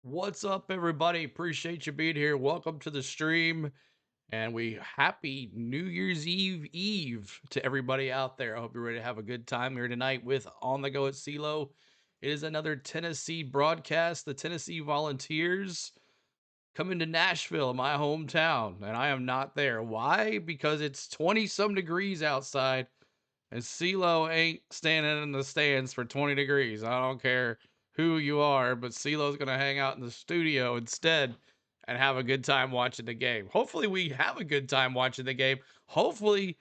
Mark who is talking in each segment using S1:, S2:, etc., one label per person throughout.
S1: What's up, everybody? Appreciate you being here. Welcome to the stream, and we happy New Year's Eve to everybody out there. I hope you're ready to have a good time here tonight with On the Go at CeeLo. It is another Tennessee broadcast. The Tennessee Volunteers coming to Nashville, my hometown, and I am not there. Why? Because it's 20 some degrees outside, and CeeLo ain't standing in the stands for 20 degrees. I don't care who you are, but CeeLo's going to hang out in the studio instead and have a good time watching the game. Hopefully, we have a good time watching the game. Hopefully,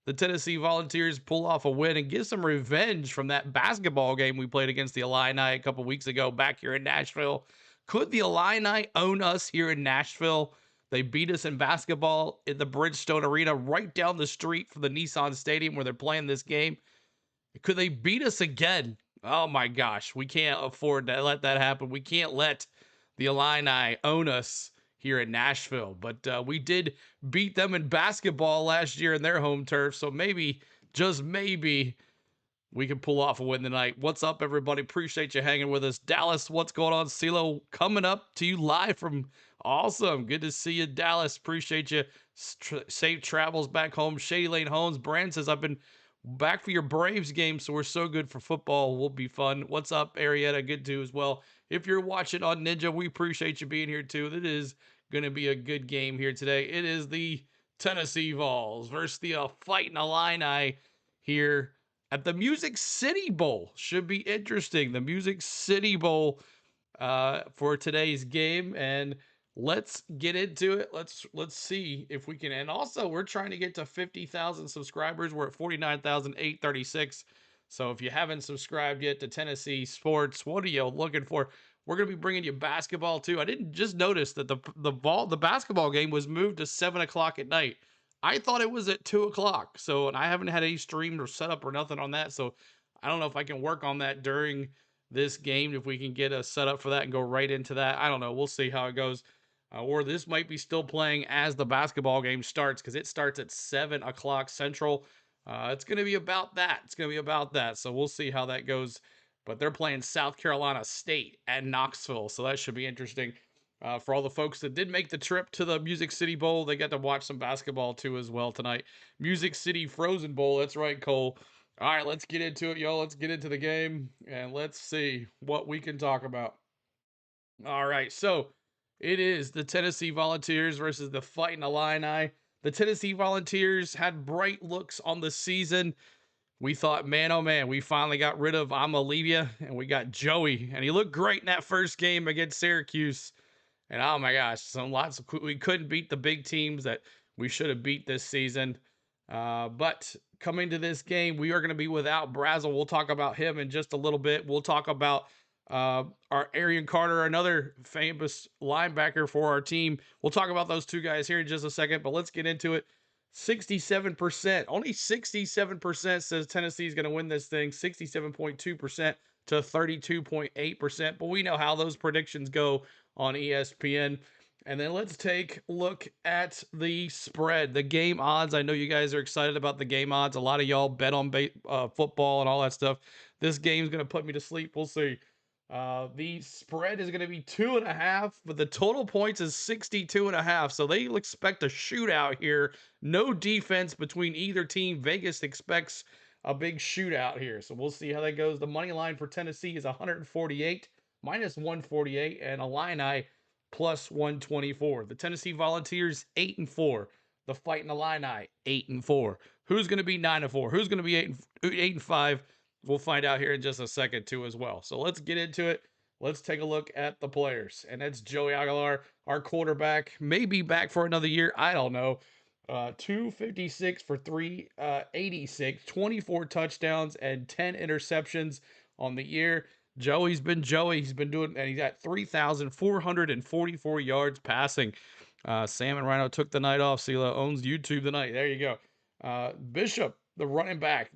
S1: the Tennessee Volunteers pull off a win and get some revenge from that basketball game we played against the Illini a couple weeks ago back here in Nashville. Could the Illini own us here in Nashville? They beat us in basketball in the Bridgestone Arena right down the street from the Nissan Stadium where they're playing this game. Could they beat us again? Oh my gosh, we can't afford to let that happen. We can't let the Illini own us here in Nashville. But we did beat them in basketball last year in their home turf. So maybe, just maybe, we can pull off a win tonight. What's up, everybody? Appreciate you hanging with us. Dallas, what's going on? CeeLo coming up to you live from awesome. Good to see you, Dallas. Appreciate you. Safe travels back home. Shady Lane Homes. Brand says, I've been back for your Braves game, so we're so good for football. Will be fun. What's up, Arietta? Good too as well. If you're watching on Ninja, we appreciate you being here too. It is going to be a good game here today. It is the Tennessee Vols versus the Fighting Illini here at the Music City Bowl. Should be interesting. The Music City Bowl for today's game, and let's get into it. Let's see if we can. And also, we're trying to get to 50,000 subscribers. We're at 49,836. So if you haven't subscribed yet to Tennessee Sports, what are you looking for? We're gonna be bringing you basketball too. I didn't just notice that the basketball game was moved to 7 o'clock at night. I thought it was at 2 o'clock. So, and I haven't had any streamed or set up or nothing on that. So I don't know if I can work on that during this game, if we can get a setup for that and go right into that. I don't know. We'll see how it goes. Or this might be still playing as the basketball game starts, because it starts at 7 o'clock Central. It's going to be about that. It's going to be about that. So we'll see how that goes. But they're playing South Carolina State at Knoxville. So that should be interesting. For all the folks that did make the trip to the Music City Bowl, they got to watch some basketball too as well tonight. Music City Frozen Bowl. That's right, Cole. All right, let's get into it, y'all. Let's get into the game and let's see what we can talk about. All right, so it is the Tennessee Volunteers versus the Fighting Illini. The Tennessee Volunteers had bright looks on the season. We thought, man, oh man, we finally got rid of Amalivia and we got Joey, and he looked great in that first game against Syracuse. And oh my gosh, we couldn't beat the big teams that we should have beat this season. But coming to this game, we are going to be without Brazel. We'll talk about him in just a little bit. We'll talk about our Arian Carter, another famous linebacker for our team. We'll talk about those two guys here in just a second, but let's get into it. 67%, only 67% says Tennessee is going to win this thing. 67.2% to 32.8%. But we know how those predictions go on ESPN. And then let's take a look at the spread, the game odds. I know you guys are excited about the game odds. A lot of y'all bet on football and all that stuff. This game's going to put me to sleep. We'll see. The spread is going to be 2.5, but the total points is 62.5. So they expect a shootout here. No defense between either team. Vegas expects a big shootout here. So we'll see how that goes. The money line for Tennessee is 148, minus 148, and Illini plus 124. The Tennessee Volunteers 8-4. The Fighting Illini 8-4. Who's going to be 9-4? Who's going to be 8-5? We'll find out here in just a second too as well. So let's get into it. Let's take a look at the players. And that's Joey Aguilar, our quarterback. May be back for another year. I don't know. 256 for 386, 24 touchdowns, and 10 interceptions on the year. Joey's been Joey. He's been doing, and he's at 3,444 yards passing. Sam and Rhino took the night off. CeeLo owns YouTube tonight. There you go. Bishop, the running back.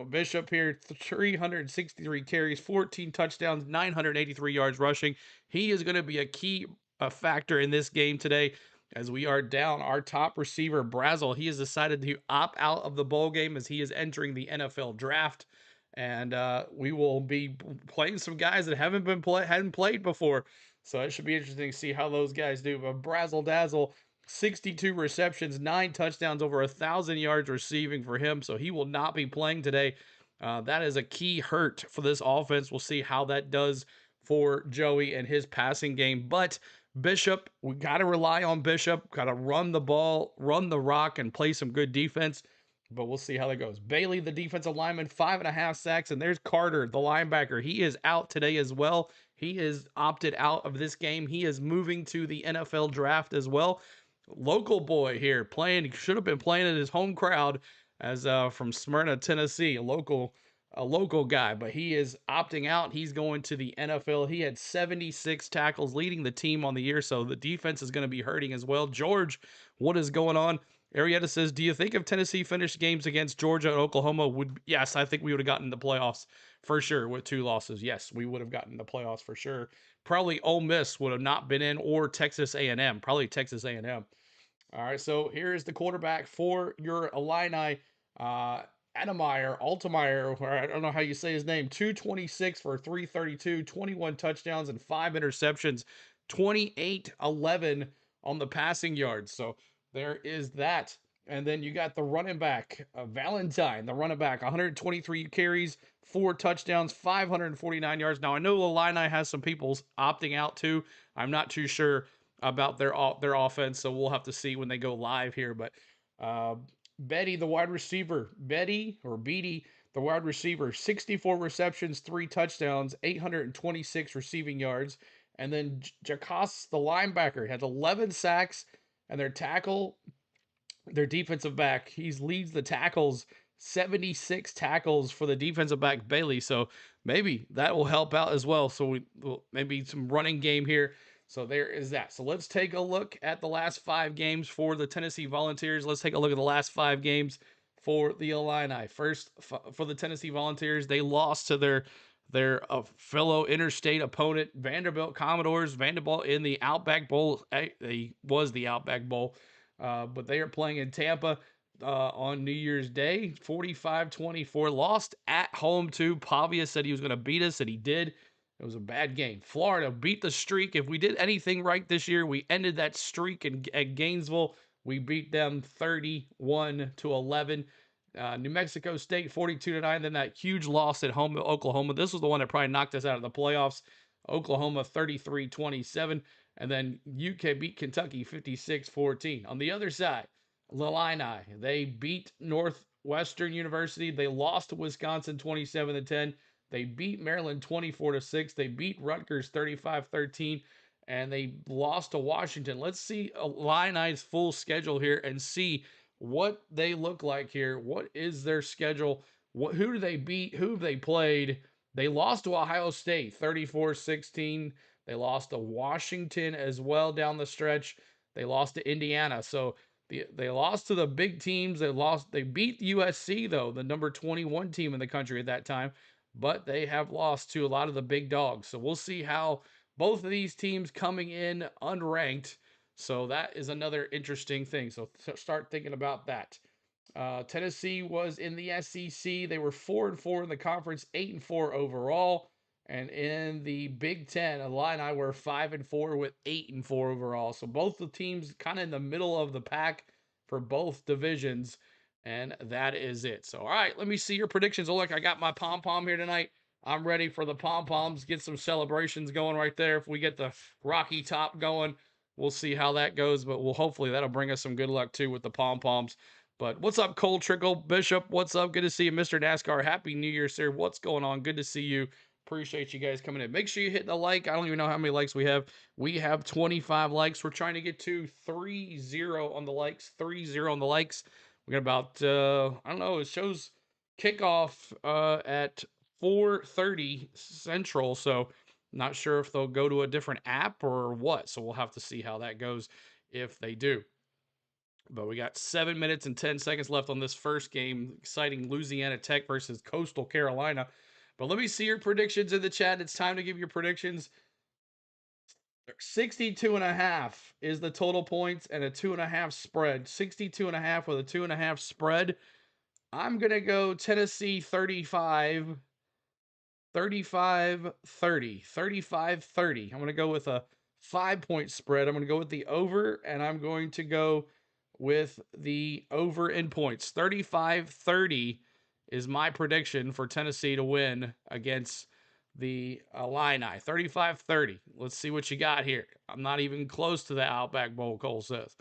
S1: Bishop here, 363 carries, 14 touchdowns, 983 yards rushing. He is going to be a key factor in this game today, as we are down our top receiver, Brazel. He has decided to opt out of the bowl game as he is entering the NFL draft. and we will be playing some guys that hadn't played before. So it should be interesting to see how those guys do. But Brazzle Dazzle, 62 receptions, 9 touchdowns, over 1,000 yards receiving for him. So he will not be playing today. That is a key hurt for this offense. We'll see how that does for Joey and his passing game. But Bishop, we got to rely on Bishop, got to run the ball, run the rock, and play some good defense. But we'll see how that goes. Bailey, the defensive lineman, 5.5 sacks. And there's Carter, the linebacker. He is out today as well. He is opted out of this game. He is moving to the NFL draft as well. Local boy here playing, should have been playing in his home crowd as from Smyrna, Tennessee, a local guy, but he is opting out. He's going to the NFL. He had 76 tackles, leading the team on the year, so the defense is going to be hurting as well. George, what is going on? Arietta says, do you think if Tennessee finished games against Georgia and Oklahoma yes, I think we would have gotten the playoffs for sure with 2 losses. Yes, we would have gotten the playoffs for sure. Probably Ole Miss would have not been in, or Texas A&M, probably Texas A&M. All right, so here's the quarterback for your Illini, Altemeyer, or I don't know how you say his name, 226 for 332, 21 touchdowns and 5 interceptions, 28-11 on the passing yards. So there is that. And then you got the running back, Valentine, the running back, 123 carries, 4 touchdowns, 549 yards. Now, I know Illini has some people opting out too. I'm not too sure about their offense, so we'll have to see when they go live here. But Betty, the wide receiver, Beatty, the wide receiver, 64 receptions, 3 touchdowns, 826 receiving yards. And then Jacos, the linebacker, had 11 sacks, and their defensive back, he leads the tackles, 76 tackles for the defensive back, Bailey. So maybe that will help out as well. So maybe some running game here. So there is that. So let's take a look at the last 5 games for the Tennessee Volunteers. Let's take a look at the last 5 games for the Illini. First, for the Tennessee Volunteers, they lost to their fellow interstate opponent, Vanderbilt Commodores. Vanderbilt in the Outback Bowl. They was the Outback Bowl, but they are playing in Tampa on New Year's Day, 45-24. Lost at home to Pavia. Said he was going to beat us, and he did. It was a bad game. Florida beat the streak. If we did anything right this year, we ended that streak at Gainesville. We beat them 31-11. New Mexico State 42-9. Then that huge loss at home to Oklahoma. This was the one that probably knocked us out of the playoffs. Oklahoma 33-27. And then UK beat Kentucky 56-14. On the other side, Illini, they beat Northwestern University. They lost to Wisconsin 27-10. They beat Maryland 24-6. They beat Rutgers 35-13. And they lost to Washington. Let's see Illini's full schedule here and see what they look like here. What is their schedule? Who do they beat? Who have they played? They lost to Ohio State 34-16. They lost to Washington as well down the stretch. They lost to Indiana. So they lost to the big teams. They beat USC, though, the number 21 team in the country at that time. But they have lost to a lot of the big dogs. So we'll see how both of these teams coming in unranked. So that is another interesting thing. So start thinking about that. Tennessee was in the SEC. They were 4-4 in the conference, 8-4 overall. And in the Big Ten, Illini were 5-4 with 8-4 overall. So both the teams kind of in the middle of the pack for both divisions. And that is it. So, all right, let me see your predictions. Oh, look, I got my pom-pom here tonight. I'm ready for the pom-poms. Get some celebrations going right there. If we get the Rocky Top going, we'll see how that goes. But hopefully that'll bring us some good luck, too, with the pom-poms. But what's up, Cole Trickle? Bishop, what's up? Good to see you, Mr. NASCAR. Happy New Year, sir. What's going on? Good to see you. Appreciate you guys coming in. Make sure you hit the like. I don't even know how many likes we have. We have 25 likes. We're trying to get to 30 on the likes. 30 on the likes. We got about, I don't know, it shows kickoff at 4:30 Central. So not sure if they'll go to a different app or what. So we'll have to see how that goes if they do. But we got 7 minutes and 10 seconds left on this first game. Exciting Louisiana Tech versus Coastal Carolina. But let me see your predictions in the chat. It's time to give your predictions. 62.5 is the total points and a 2.5 spread. 62.5 with a 2.5 spread. I'm going to go Tennessee 35, 35 30, 35 30. I'm going to go with a 5-point spread. I'm going to go with the over, and I'm going to go with the over in points. 35-30 is my prediction for Tennessee to win against the Illini. 35-30. Let's see what you got here. I'm not even close to the Outback Bowl, Cole says.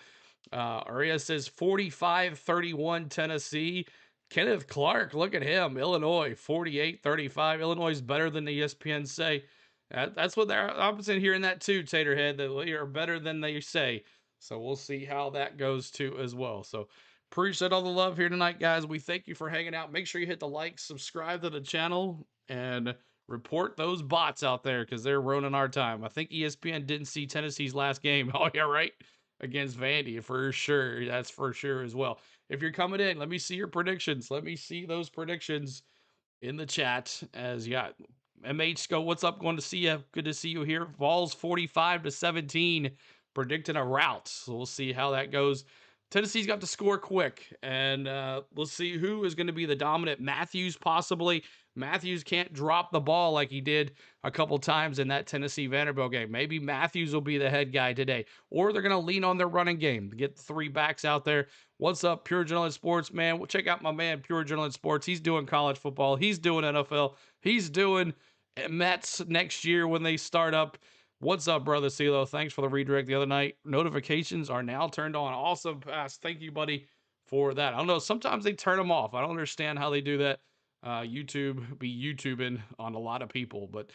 S1: Aria says 45-31 Tennessee. Kenneth Clark, look at him. Illinois, 48-35. Illinois is better than the ESPN say. That's what I'm sitting hearing that too, Taterhead, that they are better than they say. So we'll see how that goes too as well. So appreciate all the love here tonight, guys. We thank you for hanging out. Make sure you hit the like, subscribe to the channel, and report those bots out there because they're ruining our time. I think ESPN didn't see Tennessee's last game. Oh, yeah, right? Against Vandy for sure. That's for sure as well. If you're coming in, let me see your predictions. Let me see those predictions in the chat. As you got MH go, what's up? Going to see you. Good to see you here. Vols 45-17, predicting a rout. So we'll see how that goes. Tennessee's got to score quick, and we'll see who is going to be the dominant. Matthews, possibly. Matthews can't drop the ball like he did a couple times in that Tennessee Vanderbilt game. Maybe Matthews will be the head guy today, or they're going to lean on their running game to get the 3 backs out there. What's up, Pure Adrenaline Sports, man? Well, check out my man, Pure Adrenaline Sports. He's doing college football. He's doing NFL. He's doing Mets next year when they start up. What's up, brother CeeLo? Thanks for the redirect the other night. Notifications are now turned on. Awesome pass. Thank you, buddy, for that. I don't know. Sometimes they turn them off. I don't understand how they do that. YouTube be YouTubing on a lot of people. But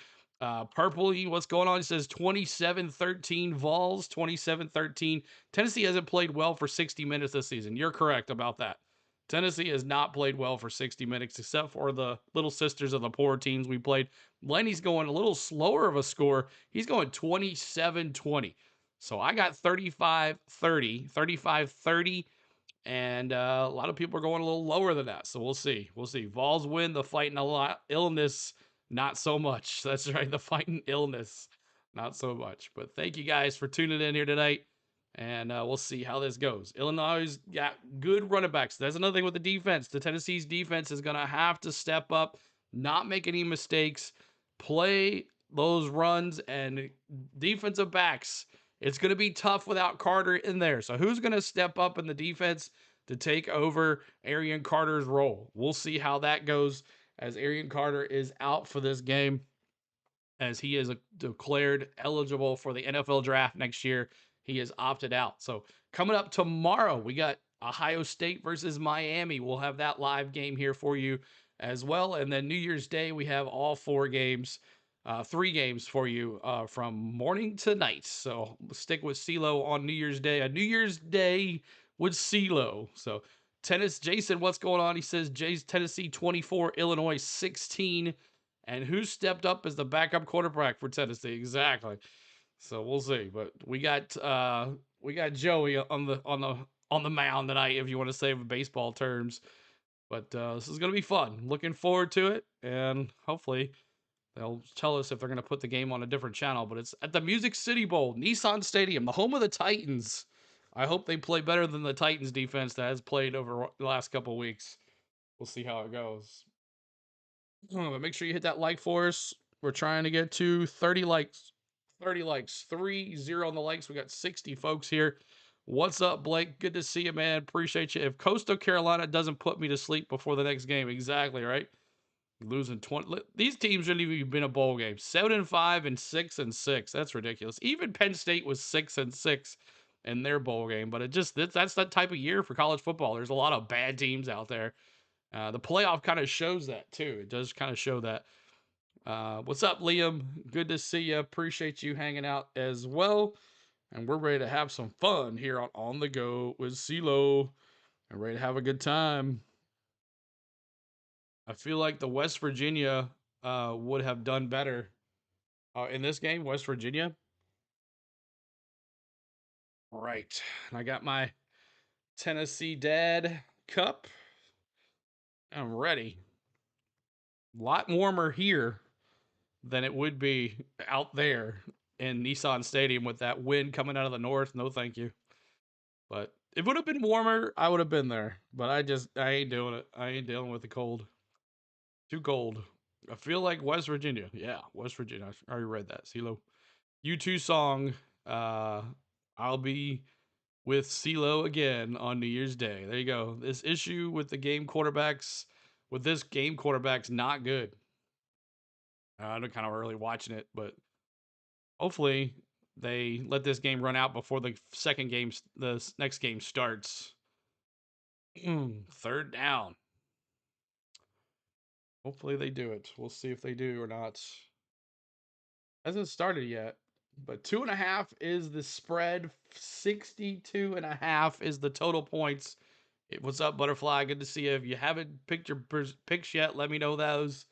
S1: Purple, what's going on? He says 27-13 Vols, 27-13. Tennessee hasn't played well for 60 minutes this season. You're correct about that. Tennessee has not played well for 60 minutes, except for the little sisters of the poor teams we played. Lenny's going a little slower of a score. He's going 27-20. So I got 35-30, 35-30. And a lot of people are going a little lower than that. So we'll see. We'll see. Vols win. The fighting illness, not so much. That's right. The fighting illness, not so much. But thank you guys for tuning in here tonight. And we'll see how this goes. Illinois got good running backs. That's another thing with the defense. The Tennessee's defense is going to have to step up, not make any mistakes, play those runs, and defensive backs. It's going to be tough without Carter in there. So who's going to step up in the defense to take over Arian Carter's role? We'll see how that goes as Arian Carter is out for this game, as he is declared eligible for the NFL draft next year. He is opted out. So coming up tomorrow, we got Ohio State versus Miami. We'll have that live game here for you as well. And then New Year's Day, we have all 4 games. 3 games for you from morning to night. So stick with CeeLo on New Year's Day. A New Year's Day with CeeLo. So Jason, what's going on? He says Tennessee 24, Illinois 16. And who stepped up as the backup quarterback for Tennessee? Exactly. So we'll see. But we got Joey on the mound tonight, if you want to say in baseball terms. But this is gonna be fun. Looking forward to it, and hopefully they'll tell us if they're going to put the game on a different channel. But it's at the Music City Bowl, Nissan Stadium, the home of the Titans. I hope they play better than the Titans defense that has played over the last couple of weeks. We'll see how it goes. But make sure you hit that like for us. We're trying to get to 30 likes. 30 likes. 30 on the likes. We got 60 folks here. What's up, Blake? Good to see you, man. Appreciate you. If Coastal Carolina doesn't put me to sleep before the next game, exactly, right? Losing 20. These teams shouldn't even be in a bowl game. 7-5 and 6-6. That's ridiculous. Even Penn State was 6-6 in their bowl game. But that's that type of year for college football. There's a lot of bad teams out there. The playoff kind of shows that too. It does kind of show that. What's up, Liam? Good to see you. Appreciate you hanging out as well. And we're ready to have some fun here on the go with CeeLo. And ready to have a good time. I feel like the West Virginia would have done better in this game. West Virginia. All right. I got my Tennessee Dad cup. I'm ready. A lot warmer here than it would be out there in Nissan Stadium with that wind coming out of the north. No, thank you. But If it would have been warmer, I would have been there. But I ain't doing it. I ain't dealing with the cold. Too cold. I feel like West Virginia. Yeah, West Virginia. I already read that. CeeLo. U2 song. Uh, I'll be with CeeLo again on New Year's Day. There you go. This issue with the game quarterbacks, with this game quarterback's not good. I'm kind of early watching it, but hopefully they let this game run out before the next game starts. Third down. Hopefully they do it. We'll see if they do or not. Hasn't started yet, but 2.5 is the spread. 62.5 is the total points. What's up, Butterfly? Good to see you. If you haven't picked your picks yet, let me know those.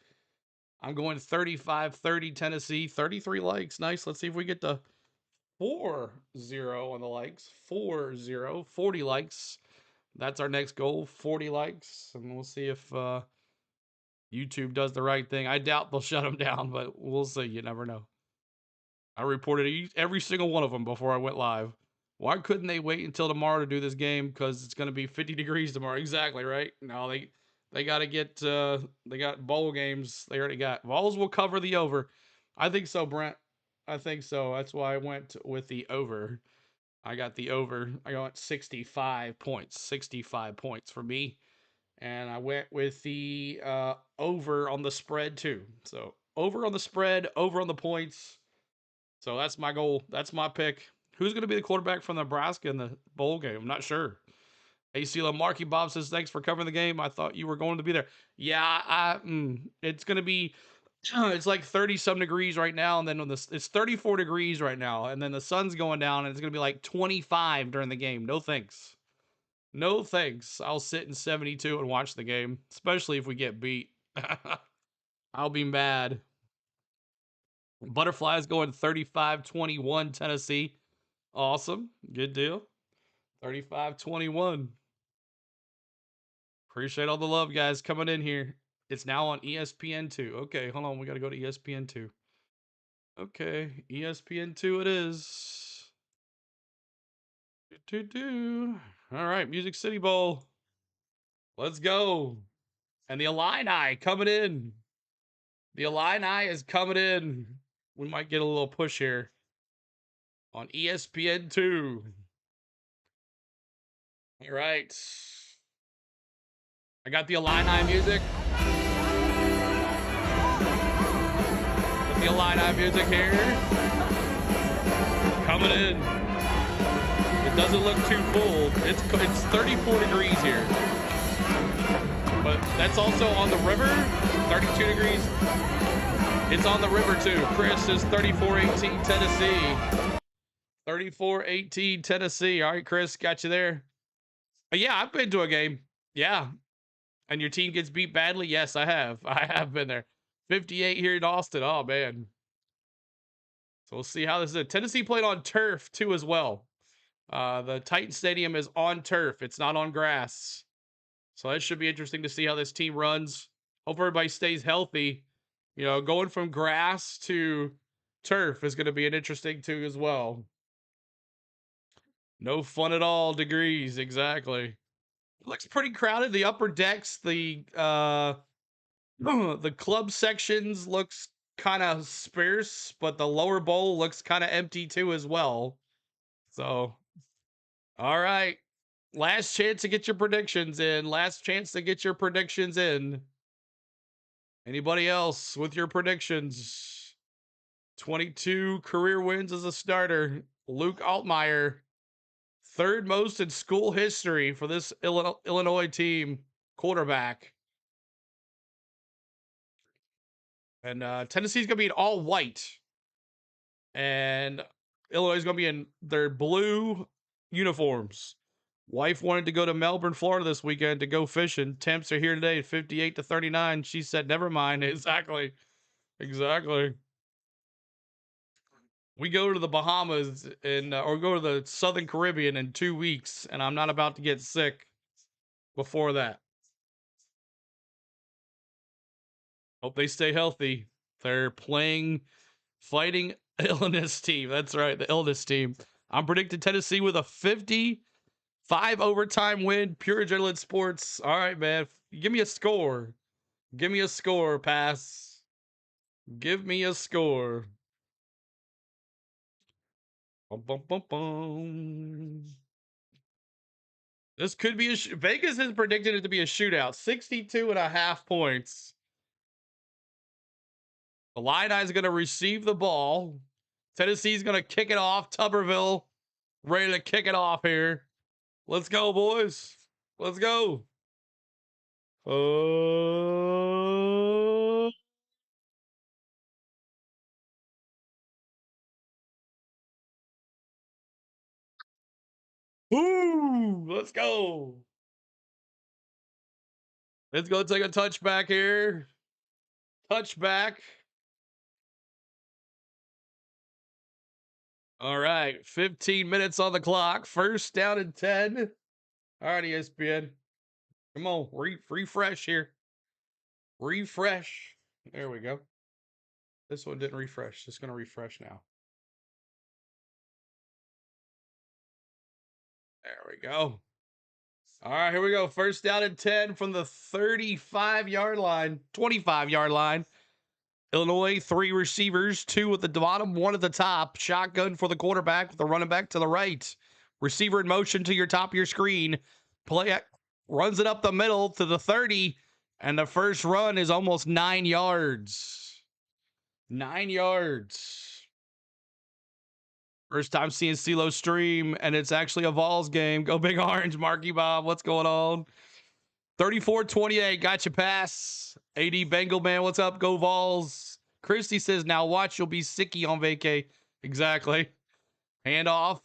S1: I'm going 35-30 Tennessee. 33 likes. Nice. Let's see if we get to 4-0 on the likes. 4-0. 40 likes. That's our next goal. 40 likes. And we'll see if YouTube does the right thing. I doubt they'll shut them down, but we'll see. You never know. I reported every single one of them before I went live. Why couldn't they wait until tomorrow to do this game? Because it's going to be 50 degrees tomorrow. Exactly, right? No, they got to get, they got bowl games. They already got. Vols will cover the over. I think so, Brent. I think so. That's why I went with the over. I got the over. I got 65 points. 65 points for me. And I went with the over on the spread, too. So, over on the spread, over on the points. So that's my goal. That's my pick. Who's going to be the quarterback from Nebraska in the bowl game? I'm not sure. ACL Marky Bob says, thanks for covering the game. I thought you were going to be there. Yeah, it's going to be, it's like 30-some degrees right now. And then it's 34 degrees right now. And then the sun's going down and it's going to be like 25 during the game. No thanks. No thanks. I'll sit in 72 and watch the game, especially if we get beat. I'll be mad. Butterflies going 35-21 Tennessee. Awesome. Good deal. 35-21. Appreciate all the love, guys, coming in here. It's now on ESPN2. Okay, hold on. We got to go to ESPN2. Okay, ESPN2 it is. All right, Music City Bowl. Let's go. And the Illini coming in. The Illini is coming in. We might get a little push here on ESPN2. All right. I got the Illini music. With the Illini music here. Coming in. It doesn't look too full. It's 34 degrees here. But that's also on the river. 32 degrees. It's on the river too. Chris is 34-18 Tennessee. 34-18 Tennessee. All right, Chris, got you there. Yeah, I've been to a game. Yeah. And your team gets beat badly? Yes, I have. I have been there. 58 here in Austin. Oh, man. So we'll see how this is. Tennessee played on turf, too, as well. The Titan Stadium is on turf. It's not on grass. So that should be interesting to see how this team runs. Hope everybody stays healthy. You know, going from grass to turf is going to be an interesting, too, as well. No fun at all degrees. Exactly. It looks pretty crowded. The upper decks, the club sections looks kind of sparse, but the lower bowl looks kind of empty too as well. So, all right. Last chance to get your predictions in. Last chance to get your predictions in. Anybody else with your predictions? 22 career wins as a starter. Luke Altmaier. Third most in school history for this Illinois team, quarterback. And Tennessee's going to be in all white. And Illinois is going to be in their blue uniforms. Wife wanted to go to Melbourne, Florida this weekend to go fishing. Temps are here today at 58-39. She said, never mind. Exactly. We go to the Bahamas or go to the Southern Caribbean in 2 weeks, and I'm not about to get sick before that. Hope they stay healthy. They're playing Fighting Illness team. That's right, the illness team. I'm predicting Tennessee with a 5 overtime win, pure adrenaline sports. All right, man. Give me a score. Give me a score, pass. Give me a score. Bum, bum, bum, bum. This could be a Vegas has predicted it to be a shootout. 62.5 points. The Illini is going to receive the ball. Tennessee's going to kick it off. Tuberville ready to kick it off here. Let's go, boys. Let's go. Ooh, let's go. Let's go take a touchback here. Touchback. All right, 15 minutes on the clock. First down and 10. All right, ESPN. Come on, refresh here. Refresh. There we go. This one didn't refresh. It's going to refresh now. There we go. All right, here we go. First down and 10 from the 35-yard line, 25-yard line. Illinois, 3 receivers, 2 at the bottom, 1 at the top. Shotgun for the quarterback with the running back to the right. Receiver in motion to your top of your screen. Play runs it up the middle to the 30, and the first run is almost 9 yards. 9 yards. First time seeing CeeLo stream, and it's actually a Vols game. Go Big Orange, Marky Bob. What's going on? 34-28. Got you pass. AD Bengal man, what's up? Go Vols. Christy says, now watch, you'll be sicky on vacay. Exactly. Handoff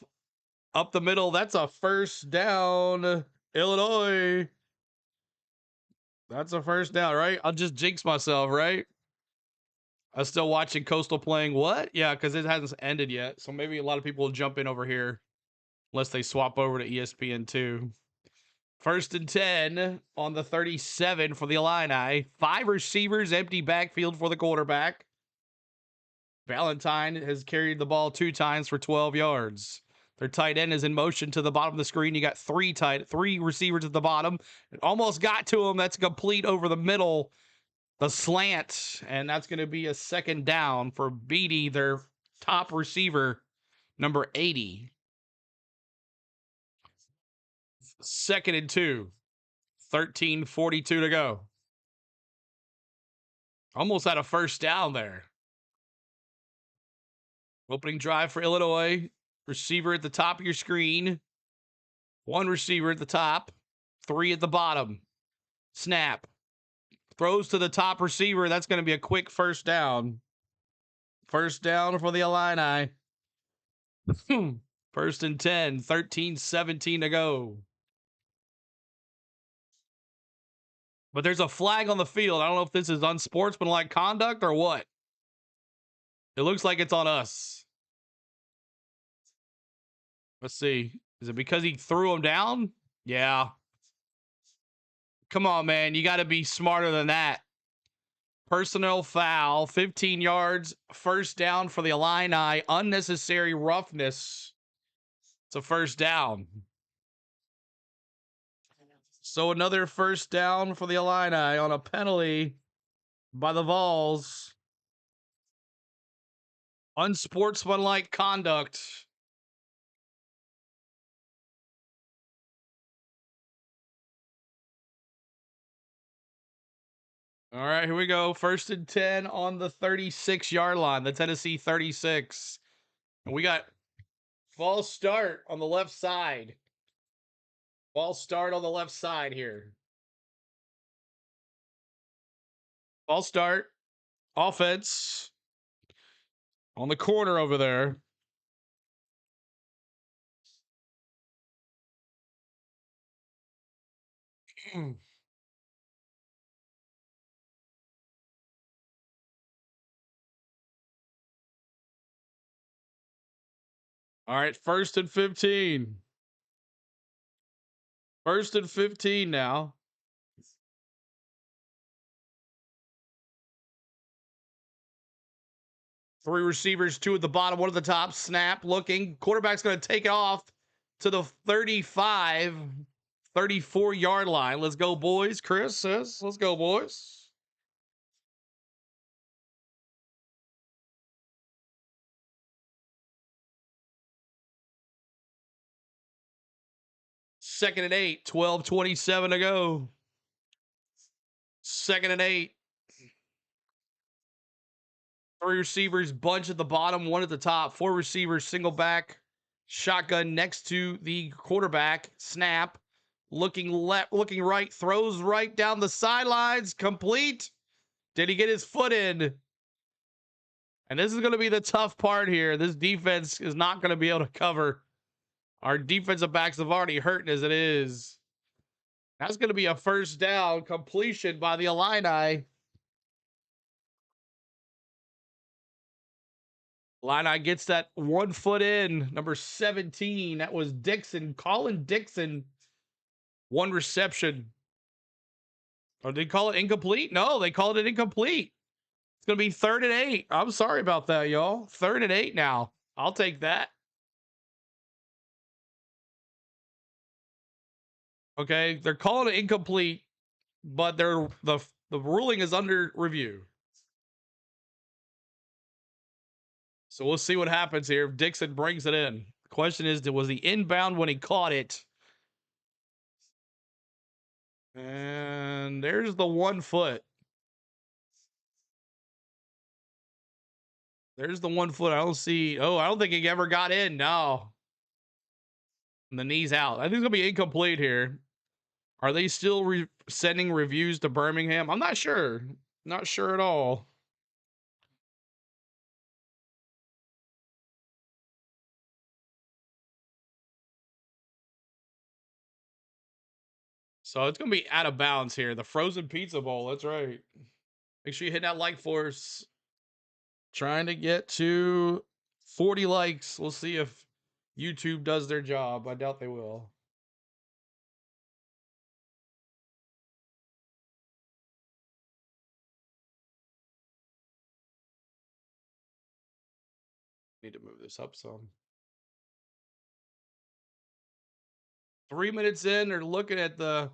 S1: up the middle. That's a first down. Illinois. That's a first down, right? I'll just jinx myself, right? I'm still watching Coastal playing what? Yeah, because it hasn't ended yet. So maybe a lot of people will jump in over here unless they swap over to ESPN2. First and 10 on the 37 for the Illini. 5 receivers, empty backfield for the quarterback. Valentine has carried the ball 2 times for 12 yards. Their tight end is in motion to the bottom of the screen. You got 3 receivers at the bottom. It almost got to him. That's complete over the middle. The slant, and that's going to be a second down for Beatty, their top receiver, number 80. Second and 2. 13:42 to go. Almost had a first down there. Opening drive for Illinois. Receiver at the top of your screen. 1 receiver at the top. 3 at the bottom. Snap. Throws to the top receiver. That's going to be a quick first down. First down for the Illini. First and 10. 13:17 to go. But there's a flag on the field. I don't know if this is unsportsmanlike conduct or what. It looks like it's on us. Let's see. Is it because he threw him down? Yeah. Come on, man. You got to be smarter than that. Personnel foul. 15 yards. First down for the Illini. Unnecessary roughness. It's a first down. So another first down for the Illini on a penalty by the Vols. Unsportsmanlike conduct. All right, here we go. First and 10 on the 36-yard line, the Tennessee 36. And we got false start on the left side. False start on the left side here. False start. Offense. On the corner over there. All right, first and 15. First and 15 now. Three receivers, 2 at the bottom, 1 at the top. Snap, looking. Quarterback's going to take it off. to the 35, 34-yard line. Let's go, boys. Chris says, let's go, boys. Second and 8, 12:27 to go. Second and 8. 3 receivers, bunch at the bottom, 1 at the top. 4 receivers, single back, shotgun next to the quarterback. Snap, looking left, looking right, throws right down the sidelines. Complete. Did he get his foot in? And this is going to be the tough part here. This defense is not going to be able to cover. Our defensive backs have already hurt as it is. That's going to be a first down completion by the Illini. Illini gets that 1 foot in. Number 17. That was Dixon. Colin Dixon. 1 reception. Or did they call it incomplete? No, they called it incomplete. It's going to be 3rd and 8. I'm sorry about that, y'all. 3rd and 8 now. I'll take that. Okay, they're calling it incomplete, but the ruling is under review. So we'll see what happens here if Dixon brings it in. The question is, was he inbound when he caught it? And there's the 1 foot. There's the 1 foot. I don't see. Oh, I don't think he ever got in. No. And the knee's out. I think it's going to be incomplete here. Are they still sending reviews to Birmingham? I'm not sure. Not sure at all. So it's going to be out of bounds here. The Frozen Pizza Bowl. That's right. Make sure you hit that like for us. Trying to get to 40 likes. We'll see if YouTube does their job. I doubt they will. Need to move this up some. 3 minutes in, they're looking at the.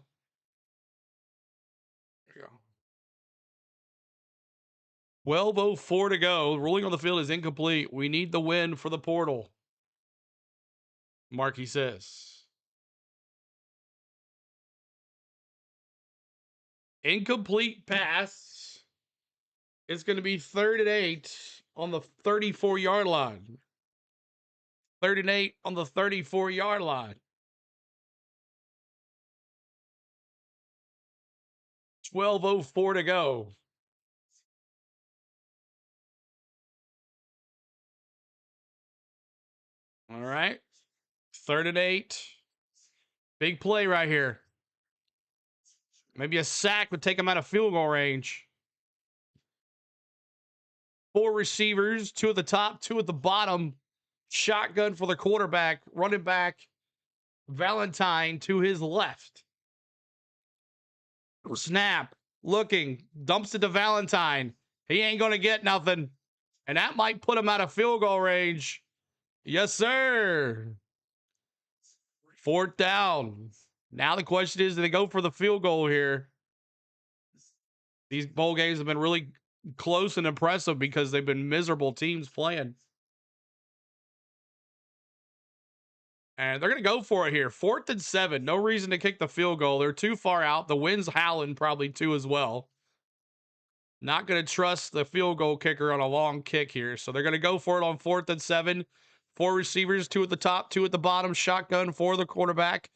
S1: There you go. 12:04 to go. Ruling on the field is incomplete. We need the win for the portal. Markey says. Incomplete pass. It's going to be 3rd and 8 on the 34-yard line. 3rd and 8 on the 34-yard line. 12:04 to go. All right. 3rd and 8. Big play right here. Maybe a sack would take him out of field goal range. 4 receivers, 2 at the top, 2 at the bottom. Shotgun for the quarterback, running back. Valentine to his left. Snap, looking, dumps it to Valentine. He ain't going to get nothing. And that might put him out of field goal range. Yes, sir. 4th down. Now the question is, do they go for the field goal here? These bowl games have been really close and impressive because they've been miserable teams playing. And they're going to go for it here. 4th and 7. No reason to kick the field goal. They're too far out. The wind's howling probably too as well. Not going to trust the field goal kicker on a long kick here. So they're going to go for it on 4th and 7. 4 receivers, 2 at the top, 2 at the bottom. Shotgun for the quarterback.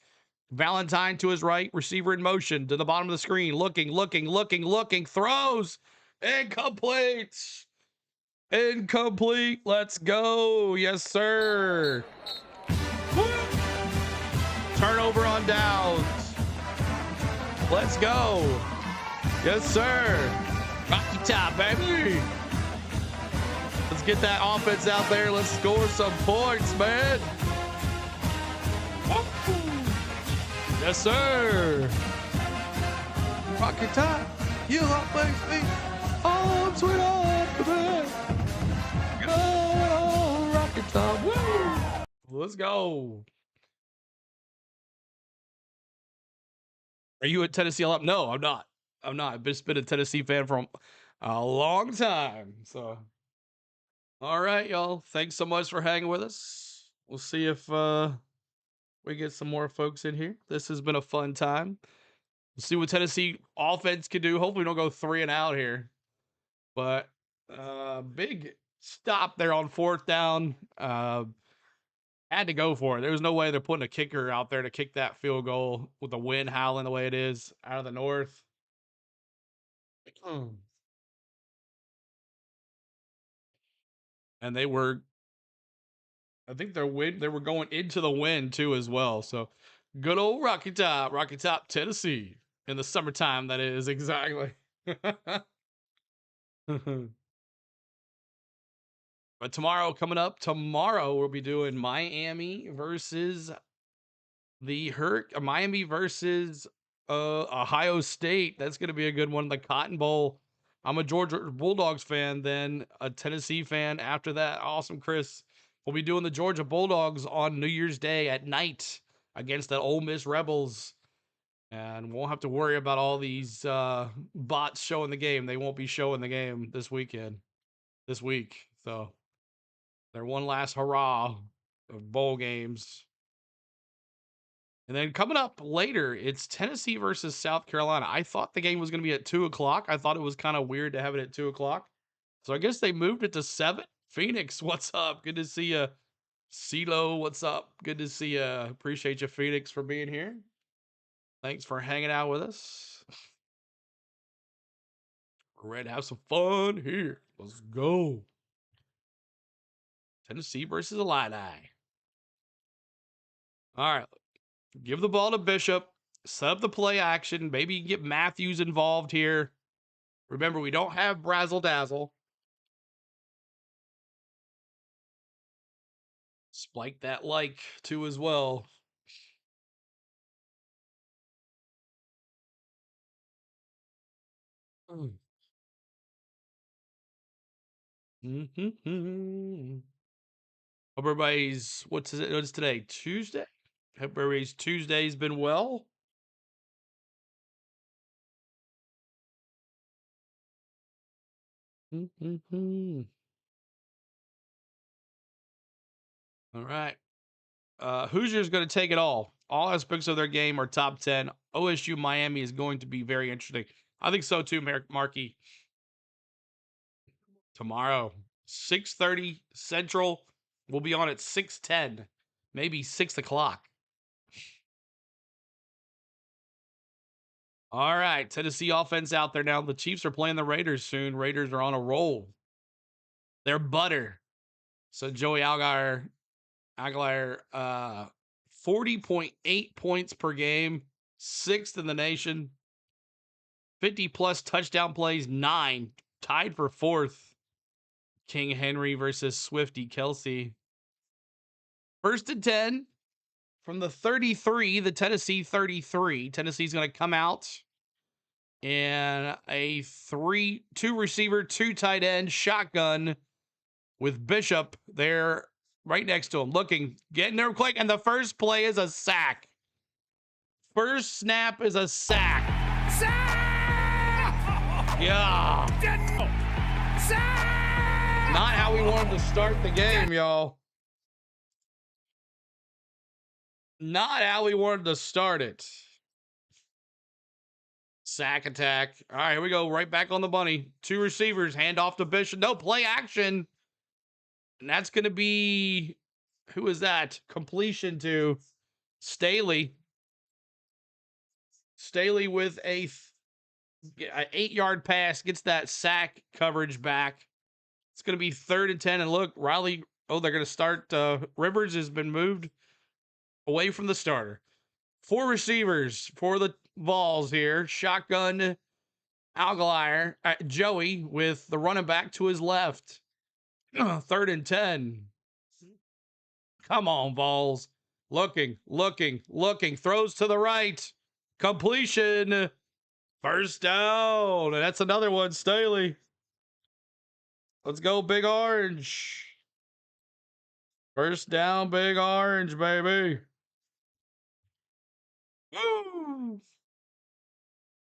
S1: Valentine to his right. Receiver in motion to the bottom of the screen. Looking. Throws. Incomplete. Incomplete. Let's go. Yes, sir. Woo. Turnover on downs. Let's go. Yes, sir. Rocky Top, baby. Let's get that offense out there. Let's score some points, man. Woo. Yes, sir. Rocky Top. You always me. Oh, sweet off the bed. Go on, Rocky Top. Woo. Let's go. Are you a Tennessee alum? No, I'm not. I'm not. I've just been a Tennessee fan for a long time. So, all right, y'all. Thanks so much for hanging with us. We'll see if we get some more folks in here. This has been a fun time. We'll see what Tennessee offense can do. Hopefully, we don't go 3-and-out here. But big stop there on 4th down. Had to go for it. There was no way they're putting a kicker out there to kick that field goal with the wind howling the way it is out of the north. And they were, I think they were going into the wind too as well. So good old Rocky Top, Tennessee in the summertime. That is exactly. But coming up tomorrow, we'll be doing Miami versus Miami versus Ohio State. That's going to be a good one. The Cotton Bowl. I'm a Georgia Bulldogs fan, then a Tennessee fan after that. Awesome, Chris. We'll be doing the Georgia Bulldogs on New Year's Day at night against the Ole Miss Rebels. And won't have to worry about all these bots showing the game. They won't be showing the game this week. So they're one last hurrah of bowl games. And then coming up later, it's Tennessee versus South Carolina. I thought the game was going to be at 2:00. I thought it was kind of weird to have it at 2:00. So I guess they moved it to 7. Phoenix, what's up? Good to see you. CeeLo, what's up? Good to see you. Appreciate you, Phoenix, for being here. Thanks for hanging out with us. We're ready to have some fun here. Let's go. Tennessee versus Illini. All right. Give the ball to Bishop. Set up the play action. Maybe you can get Matthews involved here. Remember, we don't have Brazzle Dazzle. Spike that like too as well. Hope everybody's what's today? Tuesday? Hope everybody's Tuesday's been well. All right. Hoosiers going to take it all. All aspects of their game are top 10. OSU Miami is going to be very interesting. I think so too, Markey. Tomorrow, 6:30 Central. We'll be on at 6:10, maybe 6:00. All right, Tennessee offense out there now. The Chiefs are playing the Raiders soon. Raiders are on a roll. They're butter. So Joey Aguilar, 40.8 points per game, 6th in the nation. 50+ touchdown plays, 9, tied for 4th. King Henry versus Swifty Kelsey. 1st and 10 from the 33, the Tennessee 33. Tennessee's going to come out in a 2 receiver, 2 tight end shotgun with Bishop there right next to him, getting there quick. And the first play is a sack. First snap is a sack. Sack! Yeah. Sack! Not how we wanted to start the game, y'all. Not how we wanted to start it. Sack attack. All right, here we go. Right back on the bunny. 2 receivers. Hand off to Bishop. No, play action. And that's going to be, who is that? Completion to Staley. Staley with a 8-yard pass. Gets that sack coverage back. It's going to be 3rd and 10. And look, Riley, they're going to start. Rivers has been moved away from the starter. 4 receivers for the Vols here. Shotgun Aguilar, Joey with the running back to his left. 3rd and 10. Come on, Vols. Looking. Throws to the right. Completion. First down. And that's another one, Staley. Let's go, Big Orange. First down, Big Orange, baby. Woo!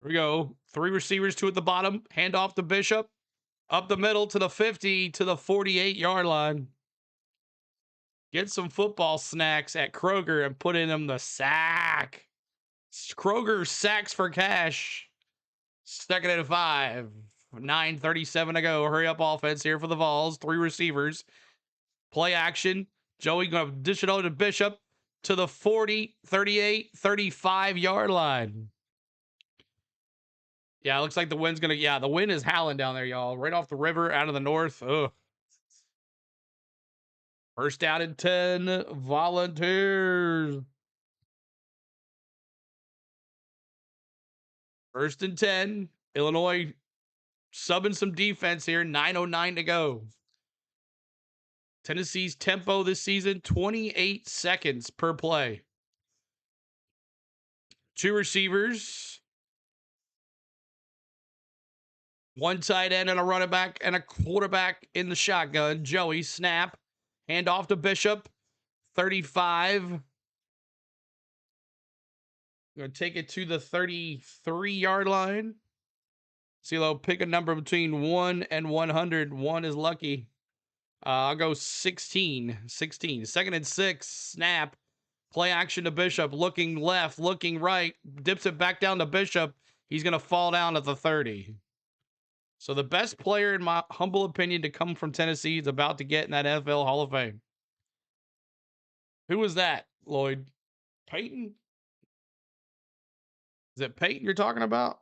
S1: Here we go. 3 receivers, 2 at the bottom. Hand off to Bishop. Up the middle to the 50 to the 48-yard line. Get some football snacks at Kroger and put in them the sack. Kroger sacks for cash. 2nd and 5. 9:37 to go. Hurry up offense here for the Vols. 3 receivers. Play action. Joey going to dish it over to Bishop to the 40, 38, 35-yard line. Yeah, it looks like the wind's going to... Yeah, the wind is howling down there, y'all. Right off the river, out of the north. Ugh. First down and 10. Volunteers. 1st and 10. Illinois subbing some defense here. 9:09 to go. Tennessee's tempo this season, 28 seconds per play. 2 receivers. 1 tight end and a running back and a quarterback in the shotgun. Joey, snap. Hand off to Bishop. 35. Going to take it to the 33-yard line. See, they'll pick a number between 1 and 100. 1 is lucky. I'll go 16. 16. 2nd and 6. Snap. Play action to Bishop. Looking left, looking right. Dips it back down to Bishop. He's going to fall down at the 30. So the best player, in my humble opinion, to come from Tennessee is about to get in that NFL Hall of Fame. Who was that, Lloyd? Peyton? Is it Peyton you're talking about?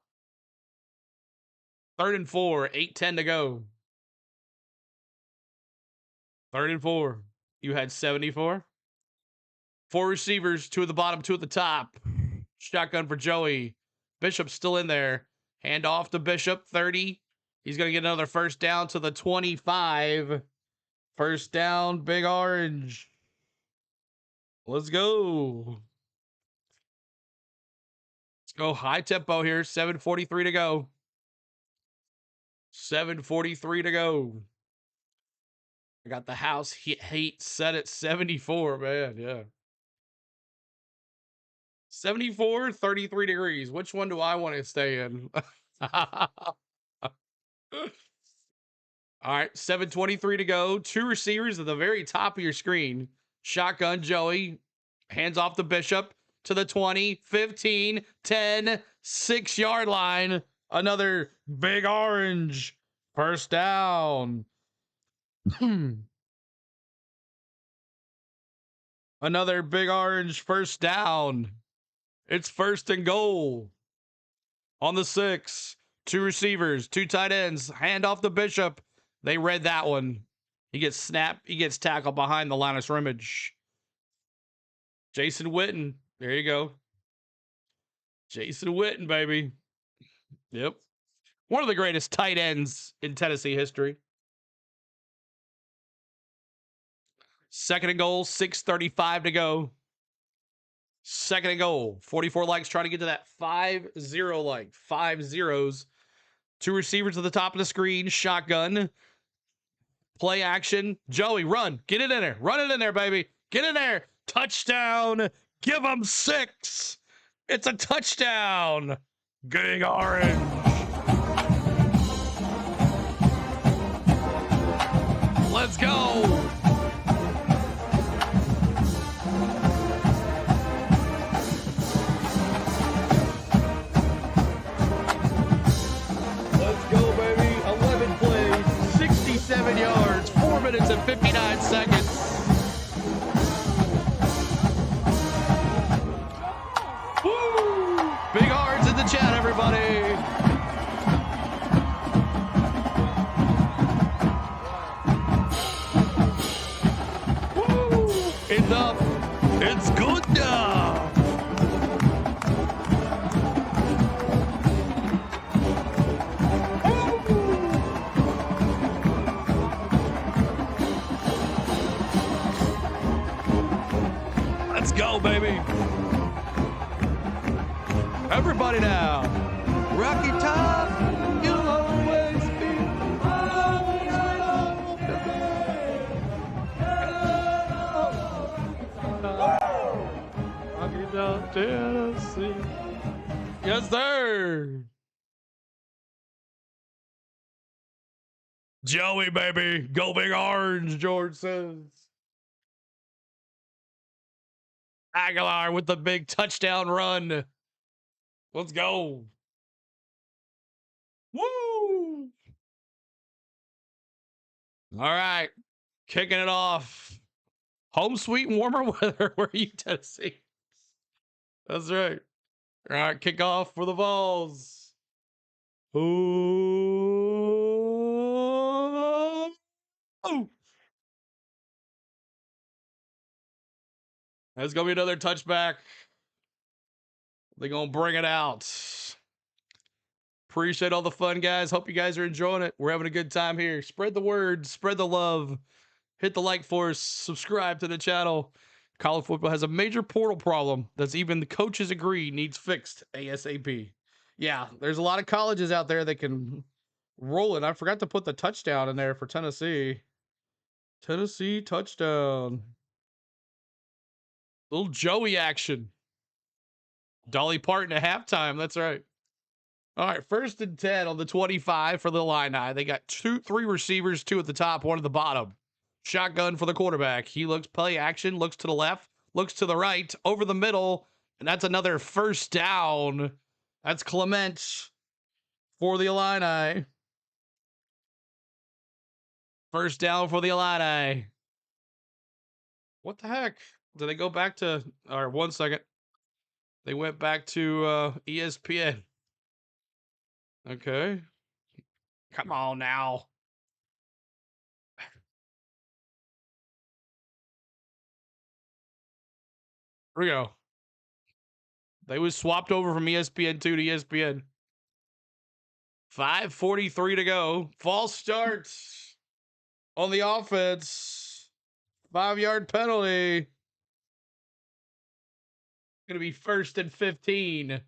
S1: 3rd and 4. 8:10 to go. 3rd and 4. You had 74. 4 receivers, 2 at the bottom, 2 at the top. Shotgun for Joey. Bishop's still in there. Hand off to Bishop. 30. He's going to get another first down to the 25. First down, Big Orange. Let's go. Let's go high tempo here. 7:43 to go. 7:43 to go. I got the house heat set at 74, man. Yeah. 74, 33 degrees. Which one do I want to stay in? All right, 7:23 to go. 2 receivers at the very top of your screen. Shotgun, Joey. Hands off the Bishop to the 20, 15, 10, 6-yard line. Another Big Orange. First down. Another Big Orange first down. It's 1st and goal. On the 6. 2 receivers, 2 tight ends. Hand off the Bishop. They read that one. He gets snapped. He gets tackled behind the line of scrimmage. Jason Witten. There you go. Jason Witten, baby. Yep. One of the greatest tight ends in Tennessee history. 2nd and goal. 6:35 to go. 2nd and goal. 44 likes trying to get to that 5-0 like. 5 zeros. 2 receivers at the top of the screen. Shotgun. Play action. Joey, run. Get it in there. Run it in there, baby. Get in there. Touchdown. Give them 6. It's a touchdown. Big Orange. Let's go. Yards, 4 minutes and 59 seconds. Woo! Big R's in the chat, everybody. Woo! It's up. It's good now. Let's go, baby. Everybody now. Rocky Top, you'll always be. Rocky Top, Tennessee. Yes, sir. Joey, baby. Go big orange, George says. Aguilar with the big touchdown run. Let's go. Woo! All right. Kicking it off. Home sweet and warmer weather. Where are you, Tennessee? That's right. All right. Kickoff for the Vols. Ooh. Oh. That's going to be another touchback. They're going to bring it out. Appreciate all the fun, guys. Hope you guys are enjoying it. We're having a good time here. Spread the word, spread the love. Hit the like for us, subscribe to the channel. College football has a major portal problem that's even the coaches agree needs fixed ASAP. Yeah, there's a lot of colleges out there that can roll it. I forgot to put the touchdown in there for Tennessee. Tennessee touchdown. Little Joey action. Dolly Parton at halftime. That's right. All right, 1st and 10 on the 25 for the Illini. They got 3 receivers, 2 at the top, 1 at the bottom. Shotgun for the quarterback. He looks play action, looks to the left, looks to the right, over the middle, and that's another 1st down. That's Clement for the Illini. 1st down for the Illini. What the heck? Did they go back to... All right, 1 second. They went back to ESPN. Okay. Come on now. Here we go. They was swapped over from ESPN2 to ESPN. 5:43 to go. False start on the offense. 5-yard penalty. Going to be 1st and 15.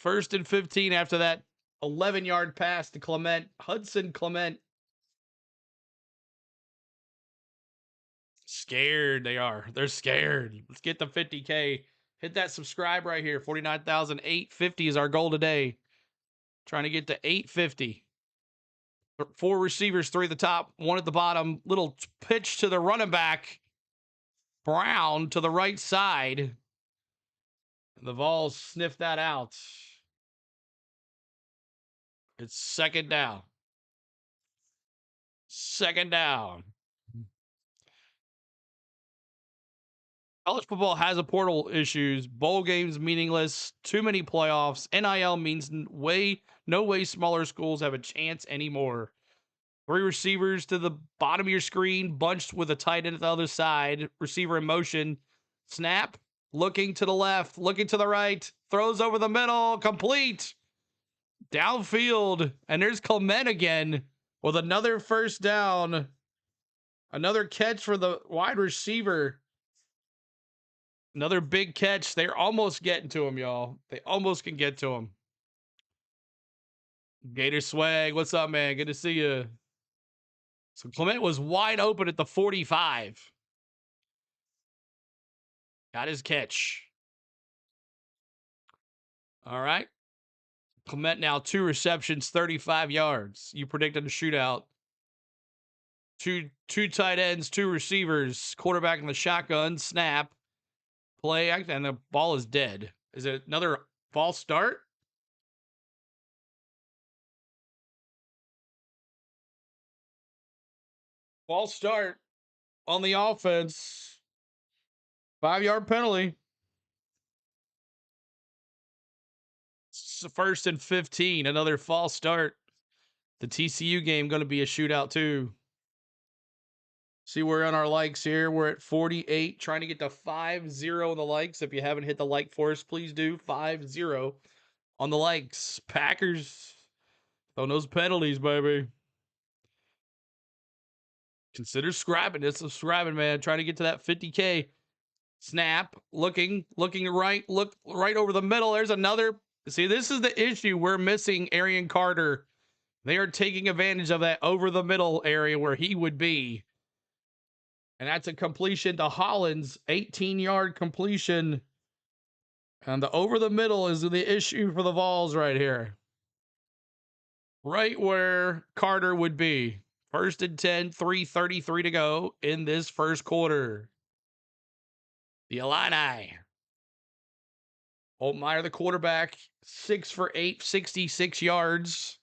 S1: 1st and 15 after that 11-yard pass to Clement. Hudson Clement. Scared they are. They're scared. Let's get the 50K. Hit that subscribe right here. 49,850 is our goal today. Trying to get to 850. 4 receivers, 3 at the top, 1 at the bottom. Little pitch to the running back. Brown to the right side. The Vols sniff that out. It's 2nd down. 2nd down. College football has a portal issues. Bowl games meaningless. Too many playoffs. NIL means no way smaller schools have a chance anymore. 3 receivers to the bottom of your screen, bunched with a tight end at the other side. Receiver in motion. Snap. Looking to the left. Looking to the right. Throws over the middle. Complete. Downfield. And there's Clement again with another 1st down. Another catch for the wide receiver. Another big catch. They're almost getting to him, y'all. They almost can get to him. Gator Swag, what's up, man? Good to see you. So Clement was wide open at the 45. Got his catch. All right. Clement now 2 receptions, 35 yards. You predicted a shootout. Two tight ends, 2 receivers. Quarterback in the shotgun. Snap. Play, and the ball is dead. Is it another false start? False start on the offense. 5-yard penalty. It's 1st and 15. Another false start. The TCU game going to be a shootout too. See, we're on our likes here. We're at 48, trying to get to 5-0 on the likes. If you haven't hit the like for us, please do. 5-0 on the likes. Packers on those penalties, baby. Consider scribing. It's subscribing, man. Trying to get to that 50K. Snap. Looking right. Look right over the middle. There's another. See, this is the issue. We're missing Arian Carter. They are taking advantage of that over the middle area where he would be. And that's a completion to Hollins. 18-yard completion. And the over the middle is the issue for the Vols right here. right where Carter would be. 1st and 10, 3:33 to go in this first quarter. The Illini. Holtmeyer, the quarterback, 6 for 8, 66 yards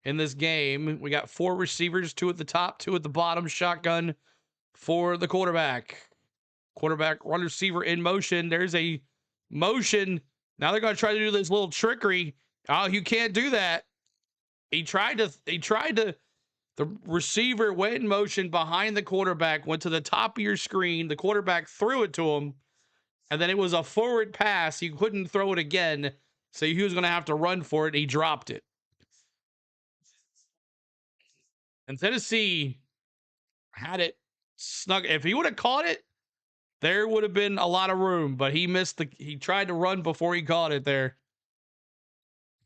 S1: in this game. We got 4 receivers, 2 at the top, 2 at the bottom. Shotgun for the quarterback. Quarterback, run receiver in motion. There's a motion. Now they're going to try to do this little trickery. Oh, you can't do that. He tried to, the receiver went in motion behind the quarterback, went to the top of your screen. The quarterback threw it to him, and then it was a forward pass. He couldn't throw it again, so he was going to have to run for it. He dropped it. And Tennessee had it snug. If he would have caught it, there would have been a lot of room, but he missed he tried to run before he caught it there.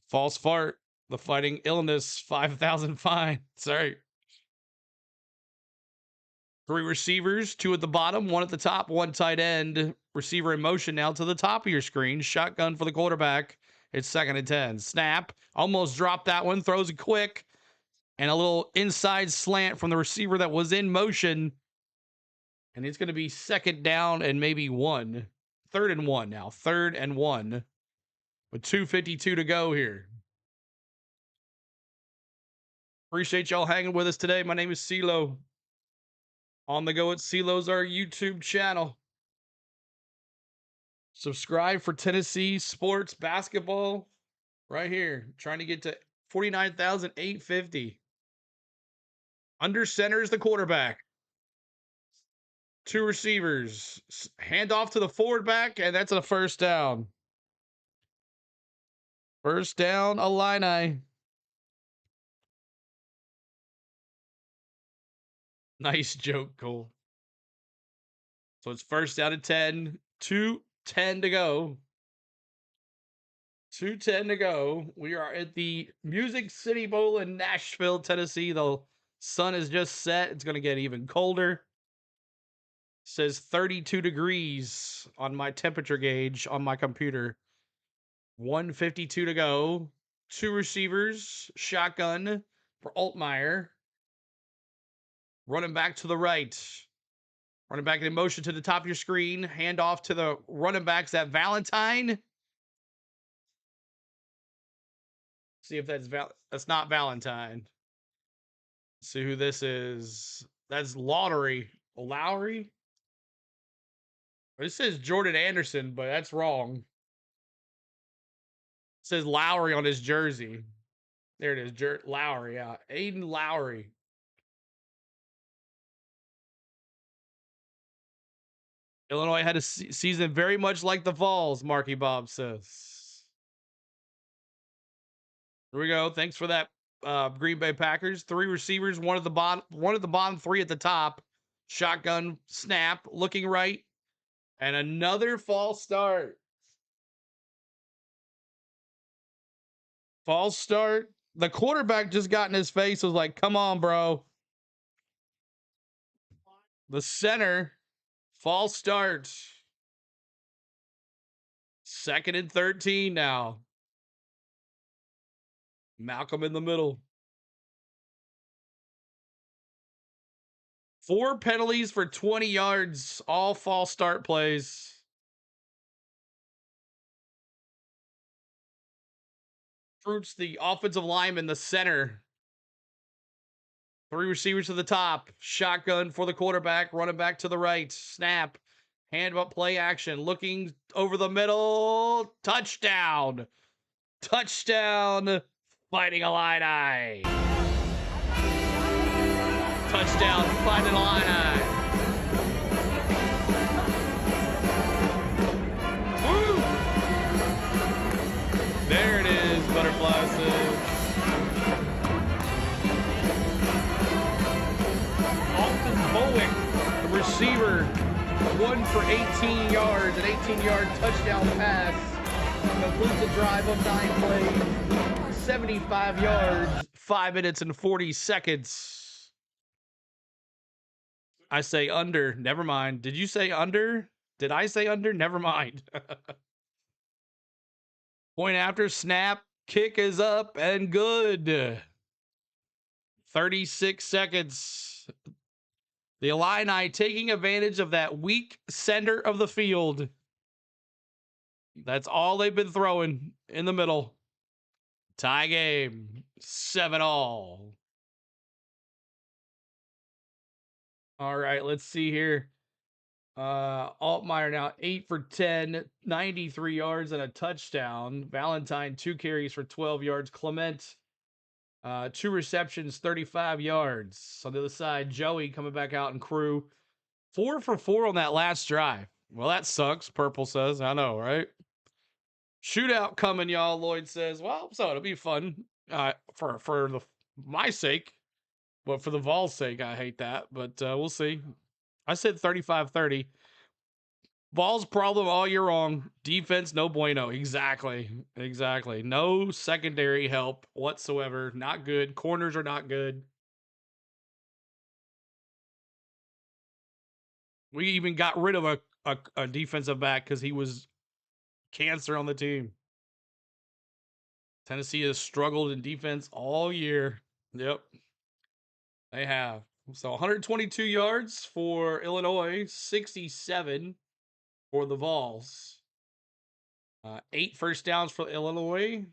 S1: False fart. The Fighting Illness 5,000 fine. Sorry. 3 receivers, 2 at the bottom, 1 at the top, 1 tight end. Receiver in motion now to the top of your screen. Shotgun for the quarterback. It's 2nd and 10. Snap. Almost dropped that one. Throws it quick. And a little inside slant from the receiver that was in motion. And it's going to be 2nd down and maybe 1. 3rd and 1 now. 3rd and 1. With 2:52 to go here. Appreciate y'all hanging with us today. My name is CeeLo. On the Go at CeeLo's our YouTube channel. Subscribe for Tennessee sports basketball right here. Trying to get to 49,850. Under center is the quarterback. 2 receivers. Hand off to the forward back, and that's a 1st down. 1st down, Illini. Nice joke, Cole. So it's 1st down and 10. 2:10 to go. 2:10 to go. We are at the Music City Bowl in Nashville, Tennessee. The sun is just set. It's going to get even colder. It says 32 degrees on my temperature gauge on my computer. 1:52 to go. 2 receivers. Shotgun for Altmaier. Running back to the right. Running back in motion to the top of your screen. Hand off to the running backs. That Valentine. See if that's not Valentine. See who this is. That's Lowry. It says Jordan Anderson, but that's wrong. It says Lowry on his jersey. There it is. Lowry, yeah. Aiden Lowry. Illinois had a season very much like the Vols, Marky Bob says. Here we go. Thanks for that, Green Bay Packers. 3 receivers, 1 at the bottom, 3 at the top. Shotgun snap, looking right. And another false start. False start. The quarterback just got in his face, was like, come on, bro. The center. False start. 2nd and 13 now. Malcolm in the middle. 4 penalties for 20 yards. All false start plays. Fruits the offensive lineman, the center. 3 receivers to the top. Shotgun for the quarterback. Running back to the right. Snap. Hand up, play action. Looking over the middle. Touchdown. Touchdown. Fighting Illini. Touchdown. Fighting Illini. Woo! There it is, Butterfly says. Bowick, the receiver, 1 for 18 yards, an 18-yard touchdown pass. Completes a drive of 9 plays, 75 yards, 5 minutes and 40 seconds. I say under. Never mind. Did you say under? Did I say under? Never mind. Point after snap. Kick is up and good. 36 seconds. The Illini taking advantage of that weak center of the field. That's all they've been throwing in the middle. Tie game, 7-all. All right, let's see here. Altmaier now 8 for 10, 93 yards and a touchdown. Valentine 2 carries for 12 yards. Clement 2 receptions, 35 yards. On the other side, Joey coming back out and crew 4 for 4 on that last drive. Well, that sucks. Purple says, I know, right? Shootout coming, y'all. Lloyd says, well, so it'll be fun for my sake, but for the Vols' sake, I hate that. But we'll see. I said 35-30. Vols problem all year long. Defense, no bueno. Exactly. No secondary help whatsoever. Not good. Corners are not good. We even got rid of a defensive back because he was cancer on the team. Tennessee has struggled in defense all year. Yep. They have. So 122 yards for Illinois, 67 for the Vols. 8 first downs for Illinois,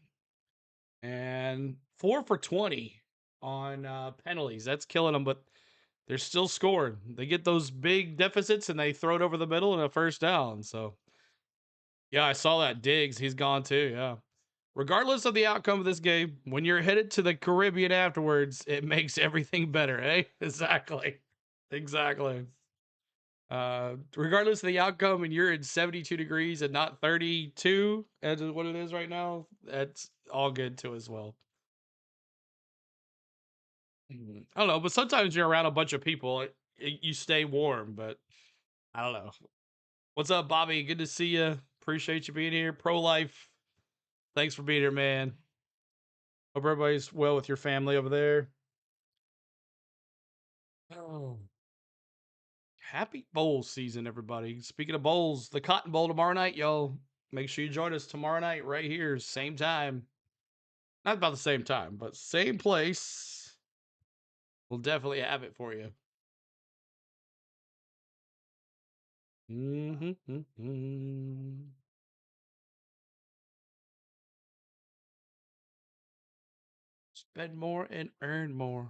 S1: and 4 for 20 on penalties. That's killing them, but they're still scoring. They get those big deficits and they throw it over the middle and a first down. So, yeah, I saw that. Diggs, he's gone too. Yeah. Regardless of the outcome of this game, when you're headed to the Caribbean afterwards, it makes everything better, eh? Exactly. Regardless of the outcome, and you're in 72 degrees and not 32, as is what it is right now, that's all good too as well. I don't know, but sometimes you're around a bunch of people, you stay warm, but I don't know. What's up, Bobby? Good to see you. Appreciate you being here. Pro Life, thanks for being here, man. Hope everybody's well with your family over there. Oh. Happy bowl season, everybody. Speaking of bowls, the Cotton Bowl tomorrow night, y'all. Make sure you join us tomorrow night right here, same time. Not about the same time, but same place. We'll definitely have it for you. Spend more and earn more.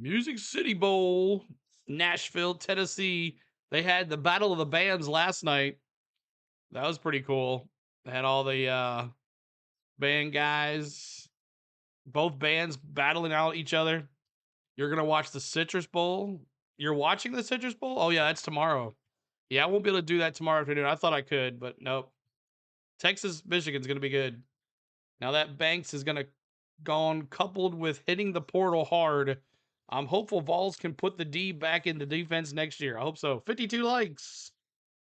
S1: Music City Bowl, Nashville, Tennessee. They had the Battle of the Bands last night. That was pretty cool. They had all the band guys, both bands battling out each other. You're going to watch the Citrus Bowl. You're watching the Citrus Bowl? Oh, yeah, that's tomorrow. Yeah, I won't be able to do that tomorrow afternoon. I thought I could, but nope. Texas, Michigan's going to be good. Now that Banks is going to go on coupled with hitting the portal hard. I'm hopeful Vols can put the D back into defense next year. I hope so. 52 likes.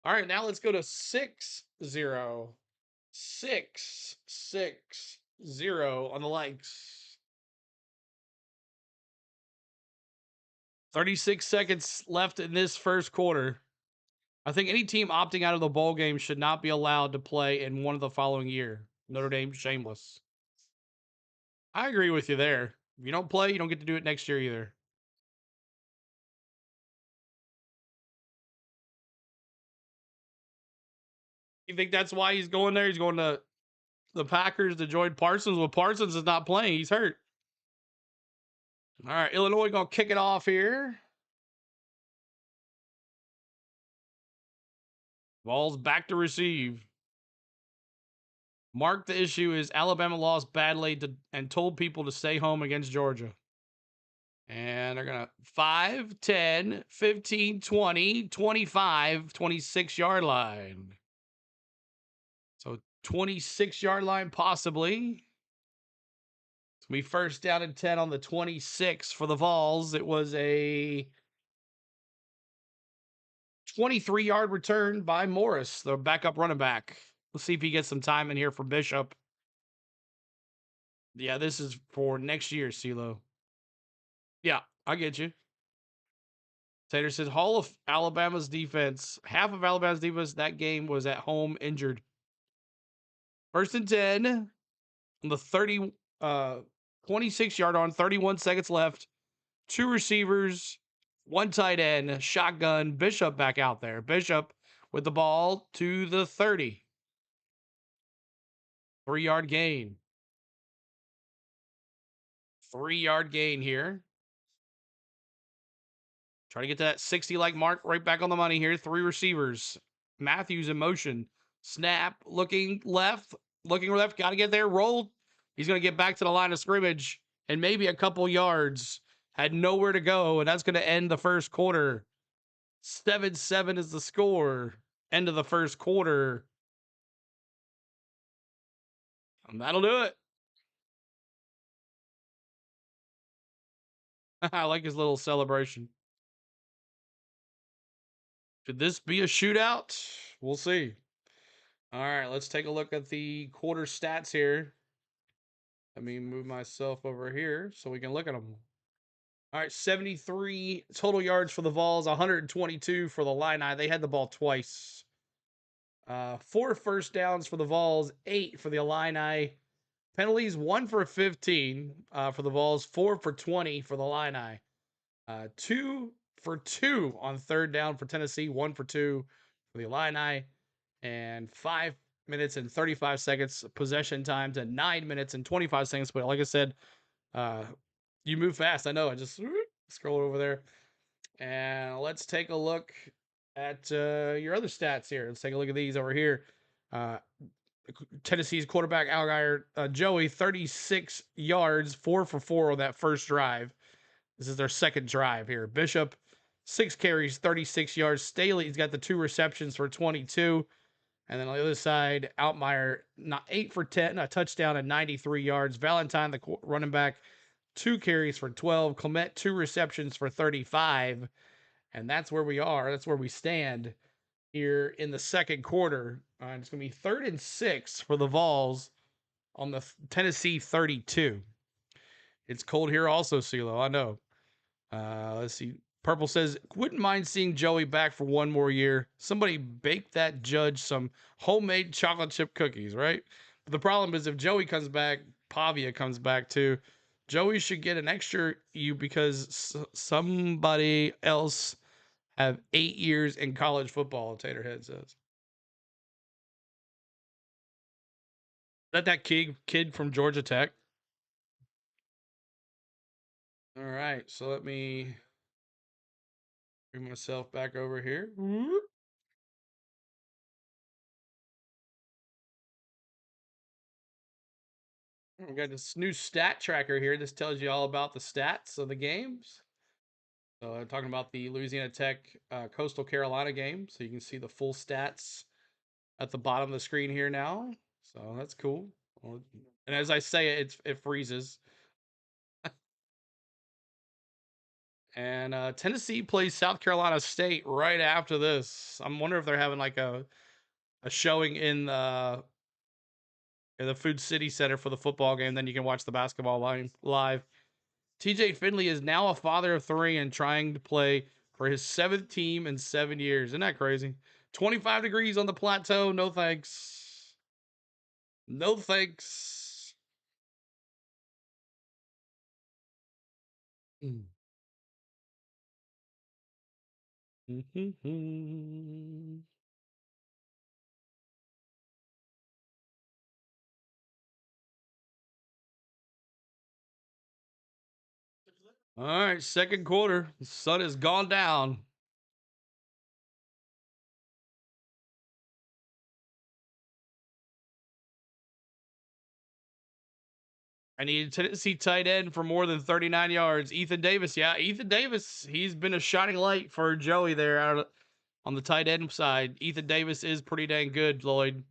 S1: All right, now let's go to 6-0. 6-6-0 on the likes. 36 seconds left in this first quarter. I think any team opting out of the bowl game should not be allowed to play in one of the following year. Notre Dame, shameless. I agree with you there. If you don't play, you don't get to do it next year either. You think that's why he's going there? He's going to the Packers to join Parsons. Well, Parsons is not playing. He's hurt. All right, Illinois going to kick it off here. Ball's back to receive. Mark, the issue is Alabama lost badly and told people to stay home against Georgia. And they're going to 5, 10, 15, 20, 25, 26-yard line. So 26-yard line possibly. It's going to be first down and 10 on the 26 for the Vols. It was a 23-yard return by Morris, the backup running back. Let's see if he gets some time in here for Bishop. Yeah, this is for next year, CeeLo. Yeah, I get you. Tater says Hall of Alabama's defense. Half of Alabama's defense that game was at home injured. 1st and 10 on the 26-yard on, 31 seconds left. 2 receivers, 1 tight end, shotgun. Bishop back out there. Bishop with the ball to the 30. 3-yard gain. 3-yard gain here. Try to get to that 60 like mark, right back on the money here. 3 receivers. Matthews in motion. Snap, looking left, got to get there. Roll. He's going to get back to the line of scrimmage and maybe a couple yards. Had nowhere to go, and that's going to end the first quarter. 7-7 is the score. End of the first quarter. And that'll do it. I like his little celebration. Could this be a shootout? We'll see. All right, let's take a look at the quarter stats here. Let me move myself over here so we can look at them. All right, 73 total yards for the Vols, 122 for the Illini. They had the ball twice. 4 first downs for the Vols, 8 for the Illini. Penalties, 1 for 15 for the Vols, 4 for 20 for the Illini. 2 for 2 on 3rd down for Tennessee, 1 for 2 for the Illini. And 5 minutes and 35 seconds possession time to 9 minutes and 25 seconds. But like I said, you move fast. I know. I just scroll over there. And let's take a look at your other stats here. Let's take a look at these over here. Tennessee's quarterback, Algier Joey, 36 yards, 4 for 4 on that first drive. This is their second drive here. Bishop, 6 carries, 36 yards. Staley's got the 2 receptions for 22. And then on the other side, Altmaier, 8 for 10, a touchdown and 93 yards. Valentine, the running back, 2 carries for 12. Clement, 2 receptions for 35. And that's where we are. That's where we stand here in the second quarter. It's going to be 3rd and 6 for the Vols on the Tennessee 32. It's cold here also, CeeLo. I know. Let's see. Purple says, wouldn't mind seeing Joey back for 1 more year. Somebody bake that judge some homemade chocolate chip cookies, right? But the problem is if Joey comes back, Pavia comes back too. Joey should get an extra U because somebody else have 8 years in college football, Taterhead says. Is that kid from Georgia Tech? All right, so let me bring myself back over here. We got this new stat tracker here. This tells you all about the stats of the games. So I'm talking about the Louisiana Tech Coastal Carolina game. So you can see the full stats at the bottom of the screen here now. So that's cool. And as I say it freezes. And Tennessee plays South Carolina State right after this. I'm wondering if they're having like a showing in the Food City Center for the football game. Then you can watch the basketball live. TJ Finley is now a father of 3 and trying to play for his 7th team in 7 years. Isn't that crazy? 25 degrees on the plateau. No thanks. No thanks. Mm. All right, second quarter. The sun has gone down. I need a Tennessee tight end for more than 39 yards. Ethan Davis, yeah, Ethan Davis. He's been a shining light for Joey there out on the tight end side. Ethan Davis is pretty dang good, Lloyd.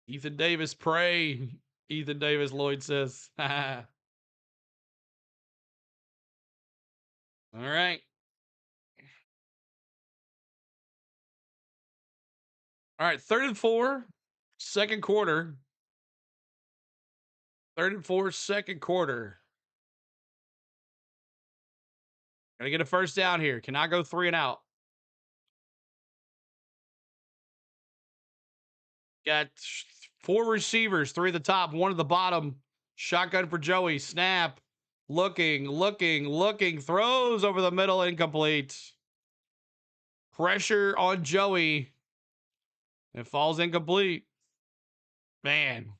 S1: Ethan Davis, pray. Ethan Davis, Lloyd says. All right. All right, 3rd and 4, second quarter. 3rd and 4, second quarter. Gotta get a first down here. Cannot go 3 and out. Got 4 receivers, 3 at the top, 1 at the bottom. Shotgun for Joey. Snap. Looking. Throws over the middle. Incomplete. Pressure on Joey. It falls incomplete. Man.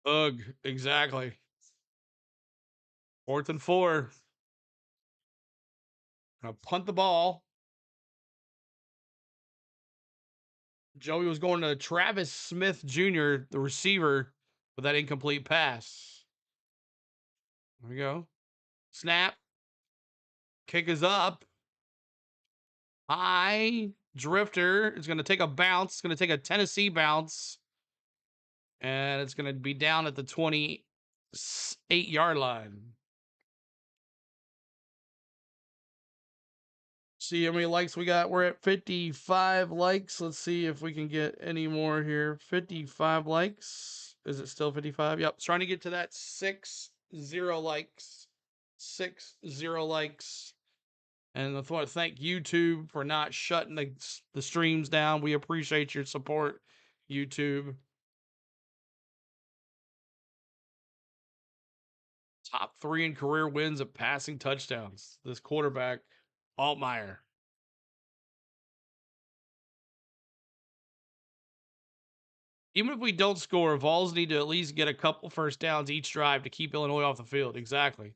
S1: Ugh. Exactly. 4th and 4. Gonna punt the ball. Joey was going to Travis Smith Jr., the receiver, with that incomplete pass. There we go. Snap. Kick is up. High. Drifter is going to take a bounce. It's going to take a Tennessee bounce. And it's going to be down at the 28-yard line. See how many likes we got. We're at 55 likes. Let's see if we can get any more here. 55 likes. Is it still 55? Yep. Trying to get to that 60 likes. 60 likes. And I want to thank YouTube for not shutting the streams down. We appreciate your support, YouTube. Top 3 in career wins of passing touchdowns. This quarterback, Altmaier. Even if we don't score, Vols need to at least get a couple first downs each drive to keep Illinois off the field. Exactly.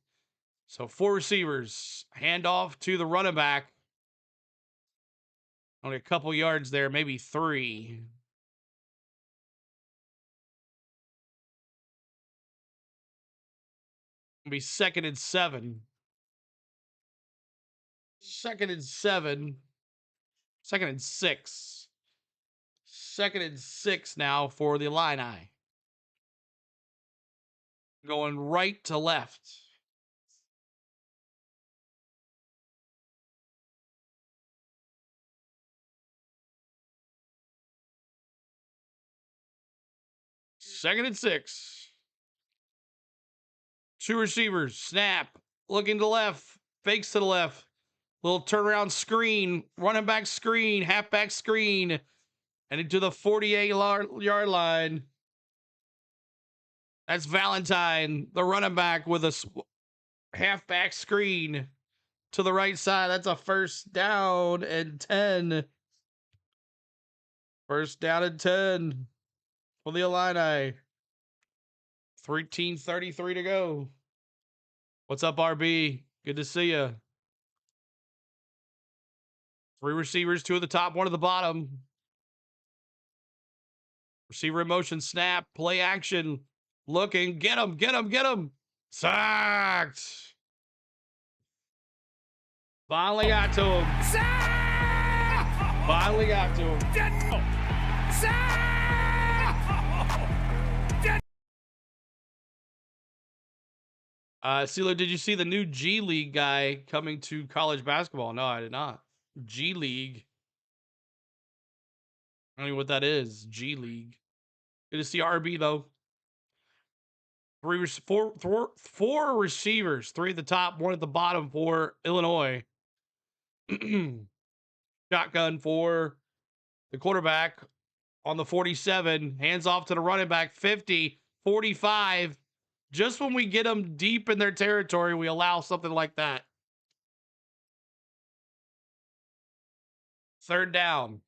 S1: So 4 receivers. Handoff to the running back. Only a couple yards there, maybe 3. It'll be 2nd and 7. 2nd and 7. 2nd and 6. 2nd and 6 now for the Illini. Going right to left. Second and 6. 2 receivers. Snap. Looking to the left. Fakes to the left. Little turnaround screen. Running back screen. Halfback screen. And into the 48-yard line. That's Valentine, the running back, with a halfback screen to the right side. That's a first down and 10. First down and 10 for the Illini. 13:33 to go. What's up, RB? Good to see you. 3 receivers, 2 at the top, 1 at the bottom. Receiver in motion, snap, play action. Looking, get him. Sacked. Finally got to him. Sack! Finally got to him. Sack! CeeLo, did you see the new G League guy coming to college basketball? No, I did not. G League. I don't know what that is. G League. Good to see RB though. 4 receivers, 3 at the top, 1 at the bottom for Illinois. Shotgun for the quarterback on the 47. Hands off to the running back. 50, 45. Just when we get them deep in their territory, we allow something like that. 3rd down.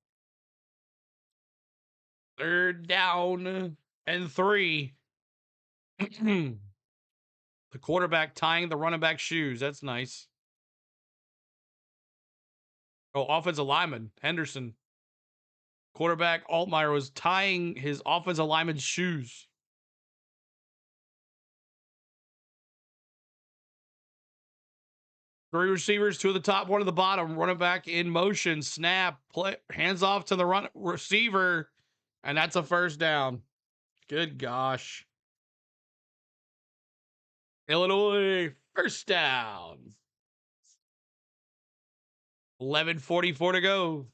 S1: 3rd down and 3. The quarterback tying the running back shoes. That's nice. Oh, offensive lineman, Henderson. Quarterback Altmaier was tying his offensive lineman's shoes. Three receivers, 2 at the top, 1 at the bottom. Running back in motion. Snap. Play. Hands off to the run receiver. And that's a first down. Good gosh. Illinois, first down. 11:44 to go.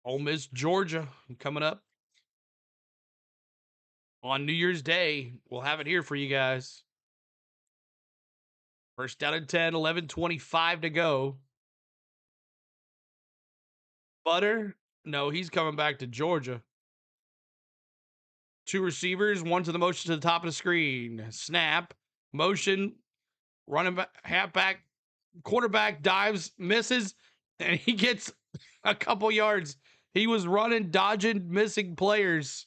S1: Ole Miss, Georgia coming up on New Year's Day. We'll have it here for you guys. First down and 10, 11:25 to go. Butter? No, he's coming back to Georgia. Two receivers, one to the motion to the top of the screen. Snap, motion, running back, halfback, quarterback dives, misses, and he gets a couple yards. He was running, dodging, missing players,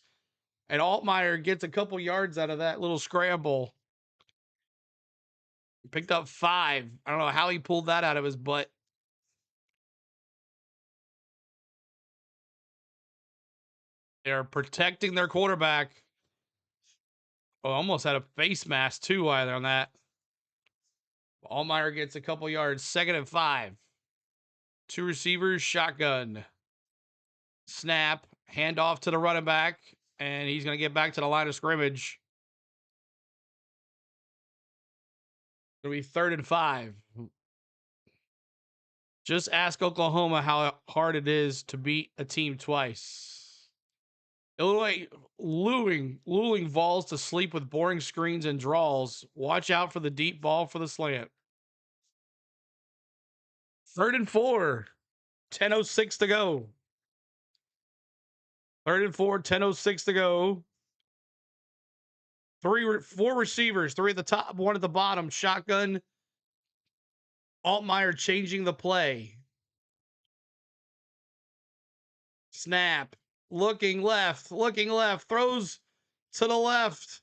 S1: and Altmaier gets a couple yards out of that little scramble. Picked up 5. I don't know how he pulled that out of his butt. They're protecting their quarterback. Oh, almost had a face mask too either on that. Altmaier gets a couple yards. 2nd and 5. Two receivers, shotgun. Snap, handoff to the running back, and he's going to get back to the line of scrimmage. It'll be 3rd and 5. Just ask Oklahoma how hard it is to beat a team twice. Illinois luring vols to sleep with boring screens and draws. Watch out for the deep ball for the slant. 3rd and 4. 10:06 to go. 3rd and 4, 10:06 to go. 4 receivers, 3 at the top, 1 at the bottom. Shotgun. Altmaier changing the play. Snap. Looking left, throws to the left.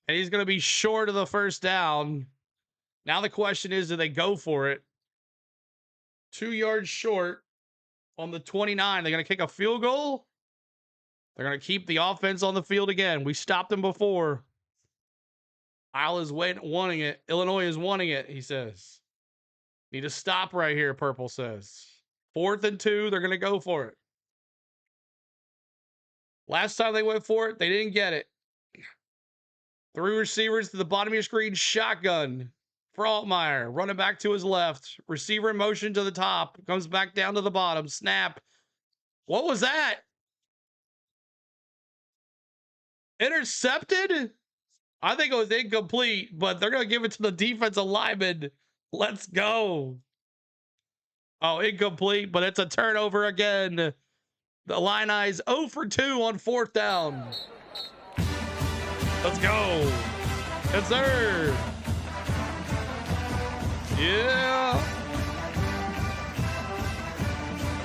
S1: And he's going to be short of the first down. Now the question is, do they go for it? 2 yards short on the 29. They're going to kick a field goal. They're going to keep the offense on the field again. We stopped them before. Isle is wanting it. Illinois is wanting it, he says. Need to stop right here, Purple says. 4th and 2. They're going to go for it. Last time they went for it, they didn't get it. 3 receivers to the bottom of your screen. Shotgun for Altmaier. Running back to his left. Receiver in motion to the top. Comes back down to the bottom. Snap. What was that? Intercepted? I think it was incomplete, but they're going to give it to the defensive lineman. Let's go. Oh, incomplete, but it's a turnover again. The Illini's 0 for 2 on 4th down. Let's go. Yes, sir. Yeah.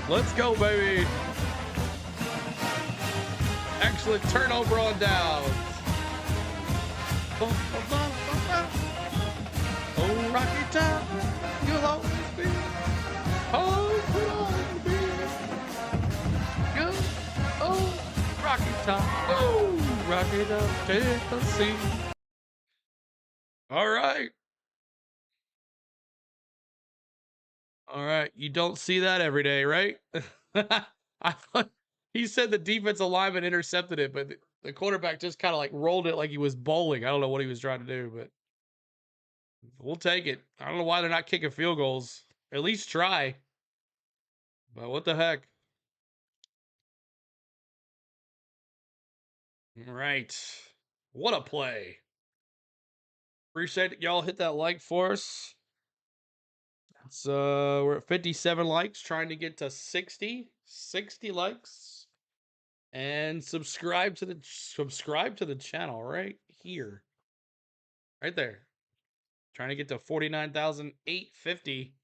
S1: Let's go, baby. Excellent turnover on downs. Oh, Rocky Top, you'll always be. Oh, you'll always be. Good. Oh, Rocky Top. Oh, Rocky Top, Tennessee. All right. All right. You don't see that every day, right? I thought he said the defensive lineman intercepted it, but the quarterback just kind of like rolled it like he was bowling. I don't know what he was trying to do, but we'll take it. I don't know why they're not kicking field goals. At least try. But what the heck? All right. What a play. Appreciate it. Y'all hit that like for us. It's we're at 57 likes, trying to get to 60 likes. And subscribe to the channel right here. Right there. Trying to get to 49,850.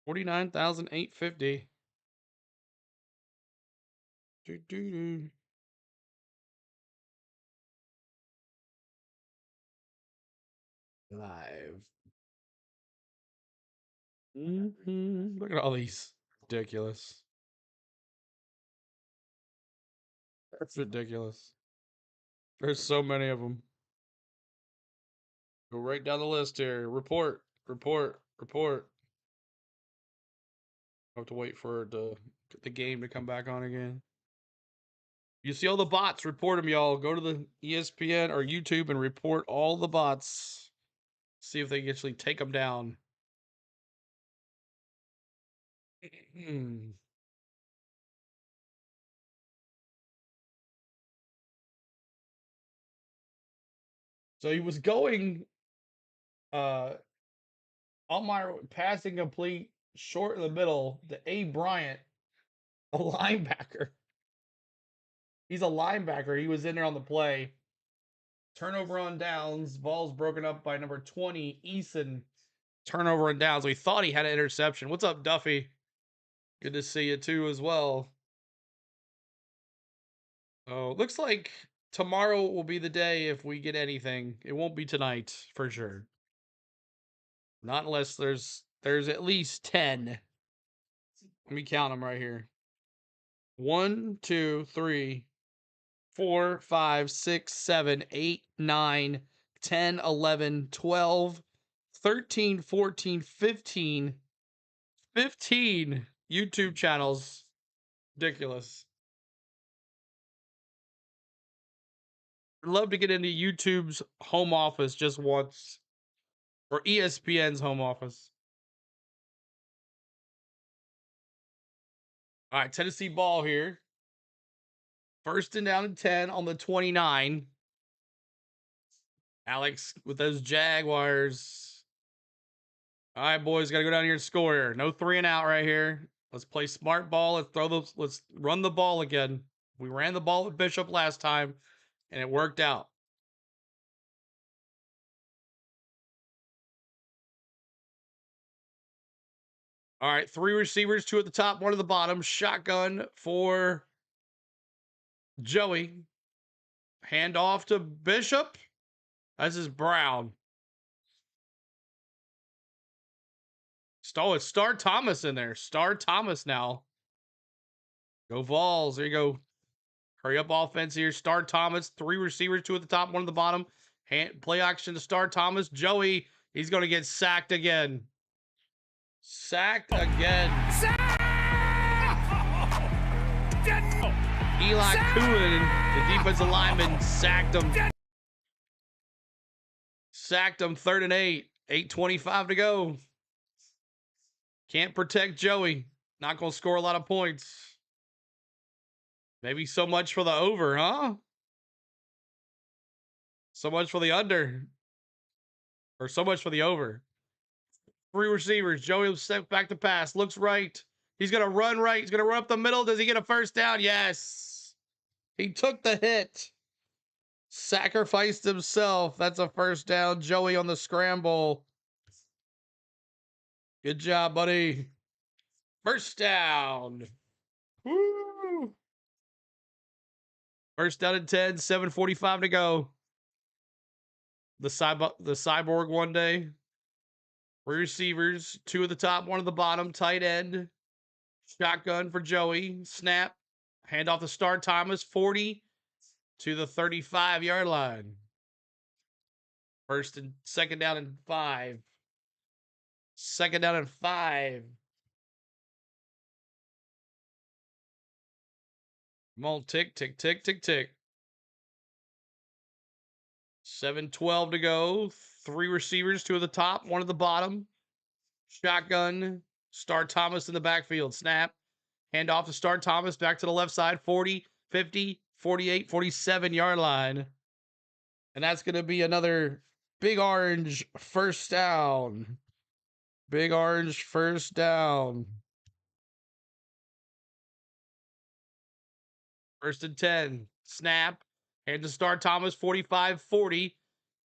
S1: 49,850. Live. Look at all these. Ridiculous. That's ridiculous. There's so many of them. Go right down the list here. Report. I have to wait for the game to come back on again. You see all the bots, report them, y'all. Go to the ESPN or YouTube and report all the bots. See if they can actually take them down. So he was going on my passing complete short in the middle to A. Bryant, a linebacker. He's a linebacker. He was in there on the play. Turnover on downs. Ball's broken up by number 20, Eason. Turnover on downs. We thought he had an interception. What's up, Duffy? Good to see you too as well. Oh, looks like tomorrow will be the day if we get anything. It won't be tonight for sure. Not unless there's at least 10. Let me count them right here. 1, 2, 3, 4, 5, 6, 7, 8, 9, 10, 11, 12, 13, 14, 15. 15 YouTube channels. Ridiculous. I'd love to get into YouTube's home office just once. Or ESPN's home office. All right, Tennessee ball here. First and down and 10 on the 29. Alex with those Jaguars. All right, boys, got to go down here and score here. No 3 and out right here. Let's play smart ball. Let's run the ball again. We ran the ball with Bishop last time, and it worked out. All right, 3 receivers, 2 at the top, 1 at the bottom. Shotgun for Joey. Hand off to Bishop. This is Brown. It's Star Thomas in there. Star Thomas now. Go Vols. There you go. Hurry up offense here. Star Thomas. 3 receivers, 2 at the top, 1 at the bottom. Play action to Star Thomas. Joey, he's going to get sacked again. Sacked again. Eli Coolin, the defensive lineman, sacked him. Sacked him 3rd and 8. 8:25 to go. Can't protect Joey. Not going to score a lot of points. Maybe so much for the over, huh? So much for the under. Or so much for the over. 3 receivers. Joey will step back to pass. Looks right. He's going to run right. He's going to run up the middle. Does he get a first down? Yes. He took the hit. Sacrificed himself. That's a first down. Joey on the scramble. Good job, buddy. First down. Woo. First down and 10. 7:45 to go. The cyborg one day. 3 receivers. 2 at the top, 1 at the bottom. Tight end. Shotgun for Joey. Snap. Hand off to Star Thomas. 40 to the 35-yard line. Second down and 5. Second down and 5. Come on, tick, tick, tick, tick, tick. 7:12 to go. 3 receivers, 2 at the top, 1 at the bottom. Shotgun. Star Thomas in the backfield. Snap. Hand off to Star Thomas. Back to the left side. 40, 50, 48, 47-yard line. And that's going to be another Big Orange first down. Big Orange first down. 1st and 10. Snap. Hand to Star Thomas. 45, 40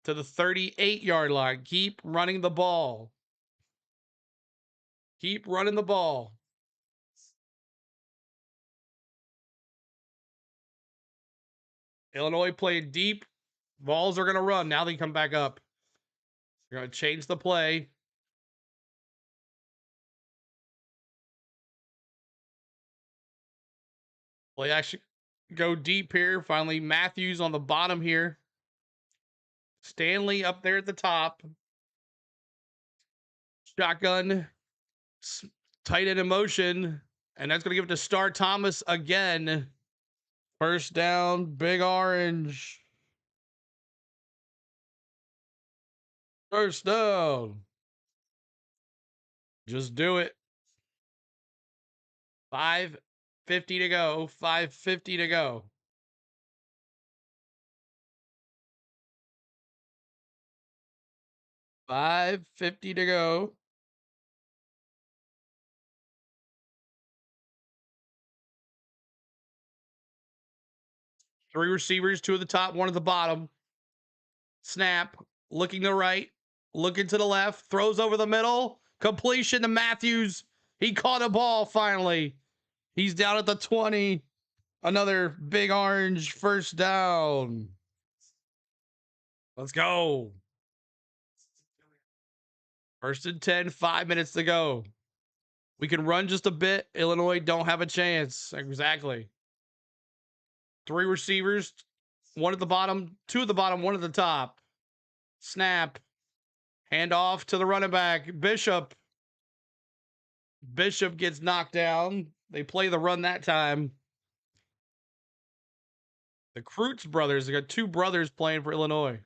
S1: to the 38-yard line. Keep running the ball. Keep running the ball. Illinois played deep. Vols are going to run. Now they come back up. They're going to change the play. Play action. Go deep here. Finally, Matthews on the bottom here. Stanley up there at the top. Shotgun. Tight end in motion. And that's going to give it to Star Thomas again. First down, Big Orange. First down. Just do it. 5:50 to go. 5:50 to go. 5:50 to go. Three receivers, two at the top, one at the bottom. Snap, looking to right, looking to the left, throws over the middle. Completion to Matthews. He caught a ball finally. He's down at the 20. Another big orange first down. Let's go. First and 10, 5 minutes to go. We can run just a bit. Illinois don't have a chance. Exactly. Three receivers, one at the bottom, two at the bottom, one at the top. Snap. Hand off to the running back. Bishop. Bishop gets knocked down. They play the run that time. The Kreutz brothers, they got two brothers playing for Illinois.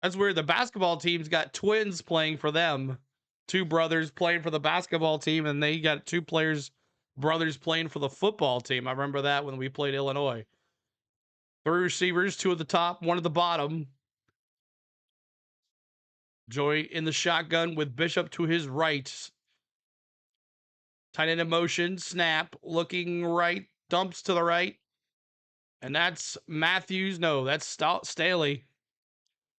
S1: That's weird. The basketball team's got twins playing for them. Two brothers playing for the basketball team, and they got two brothers playing for the football team. I remember that when we played Illinois. Three receivers, two at the top, one at the bottom. Joey in the shotgun with Bishop to his right. Tight end in motion, snap, looking right, dumps to the right. And that's Matthews. No, that's Staley.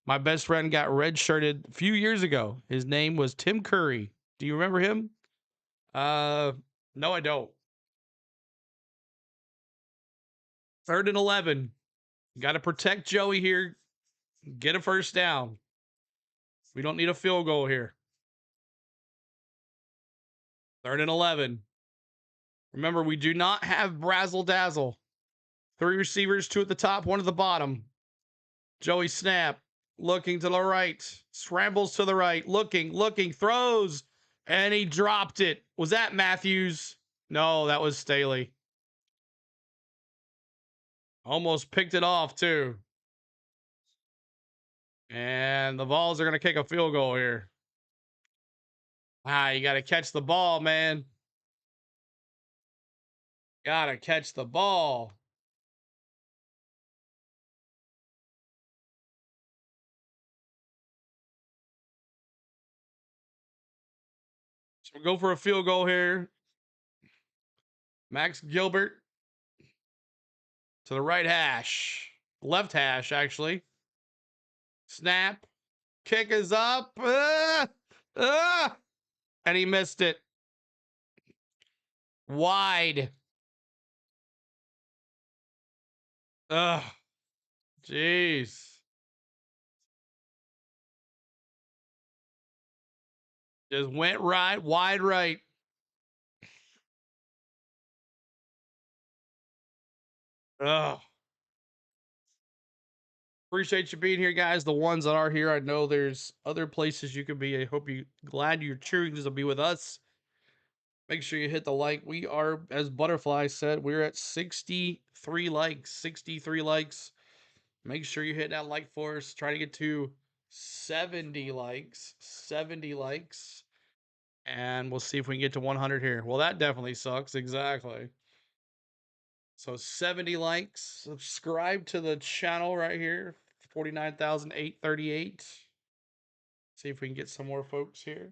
S1: My best friend got red-shirted a few years ago. His name was Tim Curry. Do you remember him? No, I don't. 3rd and 11. Got to protect Joey here. Get a first down. We don't need a field goal here. 3rd and 11. Remember, we do not have Brazzle Dazzle. Three receivers, two at the top, one at the bottom. Joey snap. Looking to the right. Scrambles to the right. Looking, throws. And he dropped it. Was that Matthews? No, that was Staley. Almost picked it off, too. And the Vols are going to kick a field goal here. You got to catch the ball, man. Got to catch the ball. So we'll go for a field goal here. Max Gilbert to the right hash. Left hash, actually. Snap. Kick is up. And he missed it. Wide. Ugh. Jeez. Just went right, wide right. Ugh. Appreciate you being here, guys. The ones that are here, I know there's other places you could be. I hope you glad you're choosing to be with us. Make sure you hit the like. We are, as Butterfly said, we're at 63 likes. 63 likes. Make sure you hit that like for us. Try to get to 70 likes. 70 likes. And we'll see if we can get to 100 here. Well, that definitely sucks. Exactly. So 70 likes. Subscribe to the channel right here. 49,838. See if we can get some more folks here.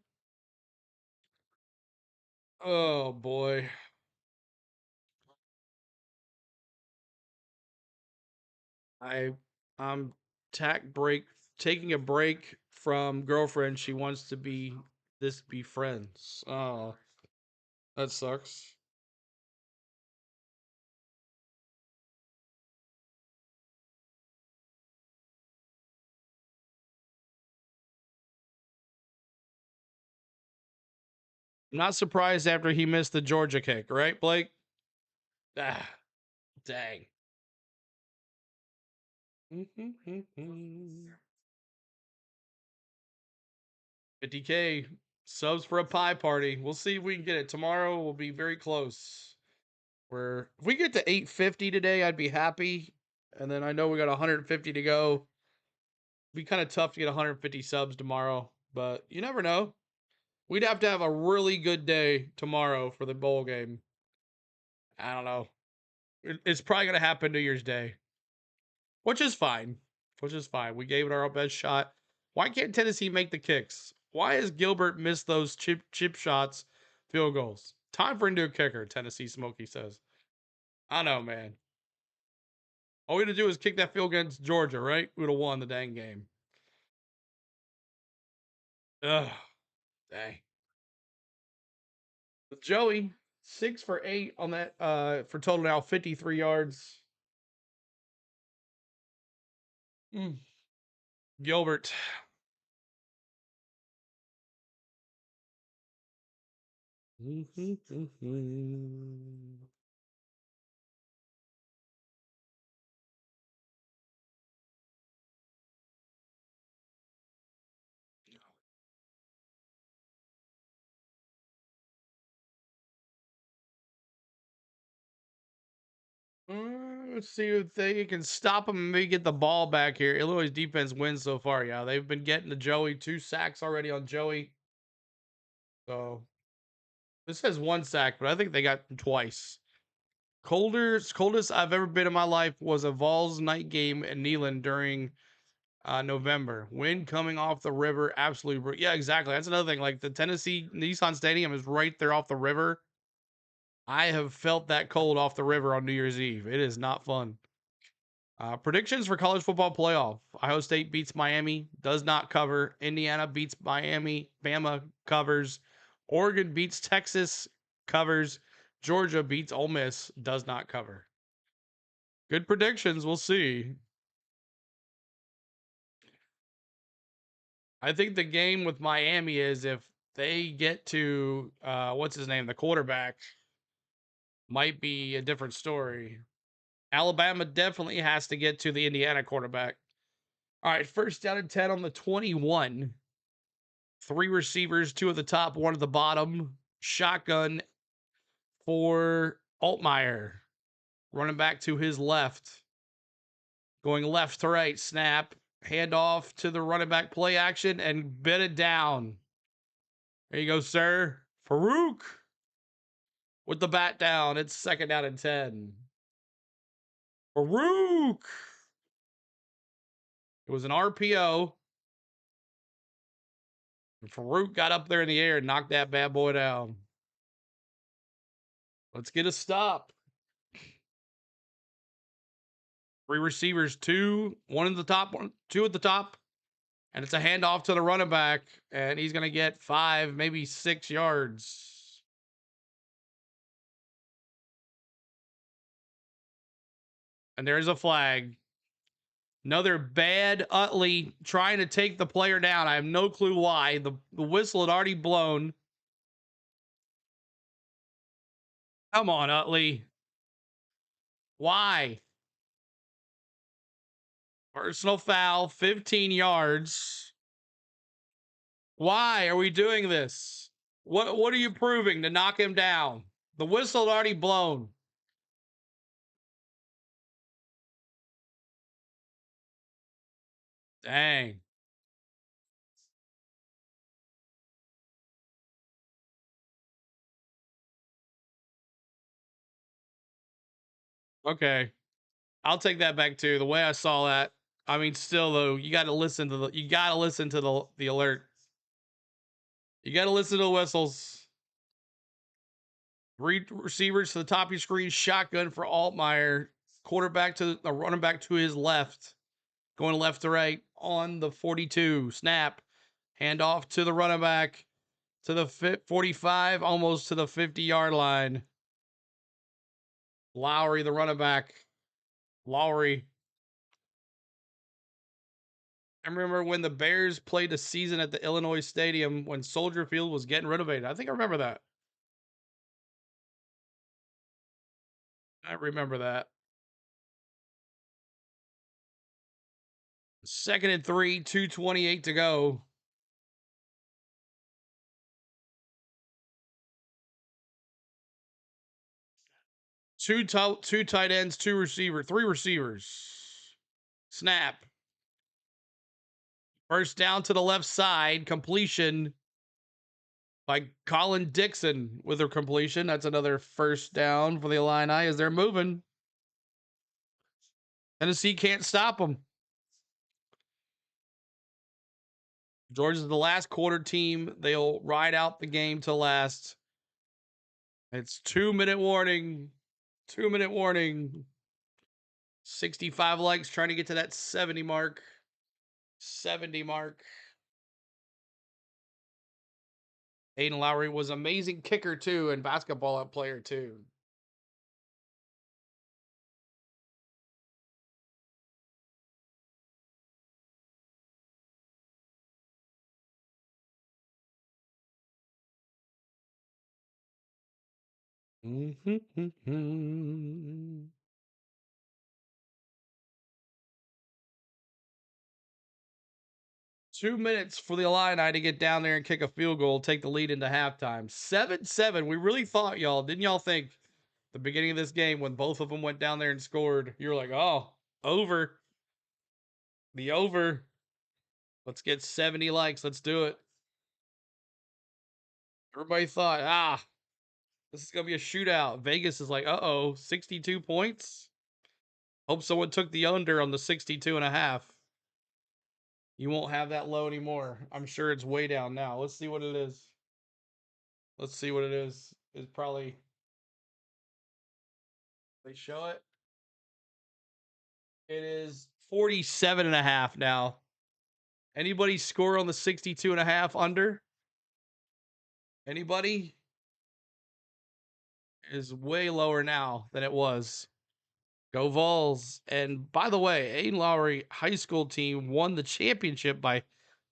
S1: Oh boy. I'm taking a break from girlfriend. She wants to be friends. Oh, that sucks. I'm not surprised after he missed the Georgia kick, right, Blake? Ah, dang. 50K subs for a pie party. We'll see if we can get it. Tomorrow will be very close. If we get to 850 today, I'd be happy. And then I know we got 150 to go. Be kind of tough to get 150 subs tomorrow, but you never know. We'd have to have a really good day tomorrow for the bowl game. I don't know. It's probably going to happen New Year's Day, which is fine. We gave it our best shot. Why can't Tennessee make the kicks? Why has Gilbert missed those chip shots, field goals? Time for a new kicker, Tennessee Smokey says. I know, man. All we had to do is kick that field against Georgia, right? We would have won the dang game. Ugh. Dang. With Joey, 6 for 8 on that for total now 53 yards. Gilbert. Let's see if they can stop him and maybe get the ball back here. Illinois' defense wins so far. Yeah, they've been getting to Joey. 2 sacks already on Joey. So this says 1 sack, but I think they got him twice. Coldest I've ever been in my life was a Vols night game in Neyland during November. Wind coming off the river, absolutely. Yeah, exactly. That's another thing. Like the Tennessee Nissan Stadium is right there off the river. I have felt that cold off the river on New Year's Eve. It is not fun. Predictions for college football playoff. Ohio State beats Miami, does not cover. Indiana beats Miami. Bama covers. Oregon beats Texas, covers. Georgia beats Ole Miss, does not cover. Good predictions. We'll see. I think the game with Miami is if they get to what's his name, the quarterback, might be a different story. Alabama definitely has to get to the Indiana quarterback. All right, first down and 10 on the 21. 3 receivers, 2 at the top, 1 at the bottom. Shotgun for Altmaier. Running back to his left. Going left to right, snap. Handoff to the running back, play action, and bit it down. There you go, sir. Farouk with the bat down. It's second down and 10. Farouk. It was an RPO. And Farouk got up there in the air and knocked that bad boy down. Let's get a stop. 3 receivers, 2, 1 at the top, 2 at the top. And it's a handoff to the running back. And he's going to get 5, maybe 6 yards. And there's a flag. Another bad Utley trying to take the player down. I have no clue why. The whistle had already blown. Come on, Utley. Why? Personal foul, 15 yards. Why are we doing this? What are you proving to knock him down? The whistle had already blown. Dang. Okay. I'll take that back too. The way I saw that, I mean, still though, you got to listen to the alert. You got to listen to the whistles. 3 receivers to the top of your screen, shotgun for Altmaier, quarterback to the running back to his left, going left to right on the 42. Snap, handoff to the running back to the 45, almost to the 50-yard line. Lowry, the running back. Lowry. I remember when the Bears played a season at the Illinois Stadium when Soldier Field was getting renovated. I think I remember that. I remember that. 2nd and 3, 2:28 to go. Two tight ends, 3 receivers. Snap. First down to the left side. Completion by Colin Dixon with a completion. That's another first down for the Illini as they're moving. Tennessee can't stop them. Georgia's the last quarter team. They'll ride out the game to last. It's 2-minute warning. 2-minute warning. 65 likes, trying to get to that 70 mark. 70 mark. Aiden Lowry was amazing kicker too, and basketball player too. Mm-hmm. 2 minutes for the Illini to get down there and kick a field goal, take the lead into halftime. 7-7. We really thought, y'all, didn't y'all think the beginning of this game when both of them went down there and scored, you were like, oh, over. The over. Let's get 70 likes. Let's do it. Everybody thought, this is going to be a shootout. Vegas is like, uh-oh, 62 points? Hope someone took the under on the 62 and a half. You won't have that low anymore. I'm sure it's way down now. Let's see what it is. Let's see what it is. It's probably... They show it. It is 47 and a half now. Anybody score on the 62 and a half under? Anybody? Is way lower now than it was. Go Vols. And by the way, Aiden Lowry high school team won the championship by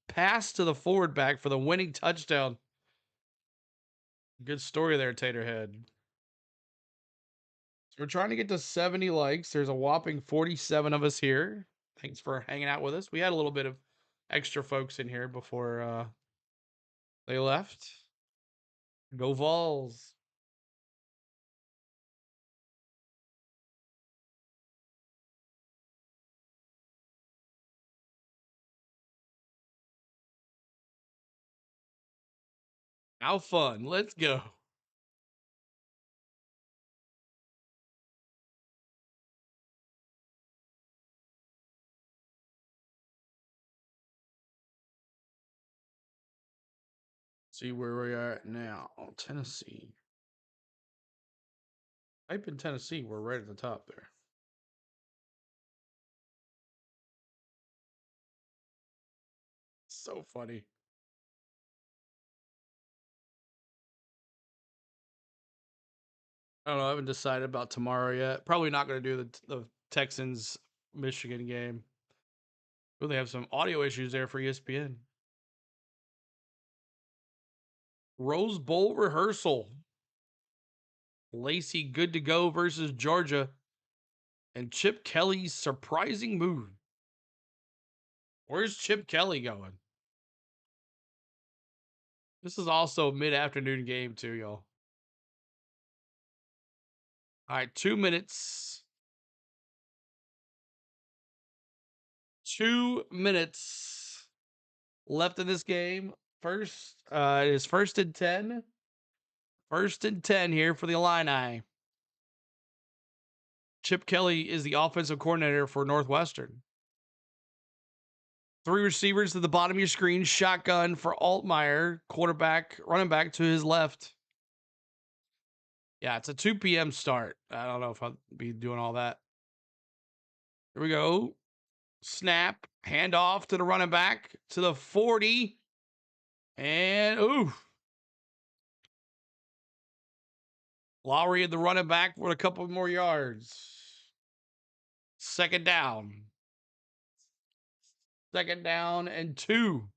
S1: pass to the forward back for the winning touchdown. Good story there, Taterhead. So we're trying to get to 70 likes. There's a whopping 47 of us here. Thanks for hanging out with us. We had a little bit of extra folks in here before they left. Go Vols. How fun. Let's go. See where we are at now. Tennessee. Type in Tennessee. We're right at the top there. So funny. I don't know. I haven't decided about tomorrow yet. Probably not going to do the Texans Michigan game. Well, they have some audio issues there for ESPN. Rose Bowl rehearsal. Lacey good to go versus Georgia. And Chip Kelly's surprising move. Where's Chip Kelly going? This is also a mid-afternoon game too, y'all. All right, 2 minutes. 2 minutes left in this game. First, it is 1st and 10. 1st and 10 here for the Illini. Chip Kelly is the offensive coordinator for Northwestern. 3 receivers at the bottom of your screen. Shotgun for Altmaier, quarterback, running back to his left. Yeah, it's a 2 p.m. start. I don't know if I'll be doing all that. Here we go. Snap, handoff to the running back to the 40. And, ooh. Lowry and the running back with a couple more yards. 2nd down. 2nd down and 2.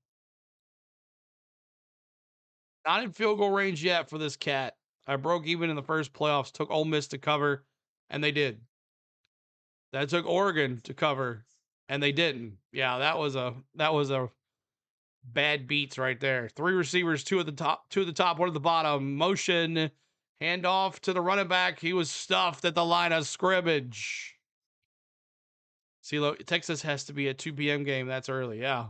S1: Not in field goal range yet for this cat. I broke even in the first playoffs, took Ole Miss to cover, and they did. That took Oregon to cover, and they didn't. Yeah, that was a bad beats right there. 3 receivers, 2 at the top, 1 at the bottom. Motion, handoff to the running back. He was stuffed at the line of scrimmage. See, look, Texas has to be a 2 p.m. game. That's early. Yeah.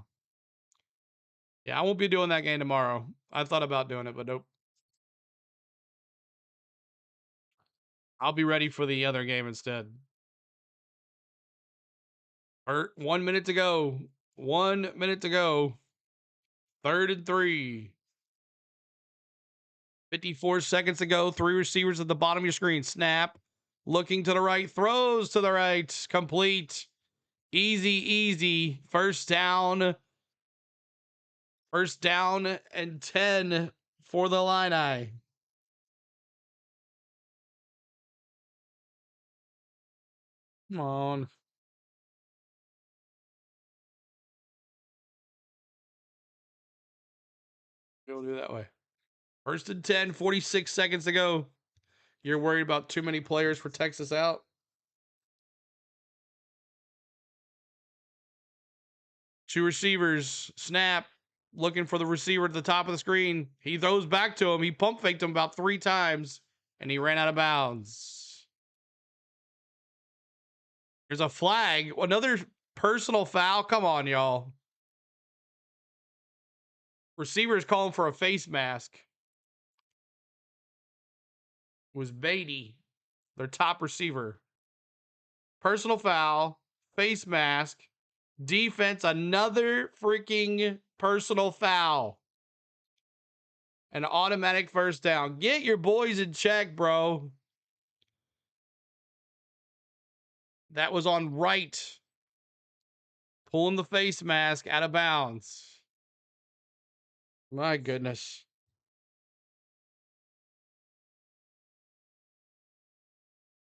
S1: Yeah, I won't be doing that game tomorrow. I thought about doing it, but nope. I'll be ready for the other game instead. 1 minute to go. 1 minute to go. 3rd and 3. 54 seconds to go. 3 receivers at the bottom of your screen. Snap. Looking to the right. Throws to the right. Complete. Easy, easy. First down. First down and 10 for the Illini. Come on. We'll do that way. First and 10, 46 seconds to go. You're worried about too many players for Texas out? Two receivers. Snap. Looking for the receiver at the top of the screen. He throws back to him. He pump faked him about 3 times, and he ran out of bounds. There's a flag. Another personal foul. Come on, y'all. Receivers calling for a face mask. It was Beatty, their top receiver. Personal foul, face mask, defense, another freaking personal foul. An automatic first down. Get your boys in check, bro. That was on right. Pulling the face mask out of bounds. My goodness.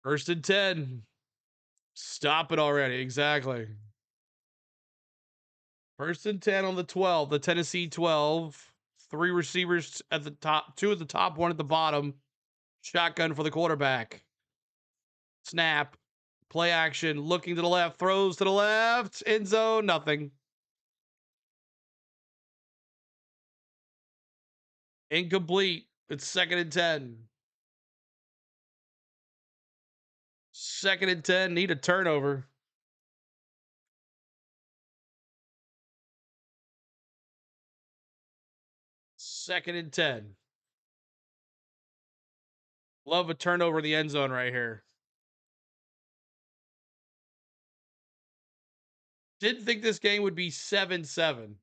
S1: First and 10. Stop it already. Exactly. First and 10 on the 12. The Tennessee 12. 3 receivers at the top. 2 at the top, 1 at the bottom. Shotgun for the quarterback. Snap. Play action. Looking to the left. Throws to the left. End zone. Nothing. Incomplete. It's 2nd and 10. 2nd and 10. Need a turnover. Second and 10. Love a turnover in the end zone right here. Didn't think this game would be 7-7.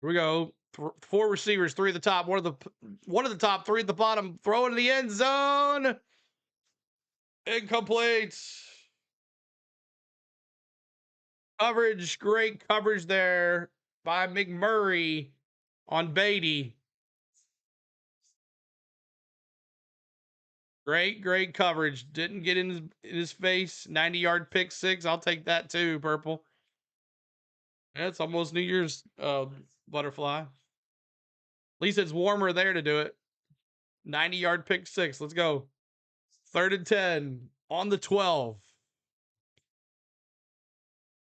S1: Here we go. 4 receivers, 3 at the top, one at the top, 3 at the bottom. Throw into the end zone. Incomplete. Coverage, great coverage there by McMurray on Beatty. Great coverage. Didn't get in his face. 90-yard pick 6. I'll take that too, Purple. That's almost New Year's butterfly. At least it's warmer there to do it. 90-yard pick 6. Let's go. 3rd and 10 on the 12.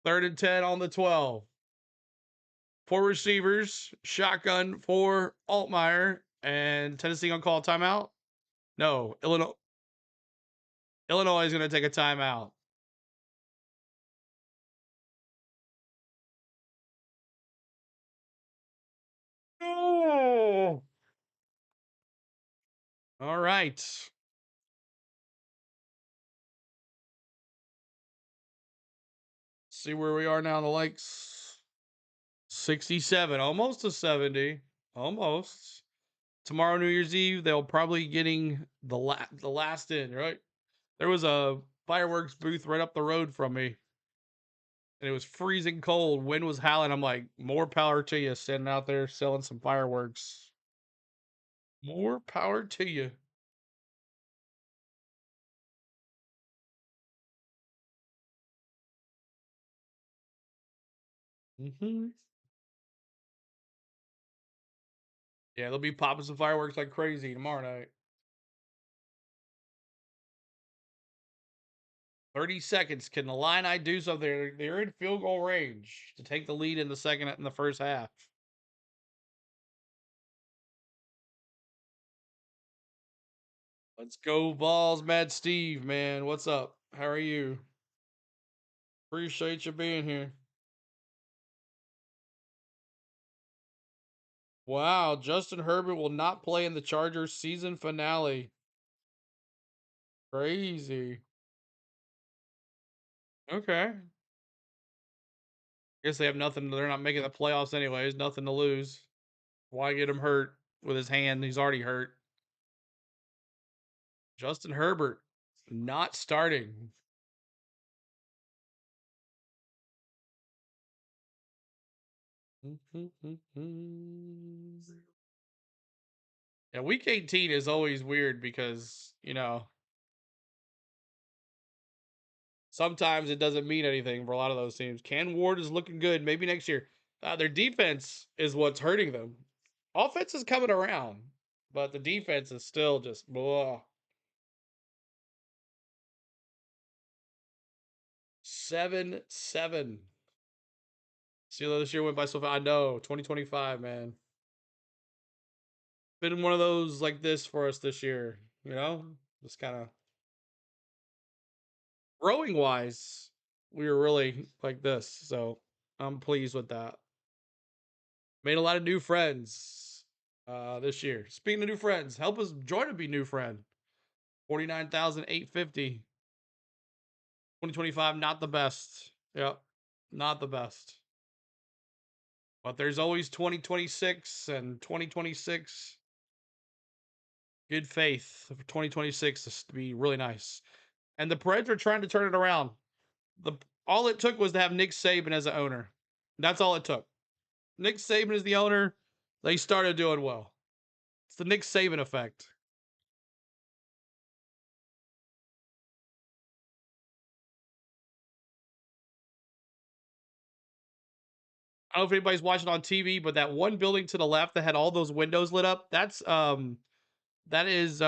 S1: 3rd and 10 on the 12. 4 receivers. Shotgun for Altmaier. And Tennessee gonna call a timeout? No. Illinois is gonna take a timeout. Oh. All right. See where we are now in the likes. 67, almost to 70. Almost. Tomorrow, New Year's Eve, they'll probably getting the last in, right? There was a fireworks booth right up the road from me. And it was freezing cold. Wind was howling. I'm like, more power to you, standing out there selling some fireworks. More power to you. Mm-hmm. Yeah, they'll be popping some fireworks like crazy tomorrow night. 30 seconds. Can the Illini do something? They're in field goal range to take the lead in the first half. Let's go, Vols, Mad Steve, man. What's up? How are you? Appreciate you being here. Wow, Justin Herbert will not play in the Chargers season finale. Crazy. Okay. Guess they have nothing. They're not making the playoffs anyways. Nothing to lose. Why get him hurt with his hand? He's already hurt. Justin Herbert not starting. Yeah, week 18 is always weird because, sometimes it doesn't mean anything for a lot of those teams. Ken Ward is looking good. Maybe next year. Their defense is what's hurting them. Offense is coming around, but the defense is still just blah. 7-7. Steelers this year went by so fast. I know. 2025, man. Been one of those like this for us this year, Just kind of growing wise, we were really like this. So I'm pleased with that. Made a lot of new friends this year. Speaking of new friends, help us join to be new friend. 49,850. 2025, not the best. Yep. Not the best. But there's always 2026 and 2026. Good faith for 2026 is to be really nice. And the Preds are trying to turn it around. The all it took was to have Nick Saban as the owner. That's all it took. Nick Saban is the owner. They started doing well. It's the Nick Saban effect. I don't know if anybody's watching on TV, but that one building to the left that had all those windows lit up, that is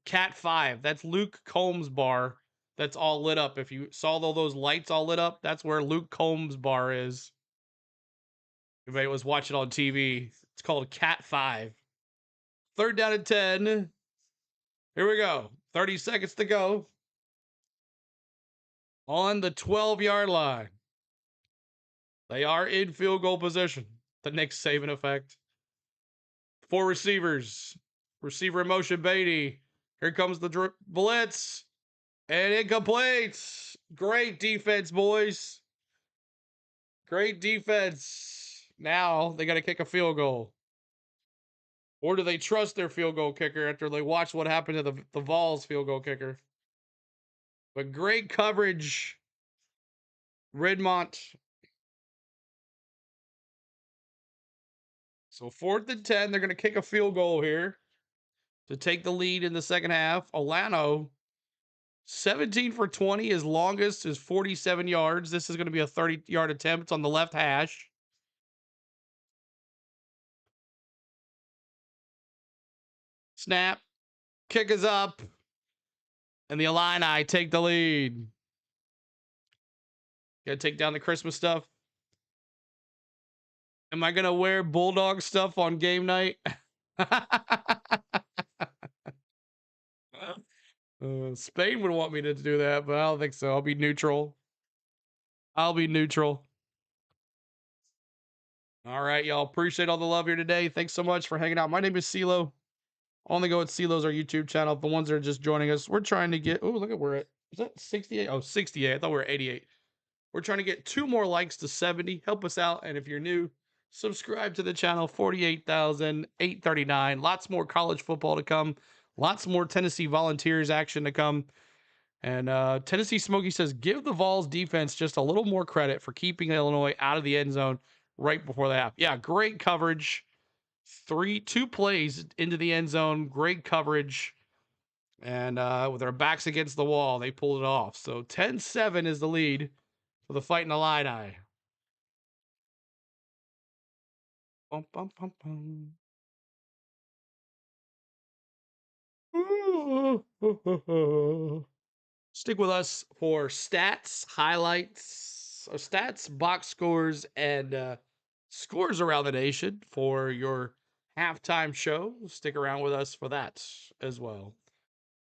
S1: Cat 5. That's Luke Combs' bar. That's all lit up. If you saw all those lights all lit up, that's where Luke Combs' bar is. Everybody was watching on TV. It's called Cat 5. Third down and 10. Here we go. 30 seconds to go. On the 12-yard line. They are in field goal position. The Nick Saban effect. 4 receivers. Receiver in motion, Beatty. Here comes the blitz. And incomplete. Great defense, boys. Great defense. Now they got to kick a field goal. Or do they trust their field goal kicker after they watch what happened to the Vols field goal kicker? But great coverage. Redmont. So 4th and 10. They're going to kick a field goal here to take the lead in the second half. Olano, 17 for 20. His longest is 47 yards. This is going to be a 30-yard attempt on the left hash. Snap. Kick is up. And the Illini take the lead. Gotta take down the Christmas stuff. Am I gonna wear Bulldog stuff on game night? Spain would want me to do that, but I don't think so. I'll be neutral. I'll be neutral. All right, y'all. Appreciate all the love here today. Thanks so much for hanging out. My name is CeeLo. On the Go at CeeLo's our YouTube channel. The ones that are just joining us, we're trying to get. Oh, look at where it is. That 68? Oh, 68. I thought we were 88. We're trying to get 2 more likes to 70. Help us out. And if you're new, subscribe to the channel. 48,839. Lots more college football to come. Lots more Tennessee Volunteers action to come. And Tennessee Smokey says, give the Vols defense just a little more credit for keeping Illinois out of the end zone right before the half. Yeah, great coverage. 2 plays into the end zone. Great coverage. And with their backs against the wall, they pulled it off. So 10-7 is the lead for the Fighting Illini. Bum, bum, bum, bum. Stick with us for stats, highlights, stats, box scores, and scores around the nation for your halftime show. Stick around with us for that as well.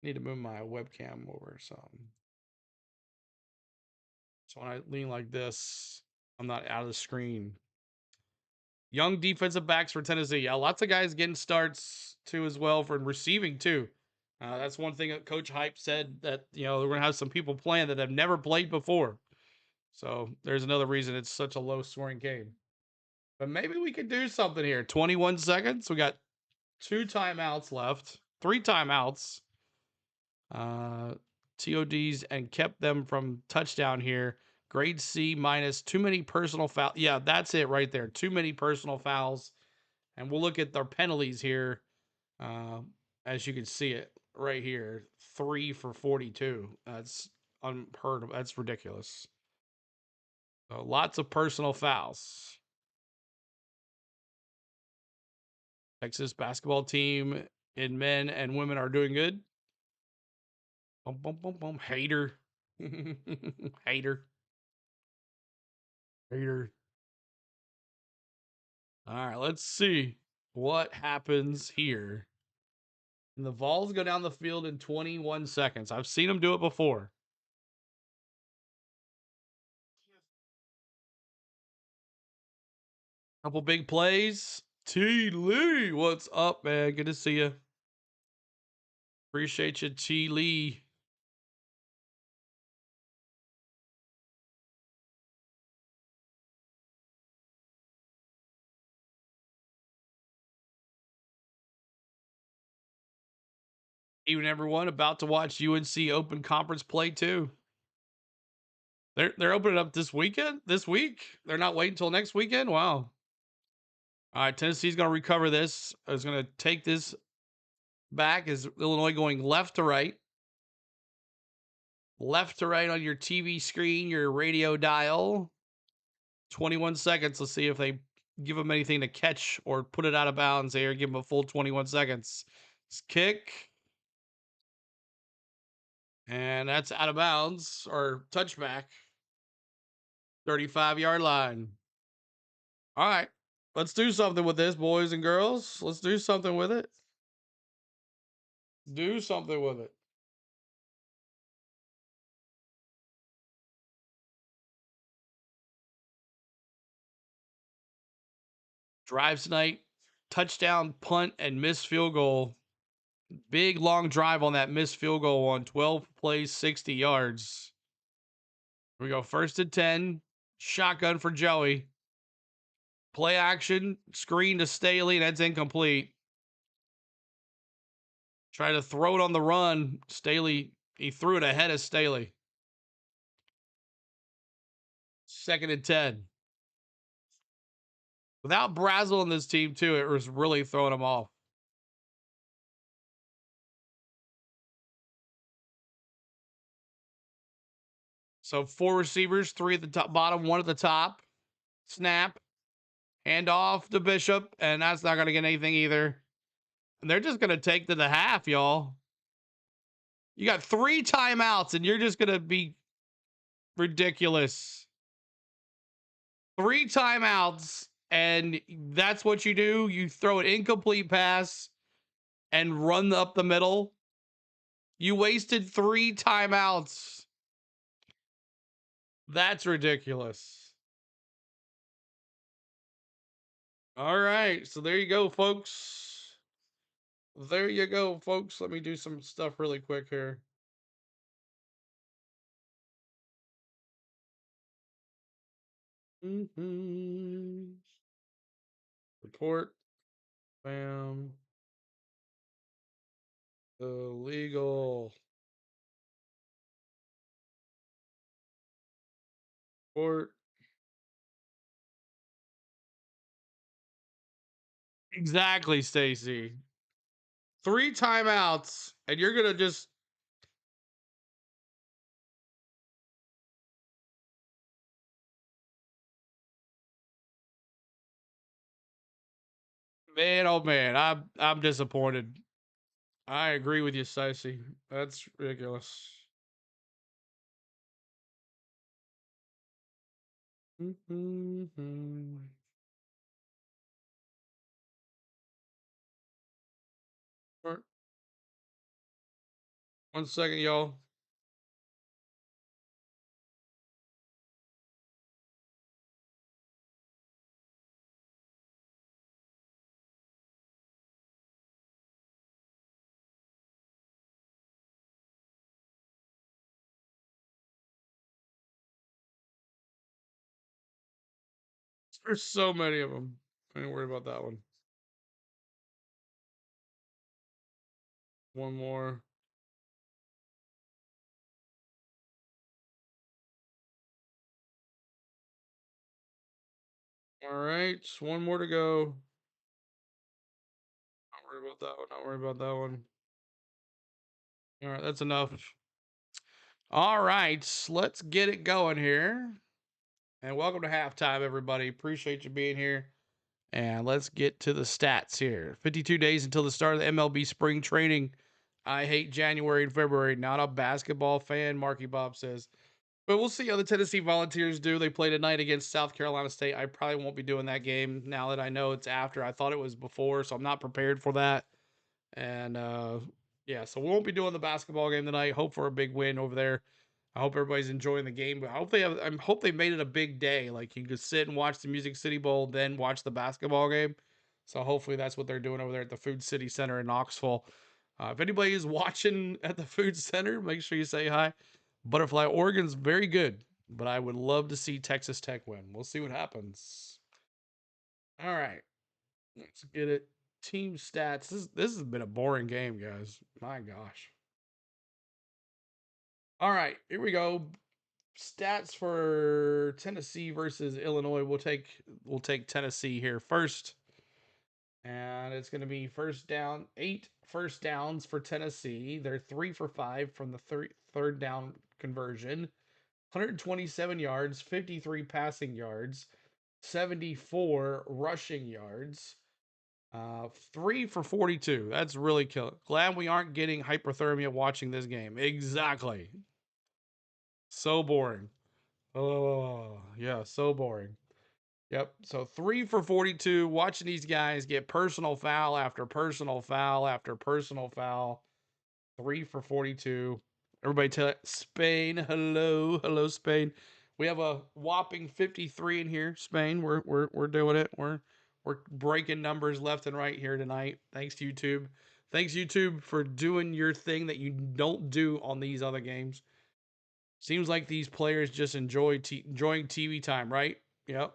S1: Need to move my webcam over some. So when I lean like this, I'm not out of the screen. Young defensive backs for Tennessee. Yeah, lots of guys getting starts too as well for receiving too. That's one thing that Coach Hype said, that we're gonna have some people playing that have never played before. So there's another reason it's such a low scoring game. But maybe we could do something here. 21 seconds. We got 2 timeouts left. 3 timeouts. Uh, TODs and kept them from touchdown here. Grade C minus. Too many personal fouls. Yeah, that's it right there. Too many personal fouls. And we'll look at their penalties here. Uh, as you can see it right here. 3 for 42. That's unheard of. That's ridiculous. So lots of personal fouls. Texas basketball team in men and women are doing good. Bum, bum, bum, bum. Hater. Hater. Hater. All right, let's see what happens here. And the Vols go down the field in 21 seconds. I've seen them do it before. Couple big plays. T. Lee, what's up, man? Good to see you. Appreciate you, T. Lee. Even everyone about to watch UNC Open Conference play too. They're opening up this weekend. This week. They're not waiting until next weekend. Wow. All right, Tennessee's going to recover this. Is going to take this back. Is Illinois going left to right? Left to right on your TV screen, your radio dial. 21 seconds. Let's see if they give them anything to catch or put it out of bounds here. Give them a full 21 seconds. Kick. And that's out of bounds or touchback. 35-yard line. All right. Let's do something with this, boys and girls. Let's do something with it. Do something with it. Drives tonight. Touchdown, punt, and missed field goal. Big long drive on that missed field goal on 12 plays, 60 yards. Here we go. 1st and 10. Shotgun for Joey. Play action. Screen to Staley. And that's incomplete. Try to throw it on the run. Staley, he threw it ahead of Staley. 2nd and 10. Without Brazel in this team, too, it was really throwing him off. So 4 receivers, 3 at the top, bottom, 1 at the top. Snap. Hand off to Bishop, and that's not going to get anything either. And they're just going to take to the half, y'all. You got 3 timeouts, and you're just going to be ridiculous. 3 timeouts, and that's what you do. You throw an incomplete pass and run up the middle. You wasted 3 timeouts. That's ridiculous. All right, so there you go, folks. There you go, folks. Let me do some stuff really quick here. Report. Bam. Illegal. Report. Exactly, Stacy. 3 timeouts, and you're gonna just man, oh man, I'm disappointed. I agree with you, Stacy. That's ridiculous. Alright, 1 second, y'all. There's so many of them. I ain't worried about that one. One more. All right, one more to go. Not worried about that one. Not worried about that one. All right, that's enough. All right, let's get it going here. And welcome to halftime, everybody. Appreciate you being here. And let's get to the stats here. 52 days until the start of the MLB spring training. I hate January and February. Not a basketball fan, Marky Bob says. But we'll see how the Tennessee Volunteers do. They play tonight against South Carolina State. I probably won't be doing that game now that I know it's after. I thought it was before, so I'm not prepared for that. And yeah, so we won't be doing the basketball game tonight. Hope for a big win over there. I hope everybody's enjoying the game. But I hope they made it a big day. Like you could sit and watch the Music City Bowl, then watch the basketball game. So hopefully that's what they're doing over there at the Food City Center in Knoxville. If anybody is watching at the Food Center, make sure you say hi. Butterfly, Oregon's very good, but I would love to see Texas Tech win. We'll see what happens. All right, let's get it. Team stats. This has been a boring game, guys. My gosh. All right, here we go. Stats for Tennessee versus Illinois. We'll take Tennessee here first. And it's going to be first down, 8 first downs for Tennessee. They're 3 for 5 from the third down conversion. 127 yards, 53 passing yards, 74 rushing yards. 3 for 42. That's really killing. Glad we aren't getting hypothermia watching this game. Exactly. So boring. Oh, yeah, so boring. Yep. So 3 for 42. Watching these guys get personal foul after personal foul after personal foul. 3 for 42. Everybody tell Spain, hello, hello, Spain. We have a whopping 53 in here, Spain. We're doing it. We're breaking numbers left and right here tonight. Thanks YouTube. Thanks YouTube for doing your thing that you don't do on these other games. Seems like these players just enjoying TV time, right? Yep.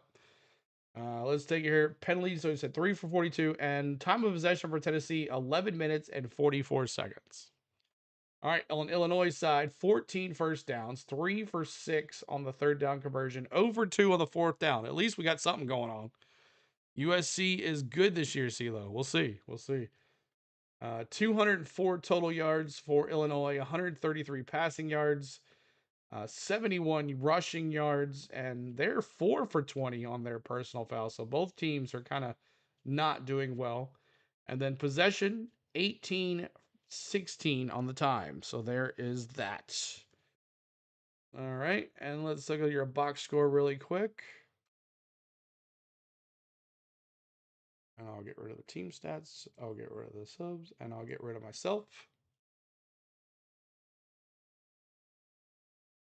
S1: Let's take it here. Penalties. So it said 3 for 42, and time of possession for Tennessee 11 minutes and 44 seconds. All right, on Illinois side, 14 first downs, 3 for 6 on the third down conversion, 0 for 2 on the fourth down. At least we got something going on. USC is good this year, CeeLo. We'll see. We'll see. 204 total yards for Illinois, 133 passing yards, 71 rushing yards, and they're 4 for 20 on their personal foul. So both teams are kind of not doing well. And then possession, 18-16 on the time. So there is that. All right, and let's look at your box score really quick. And I'll get rid of the team stats. I'll get rid of the subs, and I'll get rid of myself.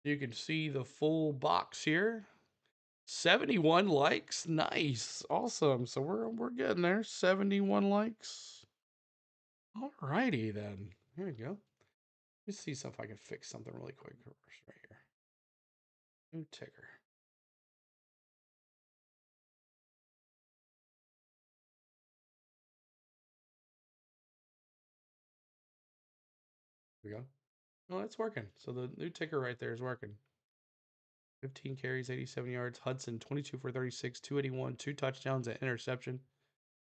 S1: You can see the full box here. 71 likes. Nice. Awesome. So we're getting there. 71 likes. All righty then. Here we go. Let's see if I can fix something really quick right here. New ticker. Here we go. Oh, it's working. So the new ticker right there is working. 15 carries, 87 yards. Hudson, 22 for 36, 281, 2 touchdowns, and interception.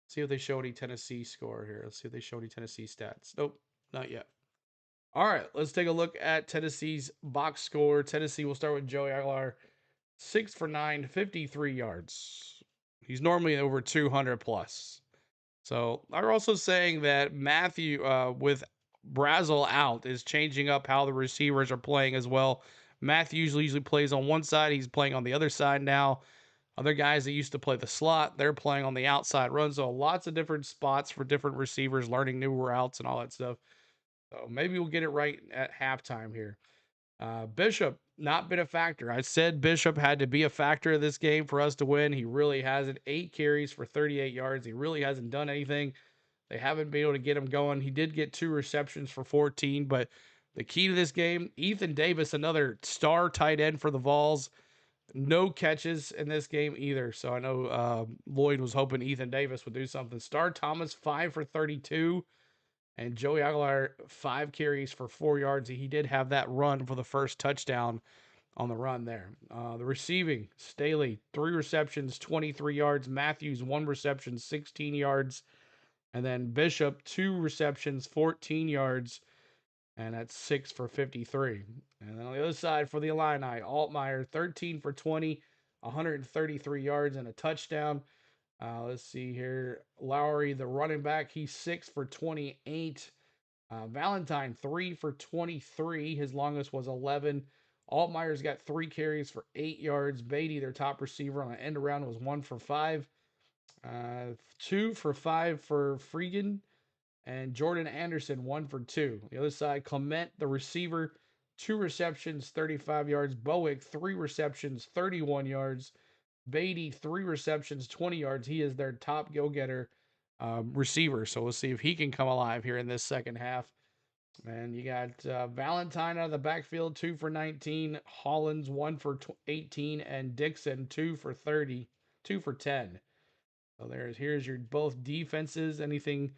S1: See if they show any Tennessee score here. Let's see if they show any Tennessee stats. Nope, not yet. All right, let's take a look at Tennessee's box score. Tennessee will start with Joey Aguilar. 6 for 9, 53 yards. He's normally over 200 plus. So they're also saying that Matthew, with Brazel out, is changing up how the receivers are playing as well. Matthew usually plays on one side. He's playing on the other side now. Other guys that used to play the slot, they're playing on the outside run. So lots of different spots for different receivers, learning new routes and all that stuff. So maybe we'll get it right at halftime here. Bishop, not been a factor. I said Bishop had to be a factor of this game for us to win. He really hasn't. 8 carries for 38 yards. He really hasn't done anything. They haven't been able to get him going. He did get 2 receptions for 14, but the key to this game, Ethan Davis, another star tight end for the Vols. No catches in this game either. So I know Lloyd was hoping Ethan Davis would do something. Star Thomas 5 for 32, and Joey Aguilar 5 carries for 4 yards. He did have that run for the first touchdown on the run there. The receiving, Staley 3 receptions, 23 yards. Matthews 1 reception, 16 yards. And then Bishop 2 receptions, 14 yards. And that's 6 for 53. And then on the other side for the Illini, Altmaier 13 for 20, 133 yards and a touchdown. Let's see here. Lowry, the running back, he's 6 for 28. Valentine 3 for 23. His longest was 11. Altmaier's got 3 carries for 8 yards. Beatty, their top receiver on an end around, was 1 for 5. 2 for 5 for Freegan. And Jordan Anderson 1 for 2. The other side, Clement, the receiver, 2 receptions, 35 yards. Bowick, 3 receptions, 31 yards. Beatty, 3 receptions, 20 yards. He is their top go-getter receiver. So we'll see if he can come alive here in this second half. And you got Valentine out of the backfield, 2 for 19. Hollins, 1 for 18. And Dixon, 2 for 30. 2 for 10. So here's your both defenses. Anything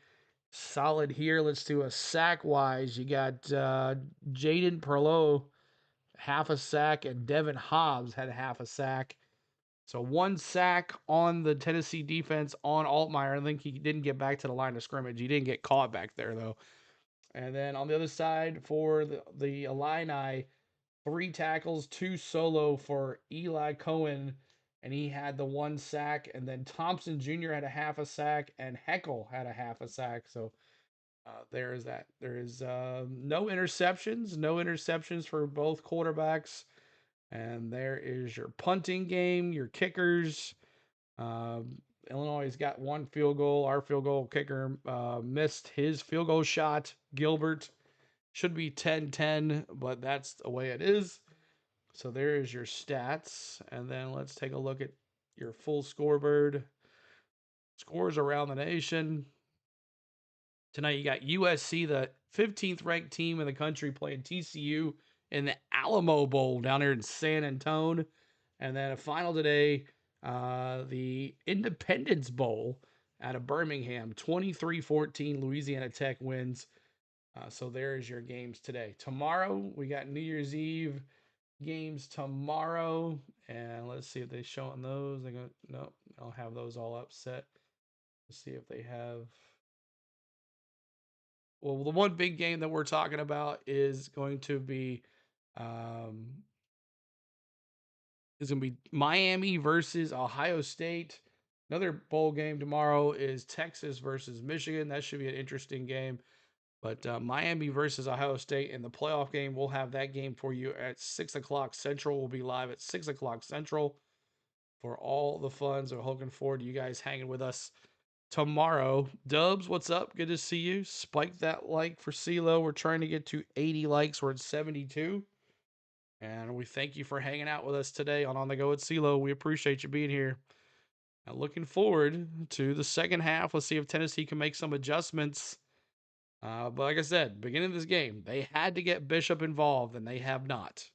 S1: solid here? Let's do a sack wise. You got Jaden Perlow, half a sack, and Devin Hobbs had half a sack. So 1 sack on the Tennessee defense on Altmaier. I think he didn't get back to the line of scrimmage. He didn't get caught back there, though. And then on the other side for the Illini, 3 tackles, 2 solo for Eli Cohen, and he had the 1 sack. And then Thompson Jr. had a half a sack, and Heckel had a half a sack. So there is that. There is no interceptions for both quarterbacks. And there is your punting game, your kickers. Illinois has got 1 field goal. Our field goal kicker missed his field goal shot. Gilbert should be 10-10, but that's the way it is. So there is your stats. And then let's take a look at your full scoreboard. Scores around the nation. Tonight you got USC, the 15th ranked team in the country, playing TCU in the Alamo Bowl down here in San Antonio. And then a final today, the Independence Bowl out of Birmingham, 23-14, Louisiana Tech wins. So there's your games today. Tomorrow, we got New Year's Eve games tomorrow. And let's see if they're showing those. No, I'll have those all upset. Let's see if they have. Well, the one big game that we're talking about is going to be Miami versus Ohio State. Another bowl game tomorrow is Texas versus Michigan. That should be an interesting game. But Miami versus Ohio State in the playoff game, we'll have that game for you at 6 o'clock Central. We'll be live at 6 o'clock Central for all the fun. So looking forward to you guys hanging with us tomorrow. Dubs, what's up? Good to see you. Spike that like for CeeLo. We're trying to get to 80 likes. We're at 72. And we thank you for hanging out with us today on the Go with CeeLo. We appreciate you being here. And looking forward to the second half. Let's see if Tennessee can make some adjustments. But like I said, beginning of this game, they had to get Bishop involved, and they have not.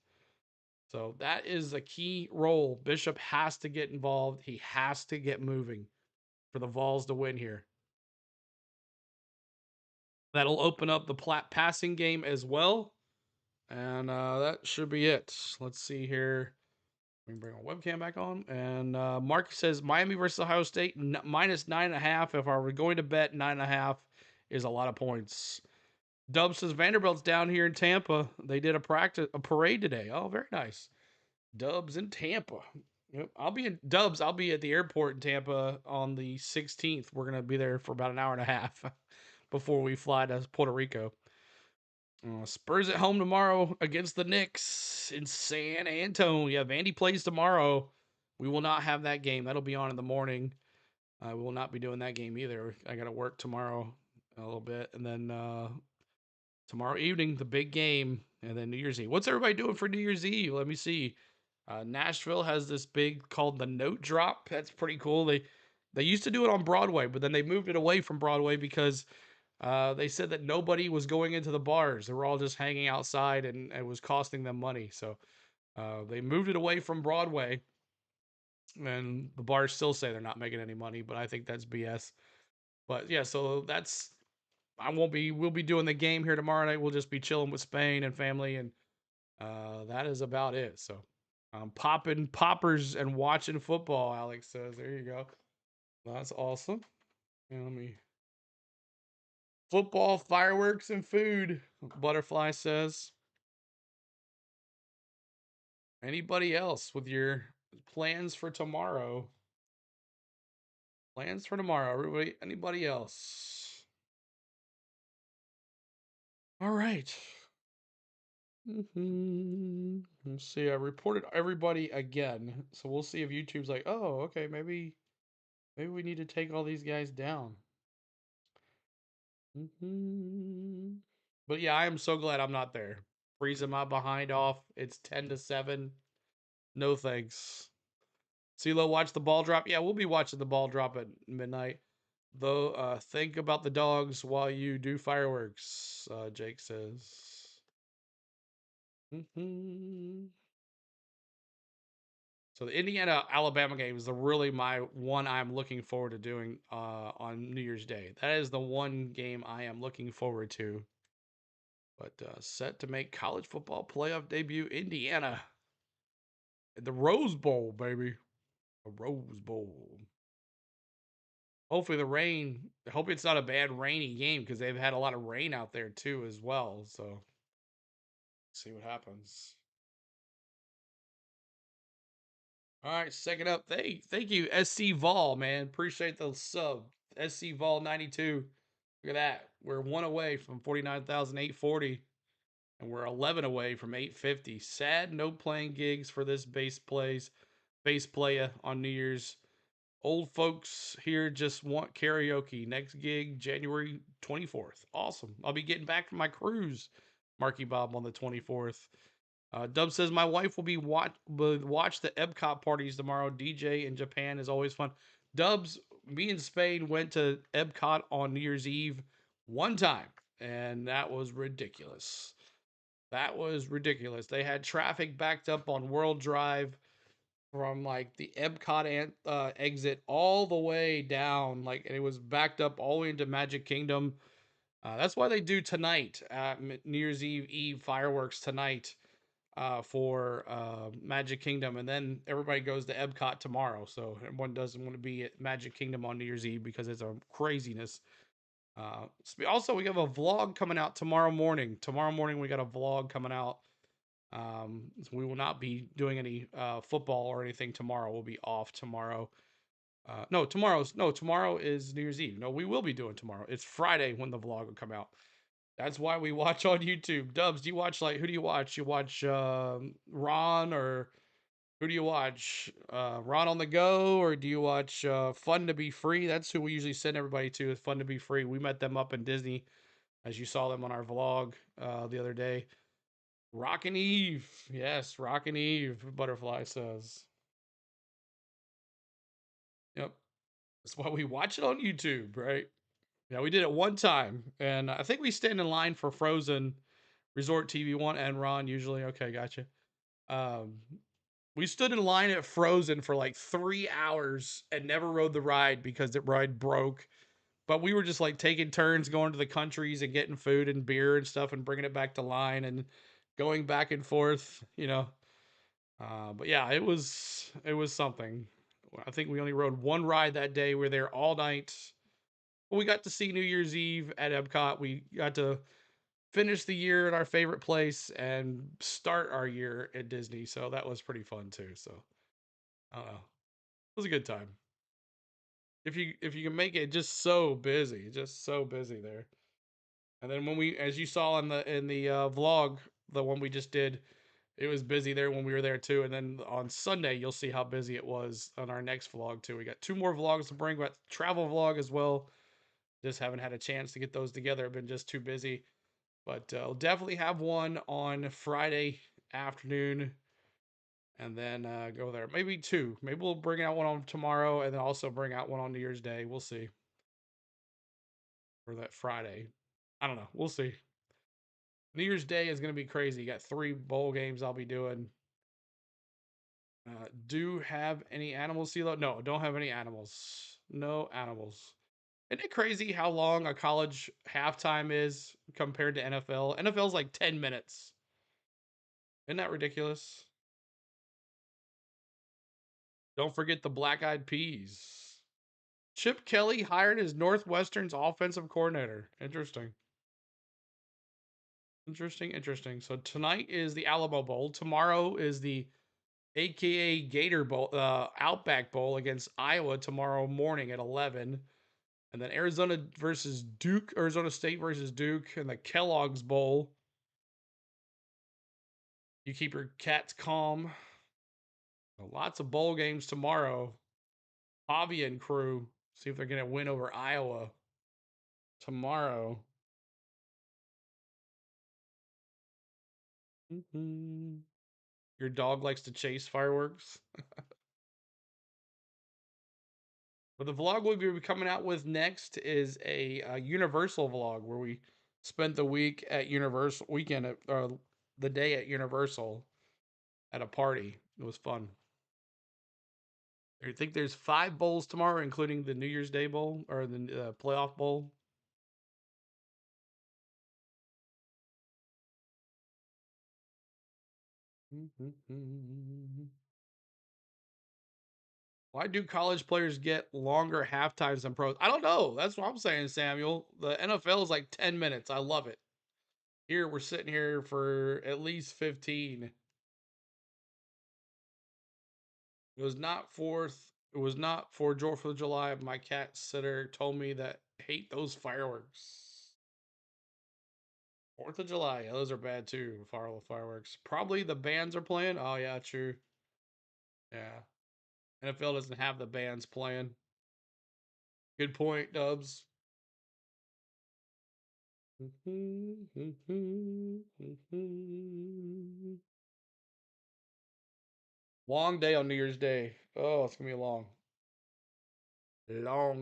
S1: So that is a key role. Bishop has to get involved. He has to get moving for the Vols to win here. That'll open up the passing game as well. And that should be it. Let's see here. We can bring our webcam back on. And Mark says Miami versus Ohio State minus 9.5. If I were going to bet 9.5 is a lot of points. Dub says Vanderbilt's down here in Tampa. They did a parade today. Oh, very nice. Dubs in Tampa. Yep. I'll be at the airport in Tampa on the 16th. We're going to be there for about an hour and a half before we fly to Puerto Rico. Spurs at home tomorrow against the Knicks in San Antonio. Yeah, Vandy plays tomorrow. We will not have that game. That'll be on in the morning. We will not be doing that game either. I got to work tomorrow a little bit. And then tomorrow evening, the big game. And then New Year's Eve. What's everybody doing for New Year's Eve? Let me see. Nashville has this big called the Note Drop. That's pretty cool. They used to do it on Broadway, but then they moved it away from Broadway because they said that nobody was going into the bars. They were all just hanging outside, and it was costing them money. So They moved it away from Broadway, and the bars still say they're not making any money, but I think that's BS. But yeah, so that's I won't be. We'll be doing the game here tomorrow night. We'll just be chilling with Spain and family, and that is about it. So I'm popping poppers and watching football. Alex says, "There you go. That's awesome." And let me football, fireworks, and food. Butterfly says. Anybody else with your plans for tomorrow? Plans for tomorrow, everybody. Anybody else? All right. Let's see. I reported everybody again, so we'll see if YouTube's like, oh, okay, maybe we need to take all these guys down. But yeah, I am so glad I'm not there. Freezing my behind off. It's 10 to 7. No thanks. CeeLo, watch the ball drop. Yeah, we'll be watching the ball drop at midnight. Though, think about the dogs while you do fireworks, Jake says. So the Indiana Alabama game is really my one I'm looking forward to doing on New Year's Day. That is the one game I am looking forward to. But set to make college football playoff debut, Indiana. The Rose Bowl, baby. A Rose Bowl. Hopefully the rain. I hope it's not a bad rainy game because they've had a lot of rain out there too as well. So see what happens. All right, second up. Thank you, SC Vol, man. Appreciate the sub. SC Vol 92. Look at that. We're one away from 49,840. And we're 11 away from 850. Sad no playing gigs for this base playa on New Year's. Old folks here just want karaoke. Next gig, January 24th. Awesome. I'll be getting back from my cruise, Marky Bob, on the 24th. Dub says my wife will watch the Epcot parties tomorrow. DJ in Japan is always fun. Dubs, me and Spain went to Epcot on New Year's Eve one time, and that was ridiculous. That was ridiculous. They had traffic backed up on World Drive from like the Epcot exit all the way down, like, and it was backed up all the way into Magic Kingdom. That's why they do tonight, New Year's Eve fireworks tonight for Magic Kingdom, and then everybody goes to Epcot tomorrow. So everyone doesn't want to be at Magic Kingdom on New Year's Eve because it's a craziness. Also, we have a vlog coming out tomorrow morning. Tomorrow morning, we got a vlog coming out. So we will not be doing any football or anything tomorrow. We'll be off tomorrow. Tomorrow is New Year's Eve. No, we will be doing tomorrow. It's Friday when the vlog will come out. That's why we watch on YouTube. Dubs, do you watch, like, who do you watch? You watch Ron, or who do you watch? Ron on the Go, or do you watch Fun to Be Free? That's who we usually send everybody to, is Fun to Be Free. We met them up in Disney, as you saw them on our vlog the other day. Rockin' Eve. Yes, Rockin' Eve, Butterfly says. Yep. That's why we watch it on YouTube, right? Yeah, we did it one time. And I think we stand in line for Frozen Resort TV one and Ron usually. Okay, gotcha. Um, we stood in line at Frozen for like 3 hours and never rode the ride because the ride broke. But we were just like taking turns going to the countries and getting food and beer and stuff and bringing it back to line and going back and forth, you know. But yeah, it was something. I think we only rode one ride that day. We were there all night. We got to see New Year's Eve at Epcot. We got to finish the year at our favorite place and start our year at Disney. So that was pretty fun too. So I don't know. It was a good time. If you can make it, just so busy there. And then when we, as you saw in the vlog, the one we just did, it was busy there when we were there too. And then on Sunday, you'll see how busy it was on our next vlog too. We got two more vlogs to bring, but travel vlog as well. Just haven't had a chance to get those together. I've been just too busy. But I'll definitely have one on Friday afternoon, and then go there. Maybe two. Maybe we'll bring out one on tomorrow, and then also bring out one on New Year's Day. We'll see. Or that Friday. I don't know. We'll see. New Year's Day is going to be crazy. You got 3 bowl games I'll be doing. Do have any animals, CeeLo? No, don't have any animals. No animals. Isn't it crazy how long a college halftime is compared to NFL? NFL's like 10 minutes. Isn't that ridiculous? Don't forget the Black Eyed Peas. Chip Kelly hired as Northwestern's offensive coordinator. Interesting. Interesting. So tonight is the Alamo Bowl. Tomorrow is the AKA Gator Bowl, Outback Bowl against Iowa tomorrow morning at 11. And then Arizona versus Duke, Arizona State versus Duke, and the Kellogg's Bowl. You keep your cats calm. Lots of bowl games tomorrow. Javi and crew. See if they're going to win over Iowa tomorrow. Your dog likes to chase fireworks. But the vlog we'll be coming out with next is a Universal vlog where we spent the week at Universal weekend at, the day at Universal at a party. It was fun. I think there's 5 bowls tomorrow, including the New Year's Day bowl or the playoff bowl. Why do college players get longer half times than pros? I don't know. That's what I'm saying, Samuel. The NFL is like 10 minutes. I love it. Here, we're sitting here for at least 15. It was not fourth. It was not for 4th of July. My cat sitter told me that hate those fireworks. 4th of July, yeah, those are bad too. Fireworks. Probably the bands are playing. Oh yeah, true. Yeah, NFL doesn't have the bands playing. Good point, Dubs. Long day on New Year's Day. Oh, it's gonna be a long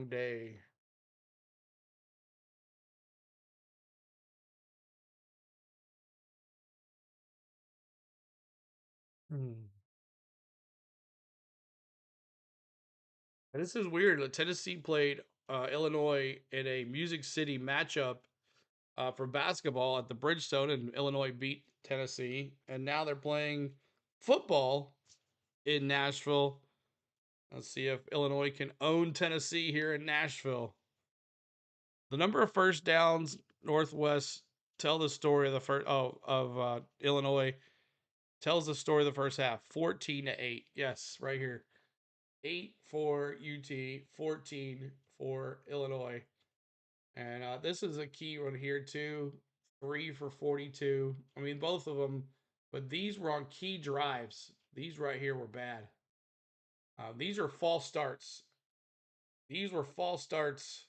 S1: day. Hmm. This is weird. Tennessee played Illinois in a Music City matchup for basketball at the Bridgestone, and Illinois beat Tennessee. And now they're playing football in Nashville. Let's see if Illinois can own Tennessee here in Nashville. The number of first downs Northwest tell the story of the first of Illinois tells the story of the first half. 14-8. Yes, right here. 8 for UT, 14 for Illinois. And this is a key one here too. 3 for 42. I mean, both of them, but these were on key drives. These right here were bad. These are false starts. These were false starts.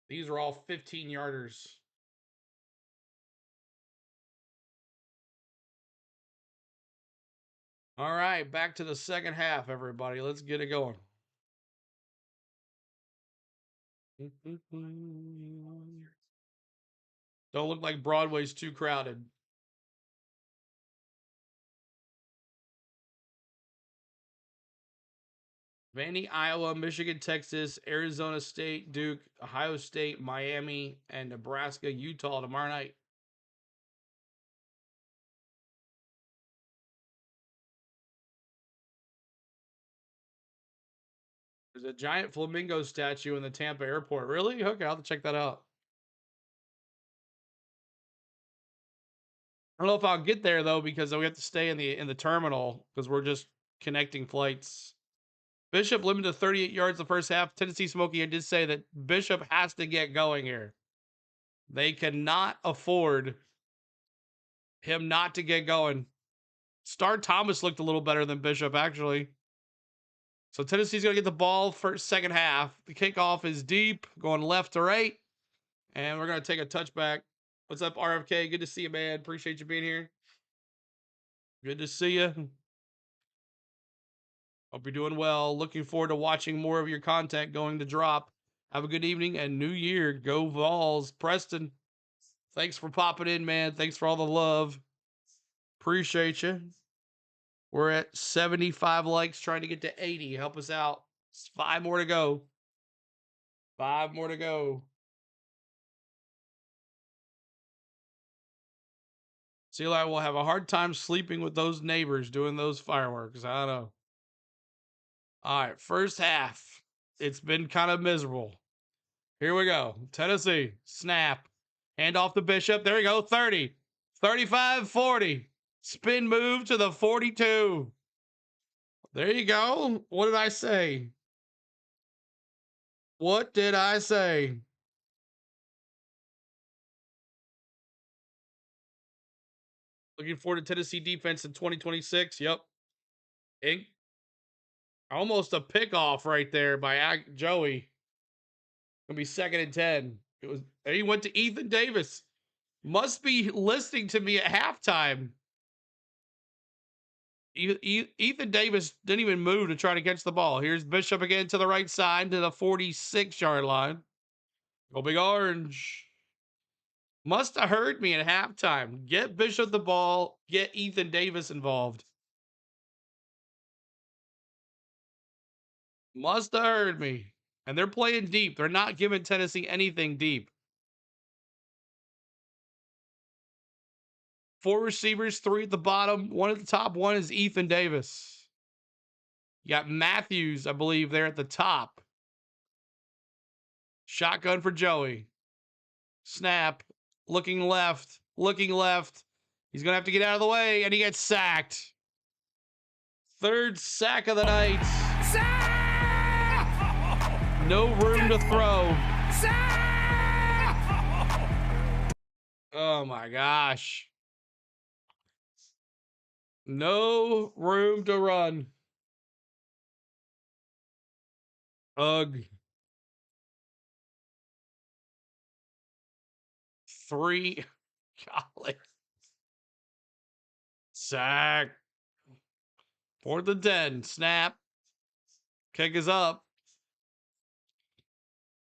S1: These are all 15 yarders. All right, back to the second half, everybody. Let's get it going. Don't look like Broadway's too crowded. Vandy, Iowa, Michigan, Texas, Arizona State, Duke, Ohio State, Miami, and Nebraska, Utah tomorrow night. There's a giant flamingo statue in the Tampa airport. Really? Okay, I'll have to check that out. I don't know if I'll get there though because we have to stay in the terminal because we're just connecting flights. Bishop limited to 38 yards the first half. Tennessee Smoky did say that Bishop has to get going here. They cannot afford him not to get going. Star Thomas looked a little better than Bishop, actually. So Tennessee's going to get the ball for second half. The kickoff is deep, going left to right. And we're going to take a touchback. What's up, RFK? Good to see you, man. Appreciate you being here. Good to see you. Hope you're doing well. Looking forward to watching more of your content going to drop. Have a good evening and New Year. Go Vols. Preston, thanks for popping in, man. Thanks for all the love. Appreciate you. We're at 75 likes, trying to get to 80. Help us out. 5 more to go. 5 more to go. See, I will have a hard time sleeping with those neighbors doing those fireworks. I don't know. All right, first half. It's been kind of miserable. Here we go. Tennessee, snap. Hand off to Bishop. There we go. 30, 35, 40. Spin move to the 42. There you go. What did I say? What did I say? Looking forward to Tennessee defense in 2026. Yep. Almost a pickoff right there by Joey. Gonna be 2nd and 10. It was. And he went to Ethan Davis. Must be listening to me at halftime. Ethan Davis didn't even move to try to catch the ball. Here's Bishop again to the right side to the 46-yard line. Go Big Orange. Must have heard me at halftime. Get Bishop the ball. Get Ethan Davis involved. Must have heard me. And they're playing deep. They're not giving Tennessee anything deep. 4 receivers, 3 at the bottom. 1 at the top. 1 is Ethan Davis. You got Matthews, I believe, there at the top. Shotgun for Joey. Snap. Looking left. Looking left. He's going to have to get out of the way, and he gets sacked. 3rd sack of the night. Sack! No room to throw. Sack! Oh, my gosh. No room to run. Ugh. 3. Golly. Sack. 4th and 10. Snap. Kick is up.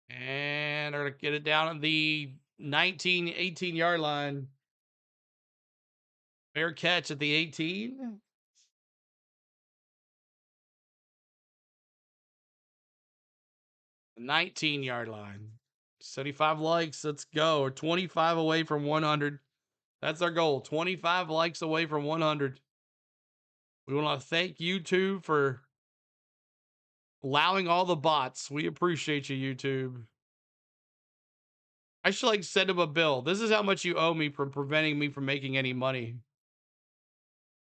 S1: And they're going to get it down at the 19, 18-yard line. Fair catch at the 18. The 19-yard line. 75 likes. Let's go. We're 25 away from 100. That's our goal. 25 likes away from 100. We want to thank YouTube for allowing all the bots. We appreciate you, YouTube. I should send him a bill. This is how much you owe me for preventing me from making any money.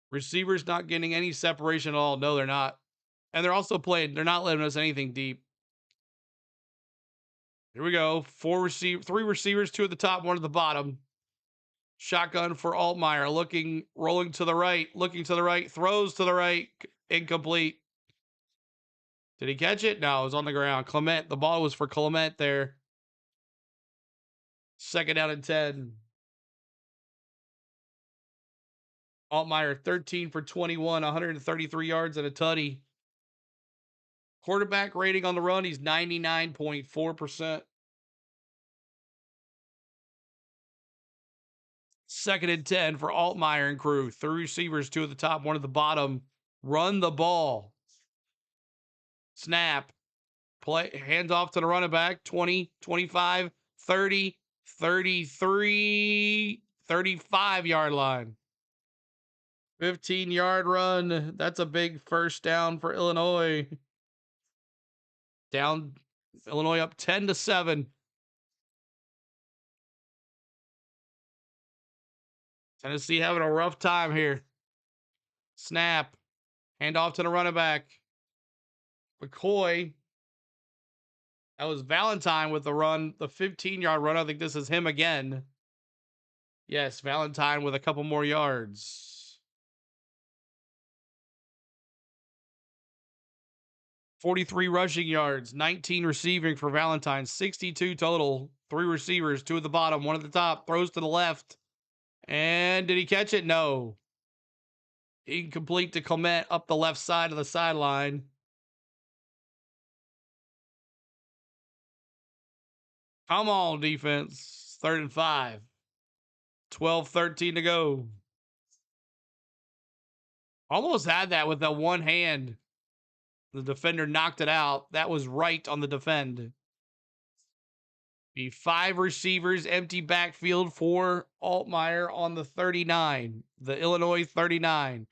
S1: Receivers not getting any separation at all. No, they're not. And they're also playing. They're not letting us anything deep. Here we go. 3 receivers, 2 at the top, 1 at the bottom. Shotgun for Altmaier. Rolling to the right. Looking to the right. Throws to the right. Incomplete. Did he catch it? No, it was on the ground. Clement. The ball was for Clement there. 2nd down and 10. Altmaier, 13 for 21, 133 yards and a tutty. Quarterback rating on the run, he's 99.4%. 2nd and 10 for Altmaier and crew. 3 receivers, 2 at the top, 1 at the bottom. Run the ball. Snap. Play. Hands off to the running back. 20, 25, 30, 33, 35-yard line. 15-yard run. That's a big first down for Illinois. Down, Illinois up 10-7. Tennessee having a rough time here. Snap. Hand off to the running back. McCoy. That was Valentine with the run, the 15-yard run. I think this is him again. Yes, Valentine with a couple more yards. 43 rushing yards, 19 receiving for Valentine, 62 total. 3 receivers, 2 at the bottom, 1 at the top. Throws to the left. And did he catch it? No. Incomplete to Clement up the left side of the sideline. Come on, defense. 3rd and 5. 12-13 to go. Almost had that with that one hand. The defender knocked it out. That was right on the defend. The 5 receivers, empty backfield for Altmaier on the 39, the Illinois 39.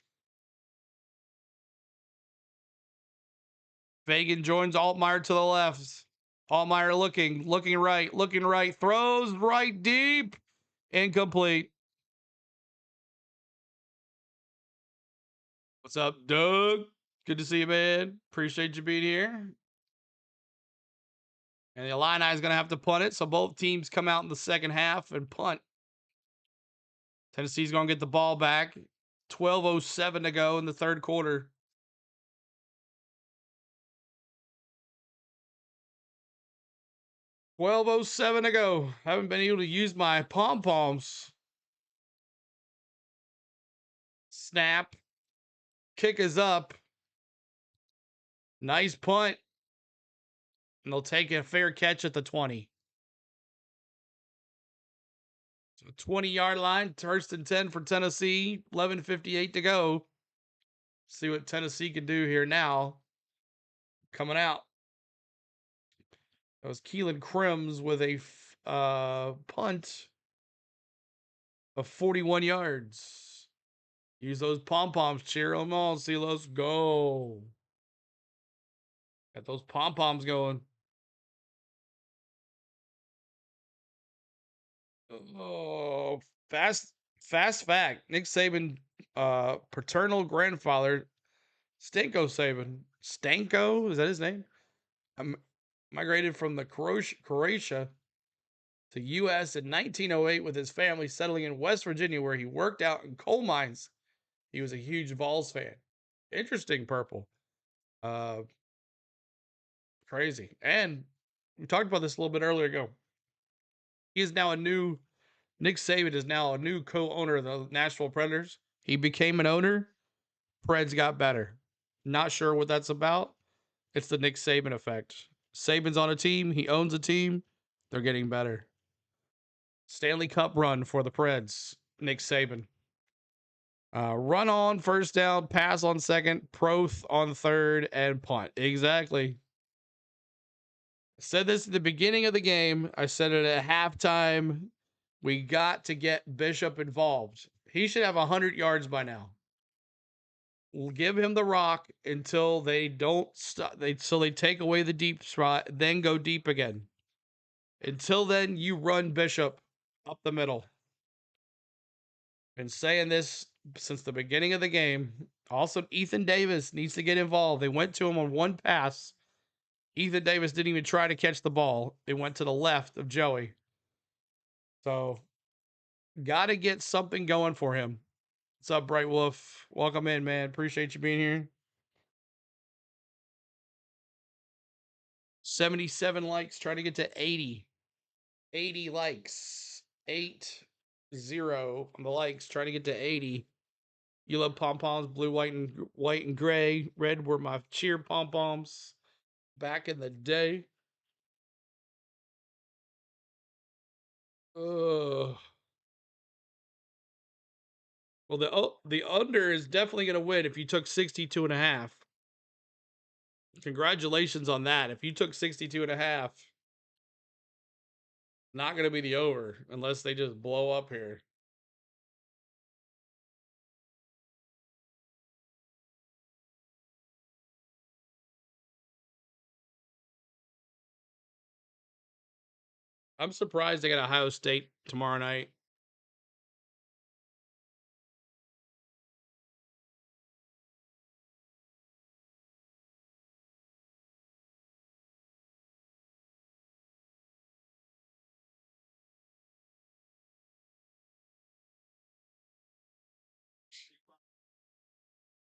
S1: Fagan joins Altmaier to the left. Altmaier looking right, throws right deep, incomplete. What's up, Doug? Good to see you, man. Appreciate you being here. And the Illini is going to have to punt it, so both teams come out in the second half and punt. Tennessee's going to get the ball back. 12:07 to go in the third quarter. 12:07 to go. Haven't been able to use my pom-poms. Snap. Kick is up. Nice punt. And they'll take a fair catch at the 20. So 20-yard line, first and 10 for Tennessee. 11:58 to go. See what Tennessee can do here now. Coming out. That was Keelan Crims with a punt of 41 yards. Use those pom-poms. Cheer them on. See, let's go. Got those pom-poms going. Oh, fast fact. Nick Saban, paternal grandfather, Stanko Saban. Stanko, is that his name? Migrated from the Croatia to U.S. in 1908 with his family, settling in West Virginia, where he worked out in coal mines. He was a huge Vols fan. Interesting, Purple. Crazy. And we talked about this a little bit earlier ago. He is now Nick Saban is now a new co-owner of the Nashville Predators. He became an owner. Preds got better. Not sure what that's about. It's the Nick Saban effect. Saban's on a team. He owns a team. They're getting better. Stanley Cup run for the Preds. Nick Saban. Run on first down, pass on second, Proth on third, and punt. Exactly. I said this at the beginning of the game. I said it at halftime. We got to get Bishop involved. He should have 100 yards by now. We'll give him the rock until they don't stop. So they take away the deep spot, then go deep again. Until then, you run Bishop up the middle. Been saying this since the beginning of the game. Also, Ethan Davis needs to get involved. They went to him on one pass. Ethan Davis didn't even try to catch the ball. It went to the left of Joey. So, got to get something going for him. What's up, Bright Wolf? Welcome in, man. Appreciate you being here. 77 likes, trying to get to 80. 80 likes. 8-0 on the likes, trying to get to 80. You love pom-poms, blue, white, and gray. Red were my cheer pom-poms back in the day. Ugh. Well, the under is definitely going to win if you took 62.5. Congratulations on that. If you took 62.5, not going to be the over unless they just blow up here. I'm surprised they got Ohio State tomorrow night.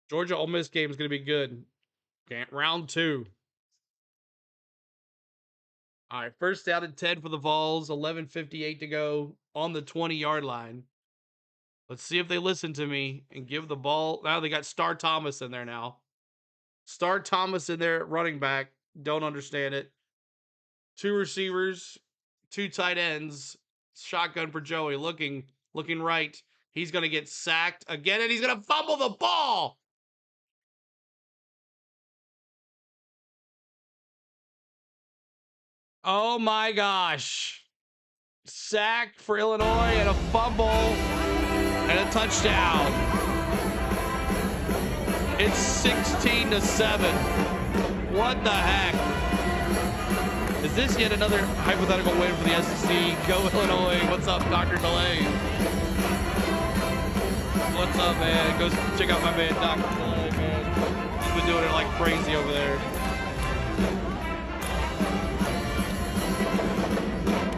S1: Georgia Ole Miss game is going to be good. Okay, round 2. All right, first down and 10 for the Vols. 11:58 to go on the 20-yard line. Let's see if they listen to me and give the ball. Now they got Star Thomas in there now. Star Thomas in there at running back. Don't understand it. 2 receivers, 2 tight ends. Shotgun for Joey. Looking right. He's going to get sacked again, and he's going to fumble the ball. Oh my gosh. Sack for Illinois and a fumble and a touchdown. It's 16-7. What the heck? Is this yet another hypothetical win for the SEC? Go Illinois. What's up, Dr. Delay? What's up, man? Go check out my man, Dr. Delay, man. He's been doing it like crazy over there.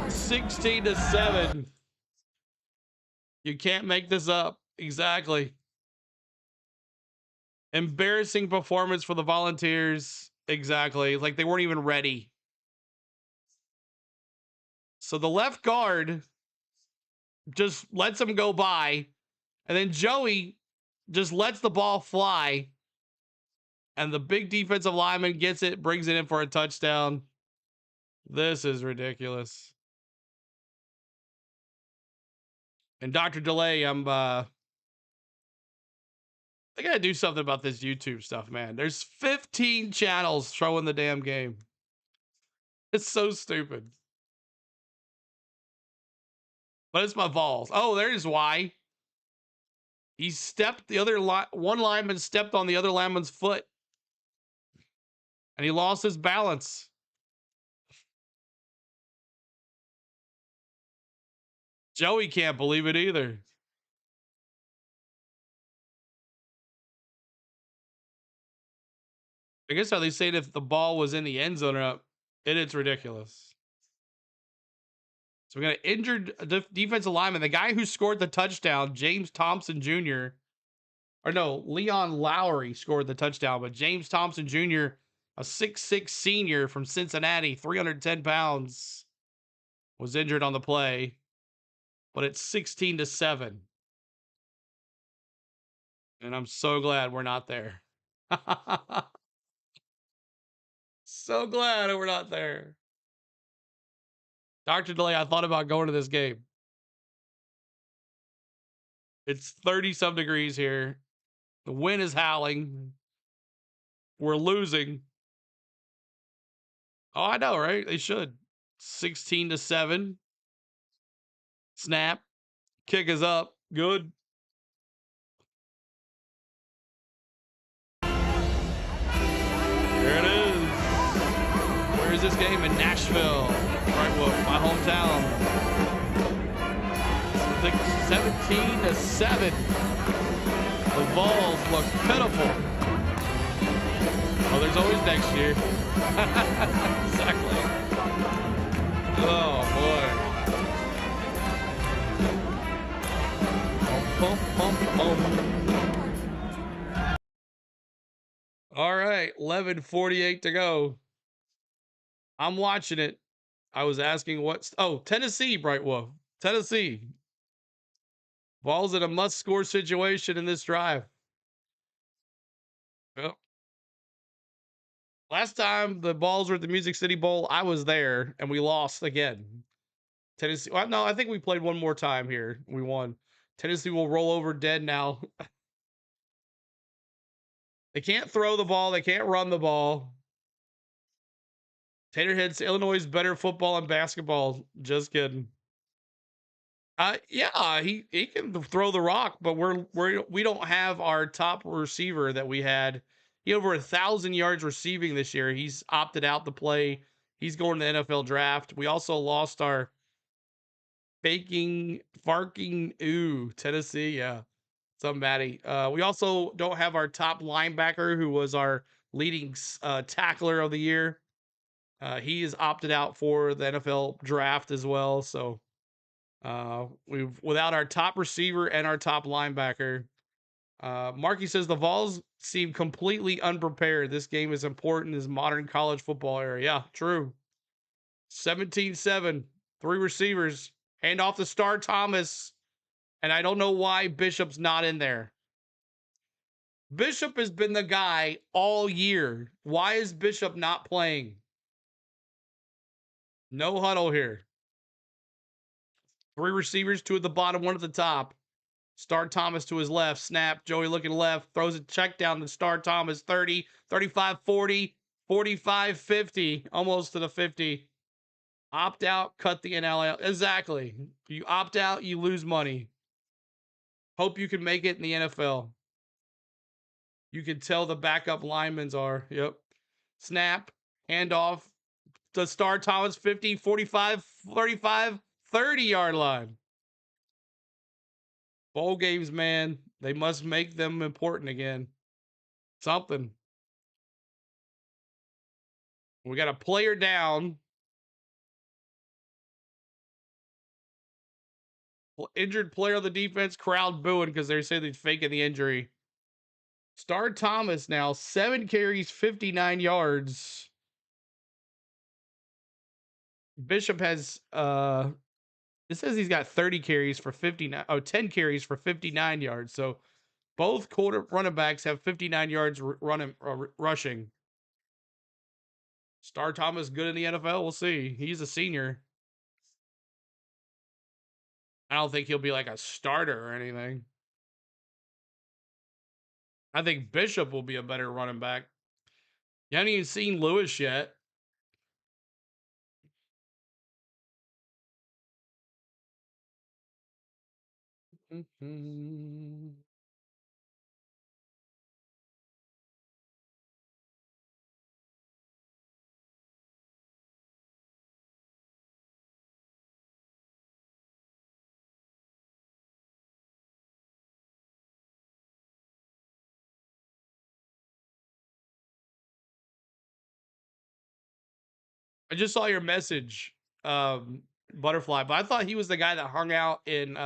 S1: 16-7. You can't make this up. Exactly. Embarrassing performance for the Volunteers. Exactly. Like they weren't even ready. So the left guard just lets him go by. And then Joey just lets the ball fly. And the big defensive lineman gets it, brings it in for a touchdown. This is ridiculous. And Dr. Delay, I gotta do something about this YouTube stuff, man. There's 15 channels showing the damn game. It's so stupid. But it's my Vols. Oh, there's why. He stepped one lineman stepped on the other lineman's foot. And he lost his balance. Joey can't believe it either. I guess how they say it if the ball was in the end zone or up, it's ridiculous. So we got an injured defensive lineman. The guy who scored the touchdown, James Thompson Jr. Or no, Leon Lowry scored the touchdown, but James Thompson Jr., a 6'6" senior from Cincinnati, 310 pounds, was injured on the play. But it's 16-7. And I'm so glad we're not there. So glad we're not there. Dr. Delay, I thought about going to this game. It's 30-some degrees here. The wind is howling. We're losing. Oh, I know, right? They should. 16-7. Snap. Kick is up. Good. There it is. Where is this game? In Nashville. Right, well, my hometown. 17-7. The Vols look pitiful. Oh, there's always next year. Exactly. Oh, boy. Bum, bum, bum. All right, 11:48 to go. I'm watching it. I was asking what's... Oh, Tennessee, Bright Wolf. Tennessee. Ball's in a must-score situation in this drive. Well, last time the Balls were at the Music City Bowl, I was there, and we lost again. Tennessee... Well, no, I think we played one more time here. We won. Tennessee will roll over dead now. They can't throw the ball. They can't run the ball. Taterhead's Illinois' better football and basketball. Just kidding. Yeah, he can throw the rock, but we don't have our top receiver that we had. He had over 1,000 yards receiving this year. He's opted out to play. He's going to the NFL draft. We also lost our Tennessee. Yeah. What's up, Maddie? We also don't have our top linebacker, who was our leading tackler of the year. He is opted out for the NFL draft as well. So without our top receiver and our top linebacker. Marky says the Vols seem completely unprepared. This game is important as modern college football era. Yeah, true. 17-7, 3 receivers, hand off to Star Thomas. And I don't know why Bishop's not in there. Bishop has been the guy all year. Why is Bishop not playing? No huddle here. 3 receivers, 2 at the bottom, 1 at the top. Star Thomas to his left. Snap. Joey looking left. Throws a check down to Star Thomas. 30, 35, 40, 45, 50. Almost to the 50. Opt out, cut the NIL. Exactly. You opt out, you lose money. Hope you can make it in the NFL. You can tell the backup linemen are. Yep. Snap, handoff to Star Thomas 50, 45, 35, 30-yard line. Bowl games, man. They must make them important again. Something. We got a player down. Injured player on the defense, crowd booing because they say they're faking the injury. Star Thomas now 7 carries, 59 yards. Bishop has it says he's got 30 carries for 59. 10 carries for 59 yards. So both quarter running backs have 59 yards rushing. Star Thomas good in the NFL. We'll see. He's a senior. I don't think he'll be like a starter or anything. I think Bishop will be a better running back. You haven't even seen Lewis yet. I just saw your message, Butterfly, but I thought he was the guy that hung out in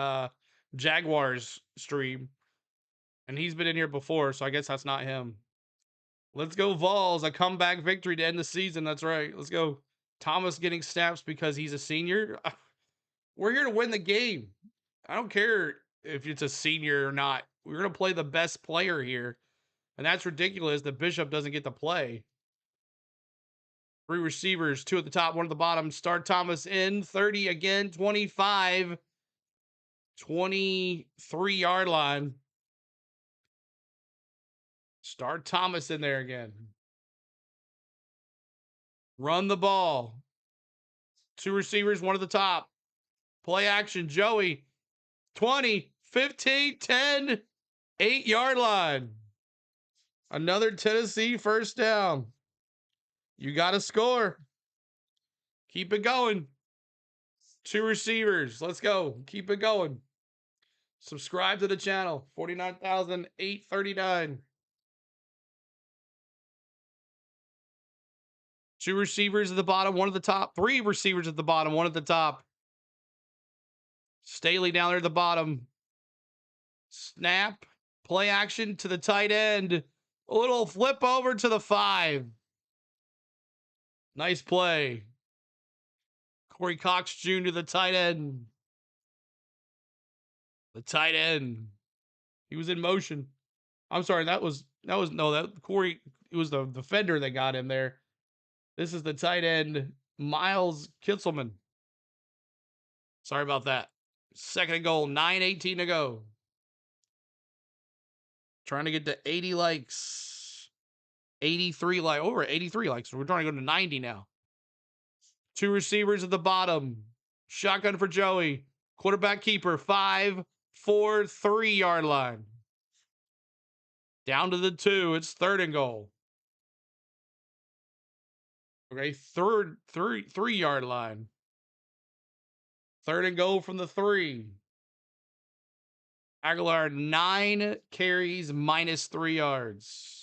S1: Jaguars stream, and he's been in here before, so I guess that's not him. Let's go Vols, a comeback victory to end the season. That's right. Let's go. Thomas getting snaps because he's a senior. We're here to win the game. I don't care if it's a senior or not. We're going to play the best player here, and that's ridiculous that Bishop doesn't get to play. 3 receivers, 2 at the top, 1 at the bottom. Start Thomas in, 30 again, 25, 23-yard line. Start Thomas in there again. Run the ball. 2 receivers, 1 at the top. Play action, Joey. 20, 15, 10, 8-yard line. Another Tennessee first down. You got to score. Keep it going. 2 receivers. Let's go. Keep it going. Subscribe to the channel. 49,839. 2 receivers at the bottom, 1 at the top. 3 receivers at the bottom, 1 at the top. Staley down there at the bottom. Snap. Play action to the tight end. A little flip over to the 5. Nice play. Corey Cox Jr. the tight end. The tight end. He was in motion. I'm sorry, that was Corey, it was the defender that got him there. This is the tight end, Miles Kitzelman. Sorry about that. 2nd and goal, 9:18 to go. Trying to get to 80 likes. 83 likes. Over 83 likes. We're trying to go to 90 now. 2 receivers at the bottom. Shotgun for Joey. Quarterback keeper. 5, 4, 3-yard line. Down to the 2. It's 3rd and goal. Okay, 3-yard line. 3rd and goal from the 3. Aguilar 9 carries, -3 yards.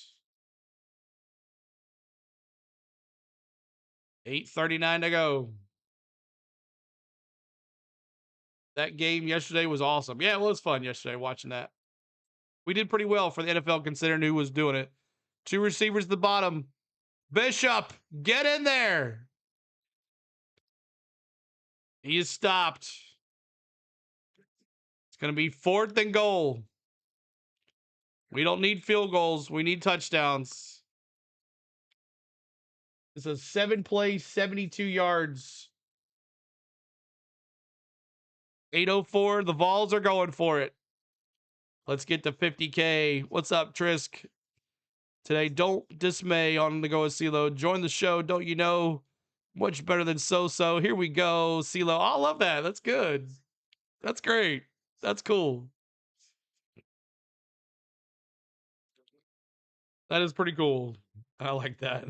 S1: 8:39 to go. That game yesterday was awesome. Yeah, it was fun yesterday watching that. We did pretty well for the NFL considering who was doing it. 2 receivers at the bottom. Bishop, get in there. He is stopped. It's going to be 4th and goal. We don't need field goals. We need touchdowns. It's a 7-play, 72 yards. 8:04. The Vols are going for it. Let's get to 50K. What's up, Trisk? Today, don't dismay on the Go CeeLo. Join the show. Don't you know? Much better than so-so. Here we go. CeeLo. I love that. That's good. That's great. That's cool. That is pretty cool. I like that.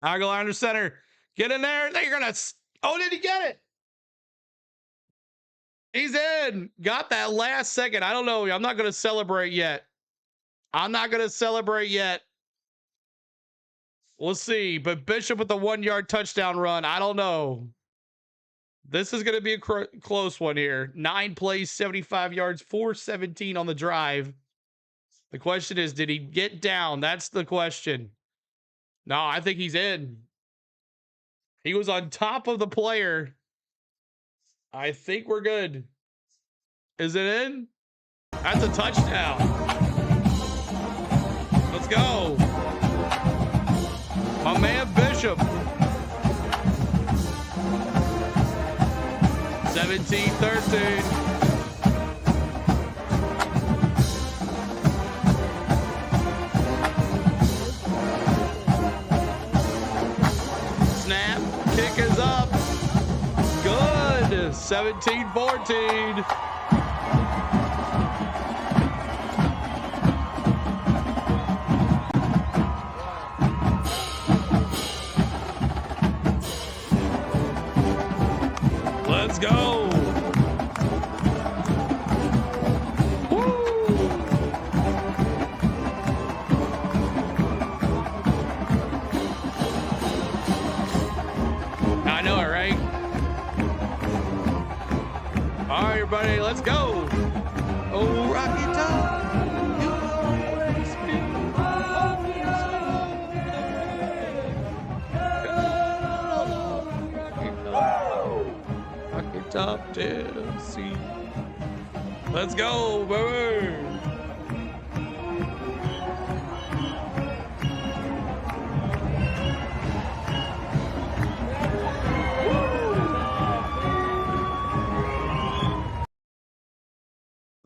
S1: I'll go under center. Get in there. You're gonna. Oh, did he get it? He's in. Got that last second. I don't know. I'm not gonna celebrate yet. I'm not gonna celebrate yet. We'll see. But Bishop with the 1-yard touchdown run. I don't know. This is going to be a close one here. 9 plays, 75 yards, 417 on the drive. The question is, did he get down? That's the question. No, I think he's in. He was on top of the player. I think we're good. Is it in? That's a touchdown. Let's go. My man Bishop. 17-13. Snap. Kick is up. Good. 17-14. Let's go. Woo. I know it, right? All right, everybody, let's go. Oh, Rocky Top. You always be Rocky Top, Tennessee. Let's go, baby.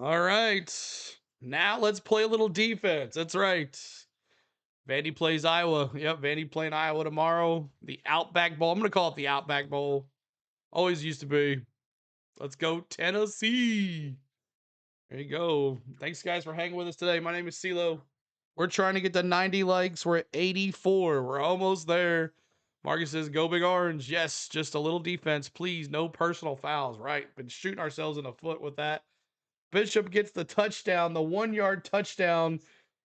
S1: All right. Now let's play a little defense. That's right. Vandy plays Iowa. Yep, Vandy playing Iowa tomorrow. The Outback Bowl. I'm going to call it the Outback Bowl. Always used to be. Let's go, Tennessee. There you go. Thanks, guys, for hanging with us today. My name is CeeLo. We're trying to get to 90 likes. We're at 84. We're almost there. Marcus says, go Big Orange. Yes, just a little defense. Please, no personal fouls. Right. Been shooting ourselves in the foot with that. Bishop gets the touchdown, the 1-yard touchdown.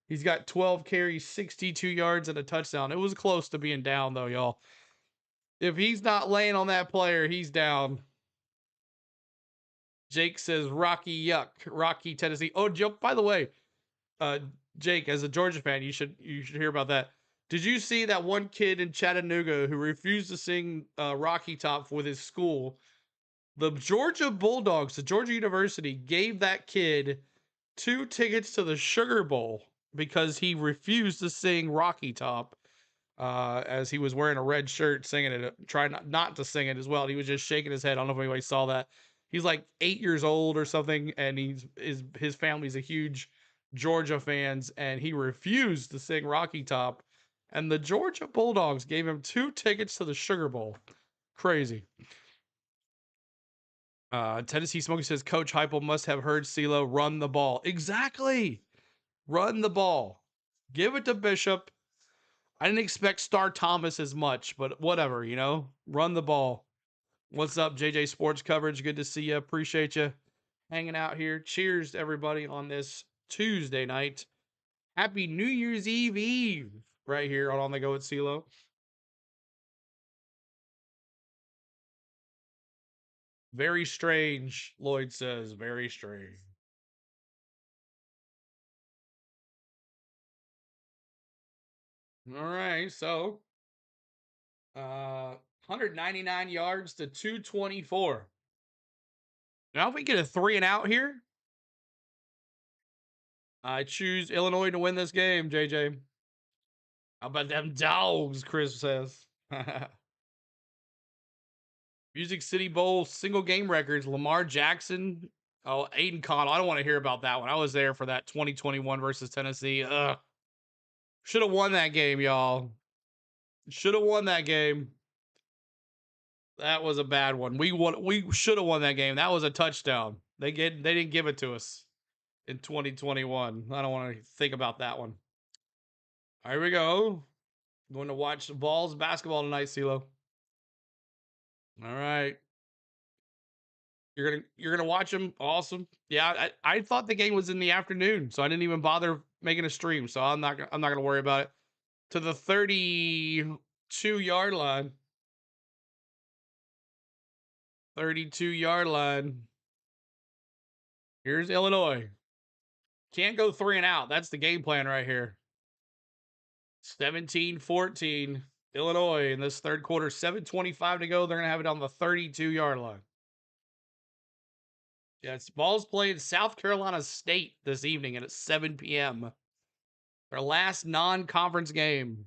S1: He's got 12 carries, 62 yards, and a touchdown. It was close to being down, though, y'all. If he's not laying on that player, he's down. Jake says, Rocky Yuck, Rocky, Tennessee. Oh, by the way, Jake, as a Georgia fan, you should hear about that. Did you see that one kid in Chattanooga who refused to sing Rocky Top with his school? The Georgia Bulldogs, the Georgia University, gave that kid 2 tickets to the Sugar Bowl because he refused to sing Rocky Top as he was wearing a red shirt singing it, trying not to sing it as well. He was just shaking his head. I don't know if anybody saw that. He's like 8 years old or something, and his family's a huge Georgia fans, and he refused to sing Rocky Top. And the Georgia Bulldogs gave him 2 tickets to the Sugar Bowl. Crazy. Tennessee Smoky says, Coach Heupel must have heard CeeLo run the ball. Exactly. Run the ball. Give it to Bishop. I didn't expect Star Thomas as much, but whatever, you know. Run the ball. What's up, JJ Sports Coverage? Good to see you. Appreciate you hanging out here. Cheers to everybody on this Tuesday night. Happy New Year's Eve right here on the Go with CeeLo. Very strange, Lloyd says. Very strange. All right, so 199 yards to 224. Now if we get a 3 and out here, I choose Illinois to win this game, JJ. How about them dogs, Chris says. Music City Bowl single game records. Lamar Jackson. Oh, Aiden Connell. I don't want to hear about that one. I was there for that 2021 versus Tennessee. Should have won that game, y'all. Should have won that game. That was a bad one. We should have won that game. That was a touchdown. They didn't give it to us in 2021. I don't want to think about that one. Here we go. Going to watch the Vols basketball tonight, CeeLo. All right. You're gonna watch them. Awesome. Yeah, I thought the game was in the afternoon, so I didn't even bother making a stream. So I'm not gonna worry about it. To the 32-yard line. 32-yard line. Here's Illinois. Can't go 3 and out. That's the game plan right here. 17-14. Illinois in this third quarter. 7:25 to go. They're gonna have it on the 32-yard line. Yeah, it's Vols playing South Carolina State this evening at 7 p.m. Their last non-conference game.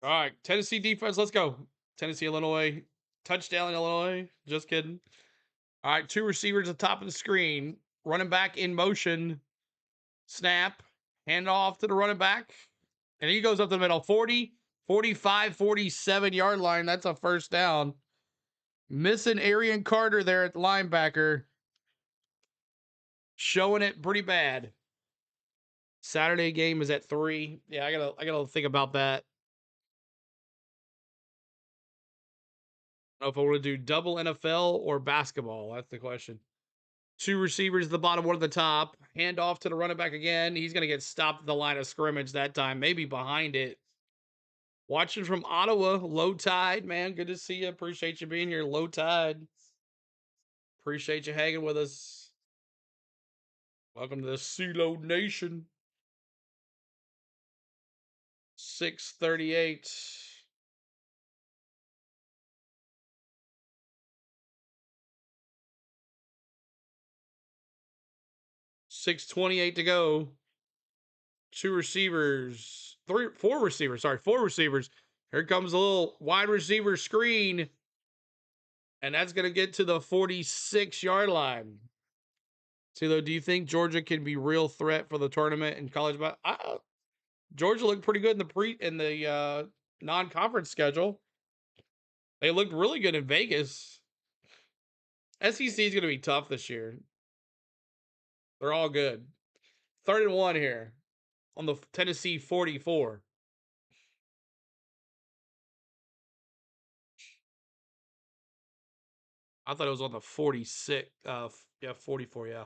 S1: All right, Tennessee defense, let's go. Tennessee, Illinois, touchdown, Illinois. Just kidding. All right, 2 receivers at the top of the screen. Running back in motion. Snap. Hand off to the running back. And he goes up the middle. 40, 45, 47-yard line. That's a first down. Missing Arian Carter there at the linebacker. Showing it pretty bad. Saturday game is at 3. Yeah, I gotta think about that. I don't know if I want to do double NFL or basketball. That's the question. 2 receivers at the bottom, 1 at the top. Hand off to the running back again. He's going to get stopped at the line of scrimmage that time. Maybe behind it. Watching from Ottawa. Low Tide, man. Good to see you. Appreciate you being here. Low Tide. Appreciate you hanging with us. Welcome to the CeeLo Nation. 6:38. $6:28 to go. 2 receivers. 4 receivers. Sorry, 4 receivers. Here comes a little wide receiver screen. And that's going to get to the 46-yard line. CeeLo, do you think Georgia can be real threat for the tournament in college basketball? Georgia looked pretty good in the non-conference schedule. They looked really good in Vegas. SEC is going to be tough this year. They're all good. 3rd and 1 here on the Tennessee 44. I thought it was on the 46. Yeah, 44, yeah.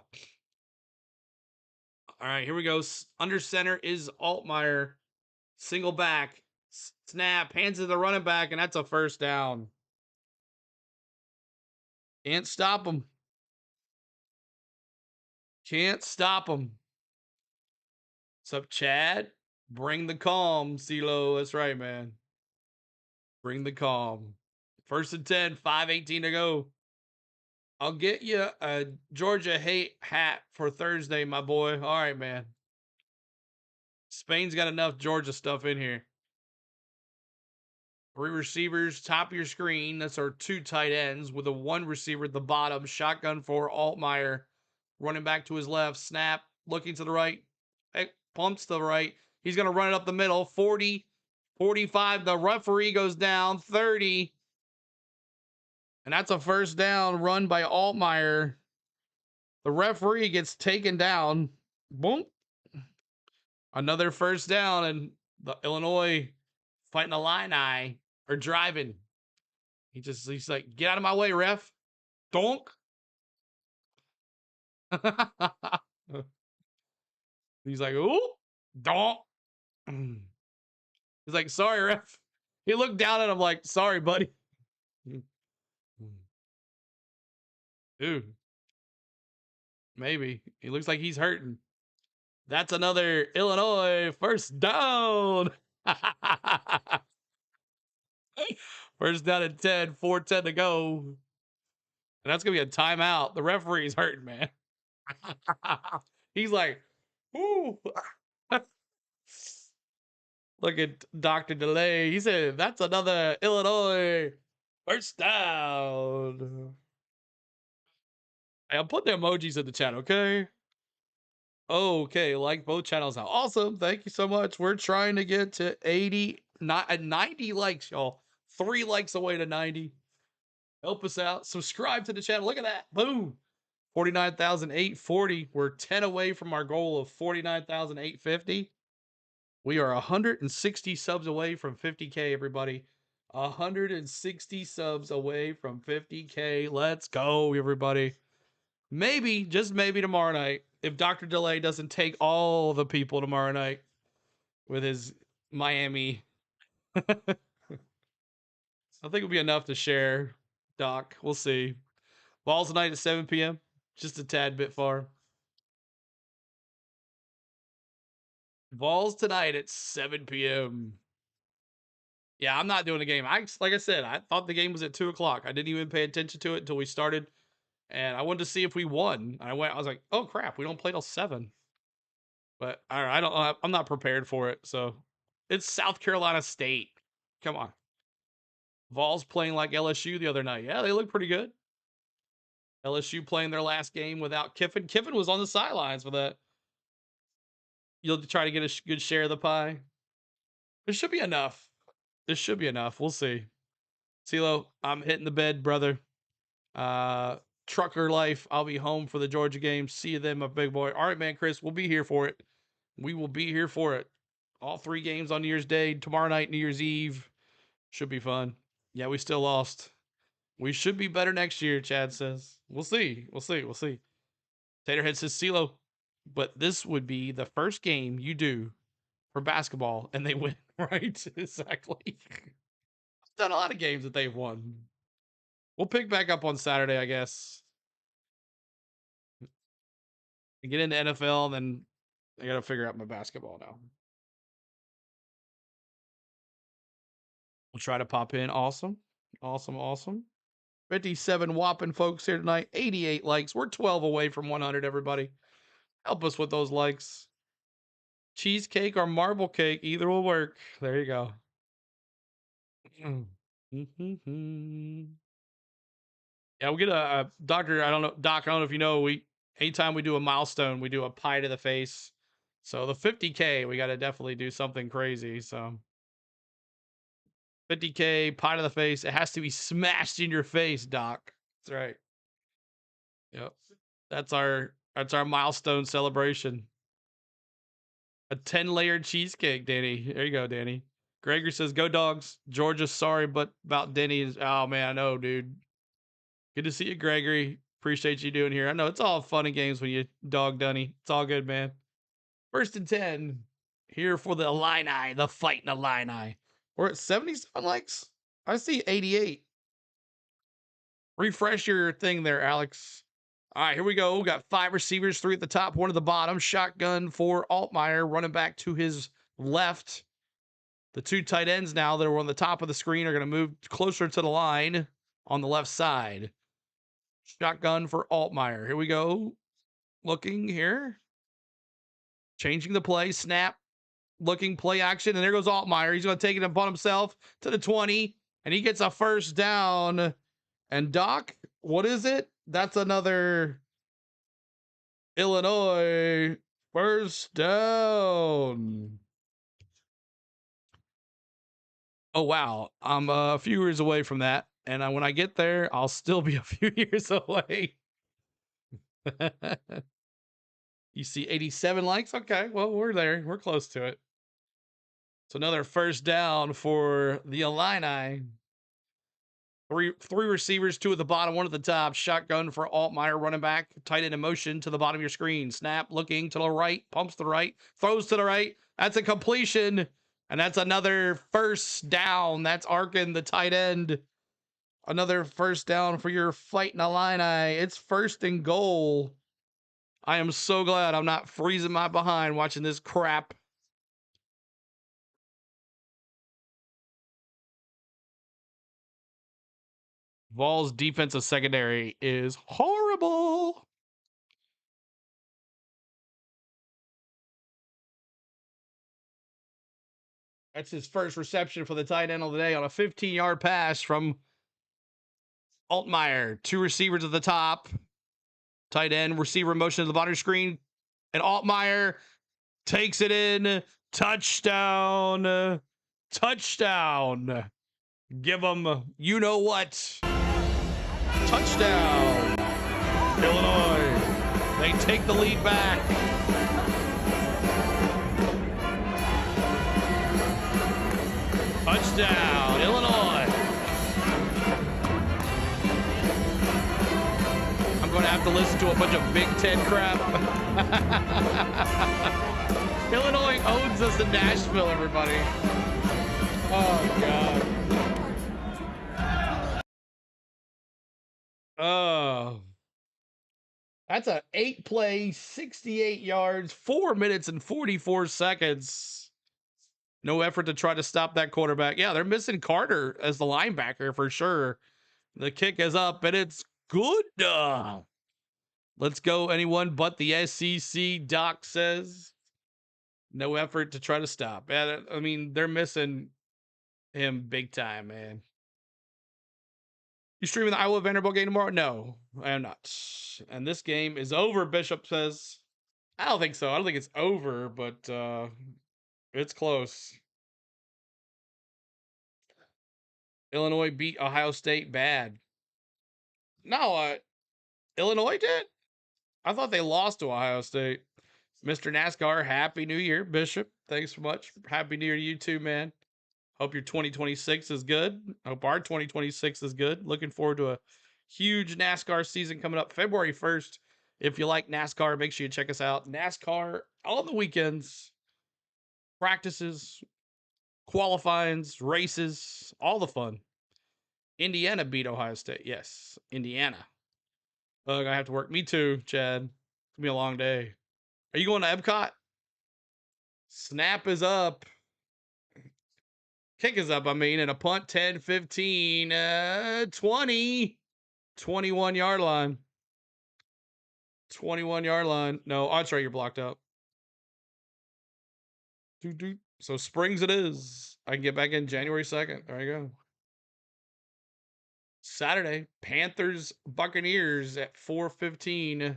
S1: All right, here we go. Under center is Altmaier. Single back. Snap. Hands to the running back, and that's a first down. Can't stop him. Can't stop him. What's up, Chad? Bring the calm, CeeLo. That's right, man. Bring the calm. 1st and 10, 5:18 to go. I'll get you a Georgia hate hat for Thursday, my boy. All right, man. Spain's got enough Georgia stuff in here. 3 receivers, top of your screen. That's our 2 tight ends with a 1 receiver at the bottom. Shotgun for Altmaier. Running back to his left. Snap. Looking to the right. Pumps to the right. He's going to run it up the middle. 40, 45. The referee goes down. 30. And that's a first down run by Altmaier. The referee gets taken down. Boom. Another first down, and the Illinois fighting the Illini or driving. He's like, get out of my way, ref. Donk. He's like, ooh, donk. He's like, sorry, ref. He looked down at him like, sorry, buddy. Dude. Maybe. He looks like he's hurting. That's another Illinois first down. First down at 10, 4:10 to go. And that's going to be a timeout. The referee's hurting, man. He's like, ooh. Look at Dr. Delay. He said, that's another Illinois first down. Hey, I'll put the emojis in the chat, okay? Okay, like both channels now. Awesome. Thank you so much. We're trying to get to 80, not 90 likes, y'all. 3 likes away to 90. Help us out. Subscribe to the channel. Look at that. Boom. 49,840. We're 10 away from our goal of 49,850. We are 160 subs away from 50K, everybody. 160 subs away from 50K. Let's go, everybody. Maybe, just maybe tomorrow night, if Dr. Delay doesn't take all the people tomorrow night with his Miami. I think it'll be enough to share, Doc. We'll see. Balls tonight at 7 p.m. Just a tad bit far. Balls tonight at 7 p.m. Yeah, I'm not doing the game. Like I said, I thought the game was at 2 o'clock. I didn't even pay attention to it until we started, and I wanted to see if we won. I was like, oh crap, we don't play till 7. But I don't. I'm not prepared for it. So it's South Carolina State. Come on. Vols playing like LSU the other night. Yeah, they look pretty good. LSU playing their last game without Kiffin. Kiffin was on the sidelines for that. You'll try to get a good share of the pie. It should be enough. This should be enough. We'll see. CeeLo, I'm hitting the bed, brother. Trucker life. I'll be home for the Georgia game. See you then, my big boy. All right, man, Chris. We'll be here for it. We will be here for it. All 3 games on New Year's Day. Tomorrow night, New Year's Eve. Should be fun. Yeah, we still lost. We should be better next year, Chad says. We'll see. We'll see. We'll see. Taterhead says, CeeLo, but this would be the first game you do for basketball and they win, right? Exactly. I've done a lot of games that they've won. We'll pick back up on Saturday, I guess. And get into NFL, and then I got to figure out my basketball now. We'll try to pop in. Awesome. Awesome. Awesome. 57 whopping folks here tonight. 88 likes. We're 12 away from 100, everybody. Help us with those likes. Cheesecake or marble cake, either will work. There you go. Yeah, we'll get a doctor. I don't know, Doc. I don't know if you know. Anytime we do a milestone, we do a pie to the face. So the 50K, we got to definitely do something crazy. So 50K pie to the face. It has to be smashed in your face, Doc. That's right. Yep. That's our milestone celebration. A 10-layered cheesecake, Danny. There you go, Danny. Gregory says, go Dogs. Georgia, sorry, but about Denny. Oh, man, I know, dude. Good to see you, Gregory. Appreciate you doing here. I know it's all fun and games when you dog Dunny. It's all good, man. 1st and 10. Here for the Illini, the Fighting Illini. We're at 77 likes. I see 88. Refresh your thing there, Alex. All right, here we go. We got 5 receivers, 3 at the top, 1 at the bottom. Shotgun for Altmaier, running back to his left. The 2 tight ends now that are on the top of the screen are going to move closer to the line on the left side. Shotgun for Altmaier. Here we go. Looking here. Changing the play. Snap. Looking play action. And there goes Altmaier. He's going to take it upon himself to the 20. And he gets a 1st down. And Doc, what is it? That's another Illinois 1st down. Oh, wow. I'm a few years away from that. And when I get there, I'll still be a few years away. You see 87 likes? Okay, well, we're there. We're close to it. So another 1st down for the Illini. Three receivers, 2 at the bottom, 1 at the top. Shotgun for Altmaier, running back. Tight end in motion to the bottom of your screen. Snap, looking to the right, pumps to the right, throws to the right. That's a completion. And that's another 1st down. That's Arkin, the tight end. Another 1st down for your Fighting Illini. It's 1st and goal. I am so glad I'm not freezing my behind watching this crap. Vols defensive secondary is horrible. That's his 1st reception for the tight end of the day on a 15-yard pass from Altmaier. 2 receivers at the top. Tight end, receiver motion to the bottom of the screen. And Altmaier takes it in. Touchdown. Touchdown. Give them, you know what. Touchdown. Illinois. They take the lead back. Touchdown, Illinois. I'm going to have to listen to a bunch of Big Ten crap. Illinois owns us in Nashville, everybody. Oh, God. Oh. That's a 8-play, 68 yards, 4 minutes and 44 seconds. No effort to try to stop that quarterback. Yeah, they're missing Carter as the linebacker for sure. The kick is up, and it's good. Let's go, anyone but the SEC, Doc says. No effort to try to stop. Yeah, I mean, they're missing him big time, man. You streaming the Iowa Vanderbilt game tomorrow? No, I am not. And this game is over, Bishop says. I don't think so. I don't think it's over, but it's close. Illinois beat Ohio State bad. No, Illinois did? I thought they lost to Ohio State. Mr. NASCAR, Happy New Year, Bishop. Thanks so much. Happy New Year to you too, man. Hope your 2026 is good. Hope our 2026 is good. Looking forward to a huge NASCAR season coming up February 1st. If you like NASCAR, make sure you check us out. NASCAR on the weekends, practices, qualifyings, races, all the fun. Indiana beat Ohio State. Yes, Indiana. Ugh, I have to work. Me too, Chad. It's gonna be a long day. Are you going to Epcot? Snap is up. Kick is up, I mean, and a punt 10, 15, 20, 21-yard line. 21-yard line. No, that's right, you're blocked up. So Springs it is. I can get back in January 2nd. There you go. Saturday, Panthers, Buccaneers at 4:15.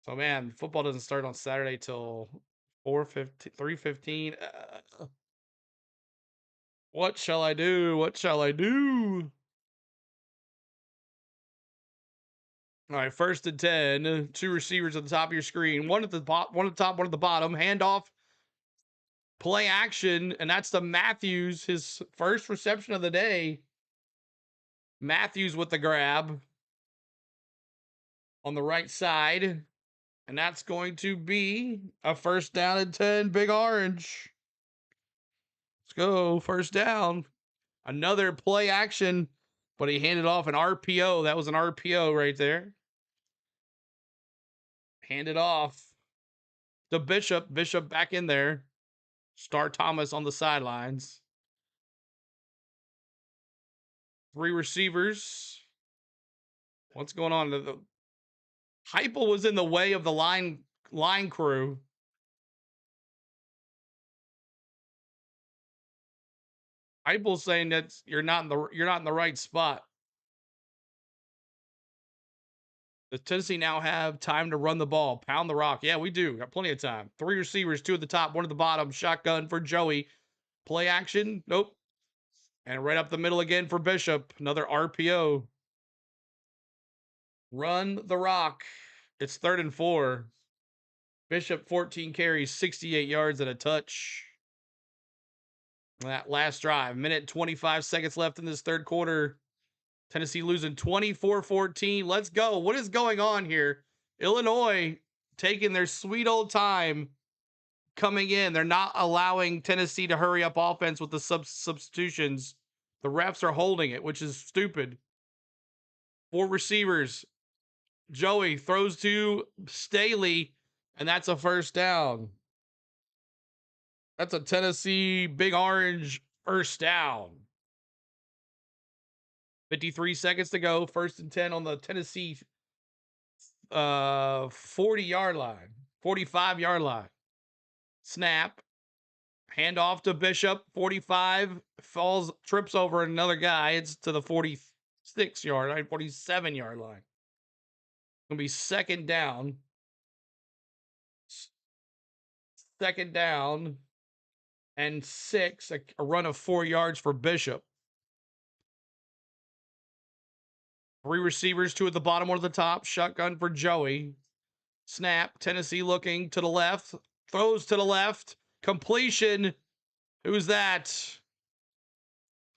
S1: So, man, football doesn't start on Saturday till 4:15, 3:15. What shall I do? What shall I do? All right, 1st and 10. 2 receivers at the top of your screen. One at the top, one at the bottom. Handoff. Play action, and that's to Matthews, his first reception of the day. Matthews with the grab on the right side. And that's going to be a 1st down and 10, Big Orange. Let's go, 1st down. Another play action, but he handed off an RPO. That was an RPO right there. Handed off to Bishop. Bishop back in there. Star Thomas on the sidelines. 3 receivers. What's going on? The Heupel was in the way of the line crew. Heupel's saying that you're not in the right spot. Does Tennessee now have time to run the ball? Pound the rock. Yeah, we do. Got plenty of time. 3 receivers, 2 at the top, 1 at the bottom. Shotgun for Joey. Play action. Nope. And right up the middle again for Bishop. Another RPO. Run the rock. It's 3rd and 4. Bishop 14 carries, 68 yards and a touch. That last drive. 1:25 seconds left in this 3rd quarter. Tennessee losing 24-14. Let's go. What is going on here? Illinois taking their sweet old time coming in. They're not allowing Tennessee to hurry up offense with the substitutions. The refs are holding it, which is stupid. 4 receivers. Joey throws to Staley, and that's a 1st down. That's a Tennessee Big Orange 1st down. 53 seconds to go. 1st and 10 on the Tennessee 40-yard line. 45-yard line. Snap. Handoff to Bishop. 45. Falls, trips over another guy. It's to the 46-yard line. 47-yard line. Going to be 2nd down. 2nd down and 6, a run of 4 yards for Bishop. 3 receivers, 2 at the bottom, 1 at the top. Shotgun for Joey. Snap. Tennessee looking to the left. Throws to the left. Completion. Who's that?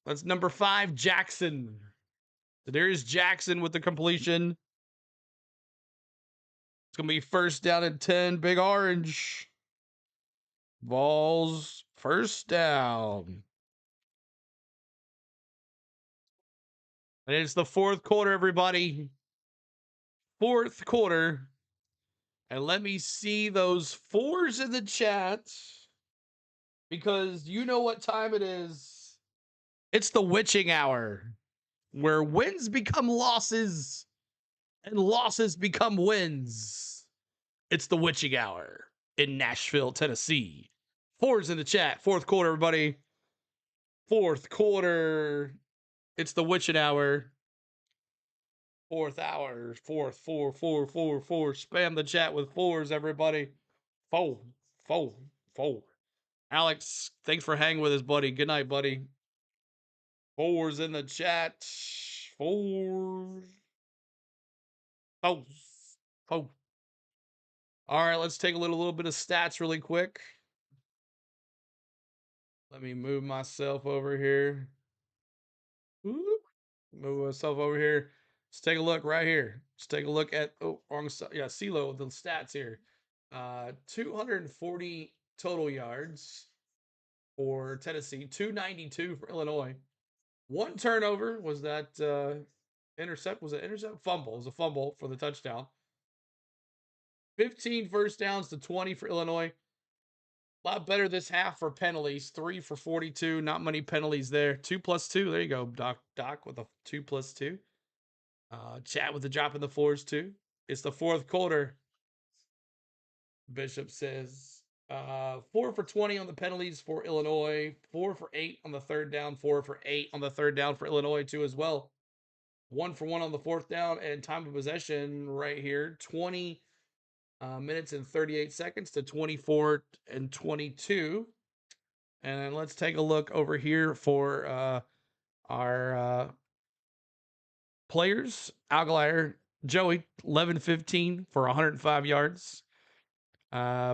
S1: That's number 5, Jackson. So there's Jackson with the completion. It's going to be 1st down and 10. Big Orange. Vols 1st down. And it's the 4th quarter, everybody. 4th quarter. And let me see those 4s in the chat, because you know what time it is. It's the witching hour, where wins become losses and losses become wins. It's the witching hour in Nashville, Tennessee. 4s in the chat. 4th quarter, everybody. 4th quarter. It's the witching hour. 4th hour. 4th. 4. Spam the chat with 4s, everybody. 4. Alex, thanks for hanging with us, buddy. Good night, buddy. 4s in the chat. 4s. 4. All right, let's take a little bit of stats really quick. Let me move myself over here. Move myself over here. Let's take a look right here. Let's take a look at, wrong side. Yeah, CeeLo, the stats here. 240 total yards for Tennessee, 292 for Illinois. 1 turnover. Was that intercept? Was it intercept? Fumble. It was a fumble for the touchdown. 15 first downs to 20 for Illinois. A lot better this half for penalties. 3 for 42. Not many penalties there. 2 plus 2. There you go, Doc with a 2 plus 2. Chat with the drop in the 4s too. It's the 4th quarter. Bishop says 4 for 20 on the penalties for Illinois. 4 for 8 on the 3rd down. 4 for 8 on the 3rd down for Illinois too as well. 1 for 1 on the 4th down, and time of possession right here, 20 minutes and 38 seconds to 24 and 22. And let's take a look over here for our players. Aguilar, Joey, 11-15 for 105 yards.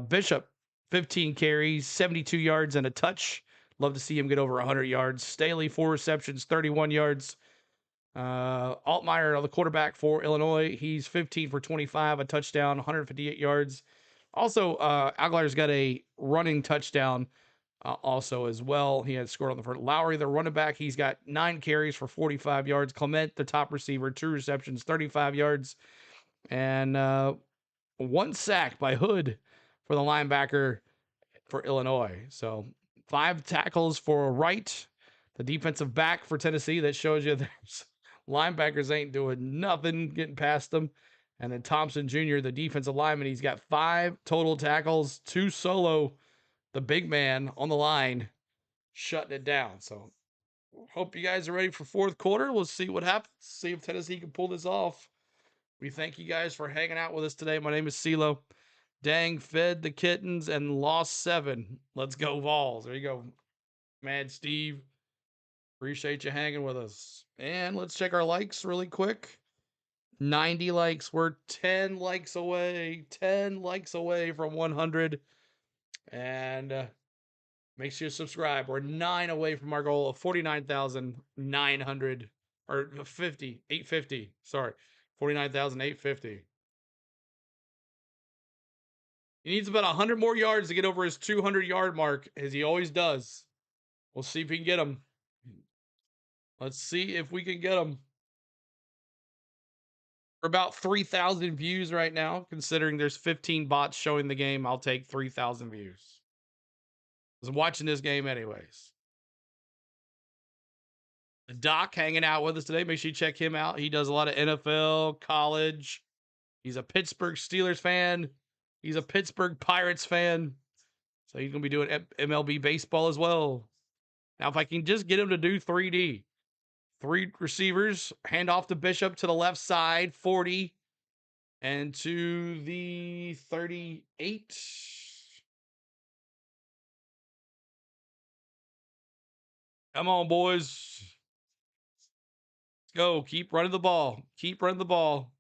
S1: Bishop, 15 carries, 72 yards and a touch. Love to see him get over 100 yards. Staley, 4 receptions, 31 yards. Altmaier, the quarterback for Illinois, he's 15 for 25, a touchdown, 158 yards. Also, Aguilar's got a running touchdown also as well. He had scored on the first. Lowry, the running back, he's got 9 carries for 45 yards. Clement, the top receiver, 2 receptions, 35 yards. And 1 sack by Hood for the linebacker for Illinois. So 5 tackles for Wright, the defensive back for Tennessee. That shows you there's linebackers ain't doing nothing getting past them. And then Thompson Jr., the defensive lineman, he's got 5 total tackles, 2 solo. The big man on the line shutting it down. So hope you guys are ready for 4th quarter. We'll see what happens. See if Tennessee can pull this off. We thank you guys for hanging out with us today. My name is CeeLo. Dang, fed the kittens and lost 7. Let's go Vols. There you go, Mad Steve. Appreciate you hanging with us. And let's check our likes really quick. 90 likes. We're 10 likes away. 10 likes away from 100. And make sure you subscribe. We're 9 away from our goal of 49,900 or 850. Sorry, 49,850. He needs about 100 more yards to get over his 200-yard mark, as he always does. We'll see if we can get him. Let's see if we can get him. We're about 3,000 views right now, considering there's 15 bots showing the game. I'll take 3,000 views. I was watching this game anyways. Doc hanging out with us today. Make sure you check him out. He does a lot of NFL, college. He's a Pittsburgh Steelers fan. He's a Pittsburgh Pirates fan. So he's going to be doing MLB baseball as well. Now, if I can just get him to do 3D. 3 receivers, hand off to Bishop to the left side, 40. And to the 38. Come on, boys. Let's go. Keep running the ball. Keep running the ball.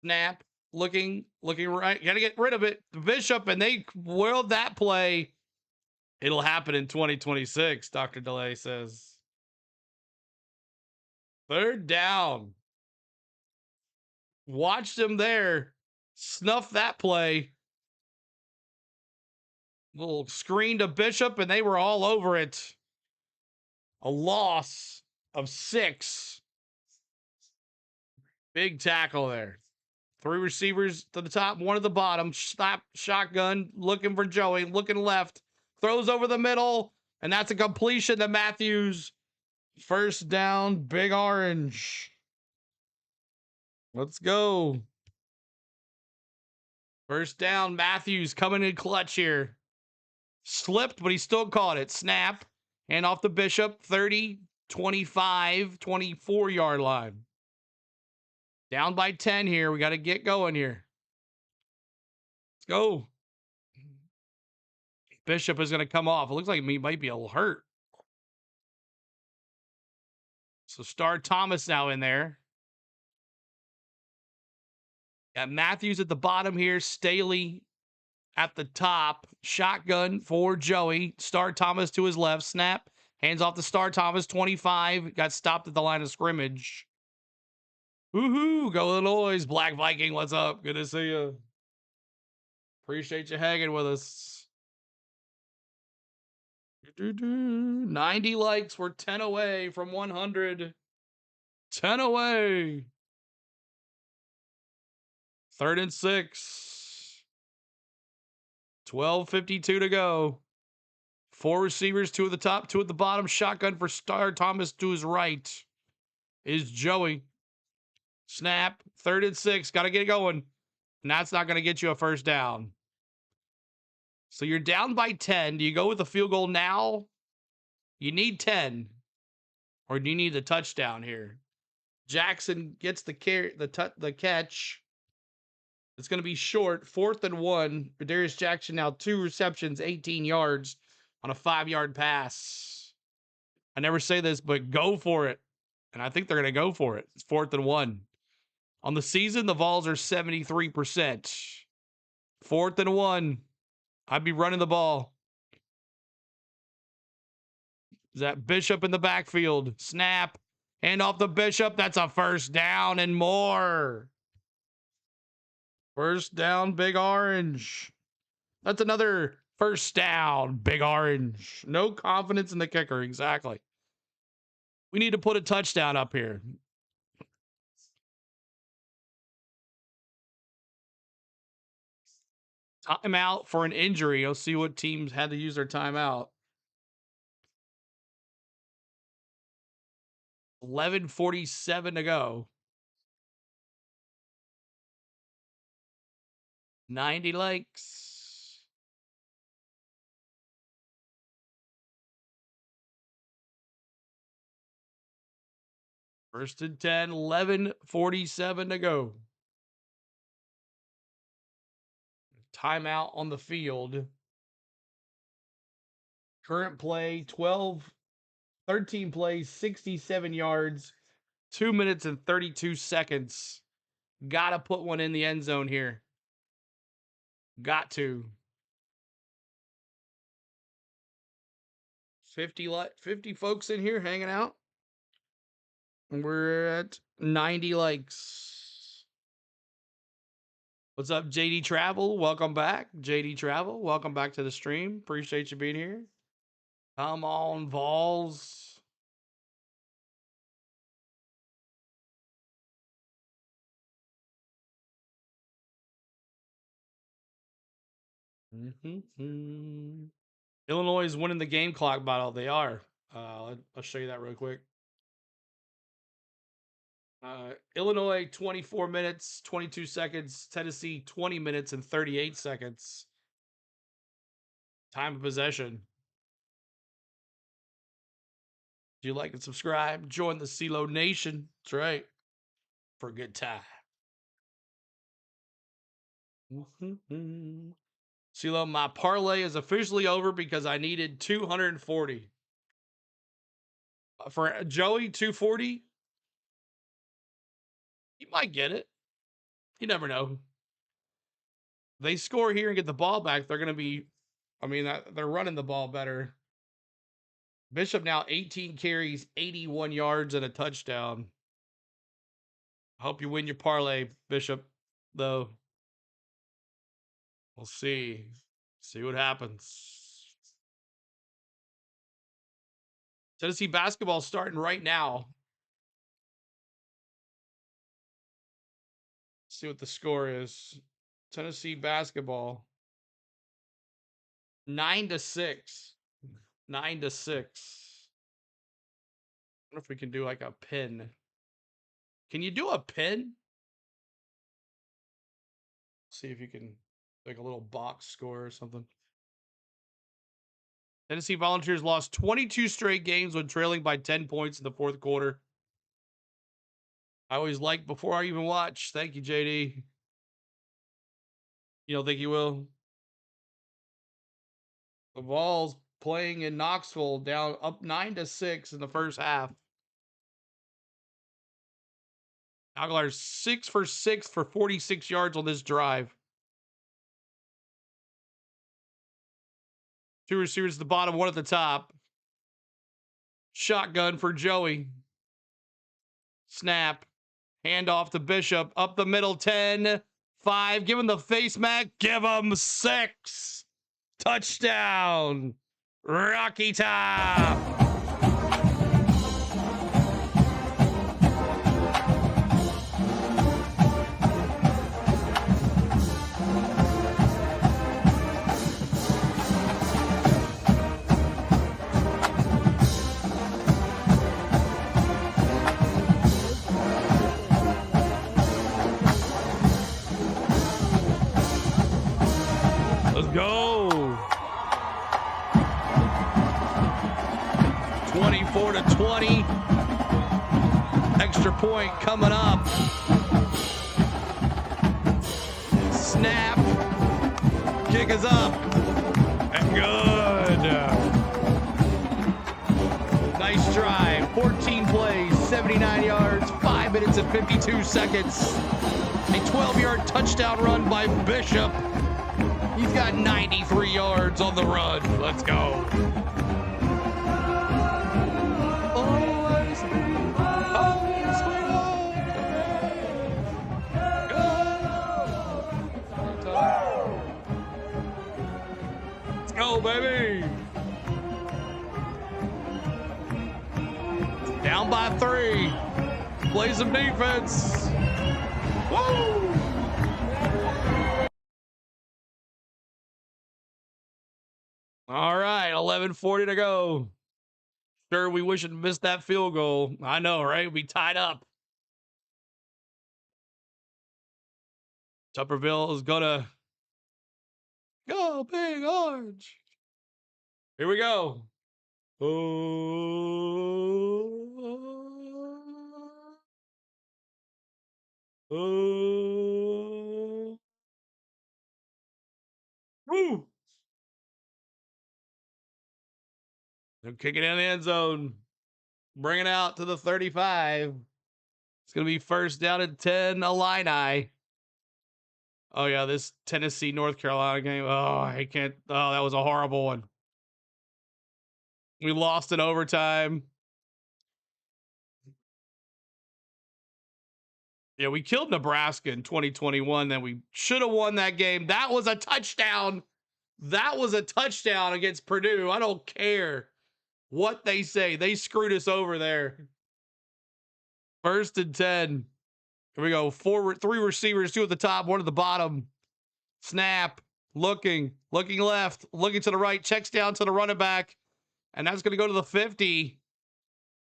S1: Snap. Looking right. Got to get rid of it. Bishop, and they willed that play. It'll happen in 2026, Dr. DeLay says. Third down. Watched him there. Snuff that play. Little screen to Bishop, and they were all over it. A loss of 6. Big tackle there. 3 receivers to the top, 1 at the bottom. Stop, shotgun, looking for Joey, looking left. Throws over the middle, and that's a completion to Matthews. First down, Big Orange. Let's go. First down, Matthews coming in clutch here. Slipped, but he still caught it. Snap. Hand off to Bishop. 30, 25, 24-yard line. Down by 10 here. We got to get going here. Let's go. Bishop is going to come off. It looks like he might be a little hurt. So Star Thomas now in there. Got Matthews at the bottom here. Staley at the top. Shotgun for Joey. Star Thomas to his left. Snap. Hands off to Star Thomas. 25. Got stopped at the line of scrimmage. Woohoo. Go Illinois. Black Viking. What's up? Good to see you. Appreciate you hanging with us. 90 likes. We're 10 away from 100. 10 away. 3rd and 6. 12:52 to go. 4 receivers, 2 at the top, 2 at the bottom. Shotgun for Star Thomas to his right is Joey. Snap. 3rd and 6. Got to get it going. And that's not going to get you a first down. So you're down by 10. Do you go with a field goal now? You need 10. Or do you need the touchdown here? Jackson gets the catch. It's going to be short. 4th and 1. Darius Jackson now 2 receptions, 18 yards on a 5-yard pass. I never say this, but go for it. And I think they're going to go for it. It's 4th and 1. On the season, the Vols are 73%. 4th and 1. I'd be running the ball. Is that Bishop in the backfield? Snap. Hand off the Bishop. That's a first down and more. First down, Big Orange. That's another first down, Big Orange. No confidence in the kicker. Exactly. We need to put a touchdown up here. Timeout for an injury. I'll see what teams had to use their timeout. 11:47 to go. 90 likes. First and 10, 11:47 to go. Timeout on the field. Current play, 13 plays, 67 yards, 2 minutes and 32 seconds. Got to put one in the end zone here. Got to. 50 folks in here hanging out. We're at 90 likes. What's up, JD Travel? Welcome back. JD Travel, welcome back to the stream. Appreciate you being here. Come on, Vols. Illinois is winning the game clock battle. They are. I'll show you that real quick. Illinois, 24 minutes, 22 seconds. Tennessee, 20 minutes and 38 seconds. Time of possession. Do you like and subscribe? Join the CeeLo Nation. That's right. For a good time. CeeLo, my parlay is officially over because I needed 240. For Joey, 240. He might get it. You never know. They score here and get the ball back. They're going to be, I mean, they're running the ball better. Bishop now 18 carries, 81 yards, and a touchdown. I hope you win your parlay, Bishop, though. We'll see. See what happens. Tennessee basketball starting right now. See what the score is. Tennessee basketball. 9-6. 9-6. I wonder if we can do like a pin. Can you do a pin? See if you can, like a little box score or something. Tennessee Volunteers lost 22 straight games when trailing by 10 points in the fourth quarter. I always like before I even watch. Thank you, JD. You don't think you will? The Vols playing in Knoxville, down up 9-6 in the first half. Aguilar's 6 for 6 for 46 yards on this drive. Two receivers at the bottom, one at the top. Shotgun for Joey. Snap. Handoff to Bishop. Up the middle, 10, 5. Give him the face mask. Give him 6. Touchdown. Rocky Top. Go. 24-20. Extra point coming up. Snap. Kick is up. And good. Nice drive. 14 plays, 79 yards, 5 minutes and 52 seconds. A 12-yard touchdown run by Bishop. He's got 93 yards on the run. Let's go. Let's go, baby. Down by 3. Play some defense. Woo! All right, 11:40 to go. Sure, we wish it missed that field goal. I know, right? We tied up. Tupperville is gonna go Big Orange. Here we go. Woo! They're kicking in the end zone. Bring it out to the 35. It's going to be first down at 10, Illini. Oh, yeah, this Tennessee-North Carolina game. Oh, I can't. Oh, that was a horrible one. We lost in overtime. Yeah, we killed Nebraska in 2021. Then we should have won that game. That was a touchdown. That was a touchdown against Purdue. I don't care what they say. They screwed us over there. First and 10. Here we go. 3 receivers, 2 at the top, 1 at the bottom. Snap. Looking left, looking to the right, checks down to the running back. And that's going to go to the 50,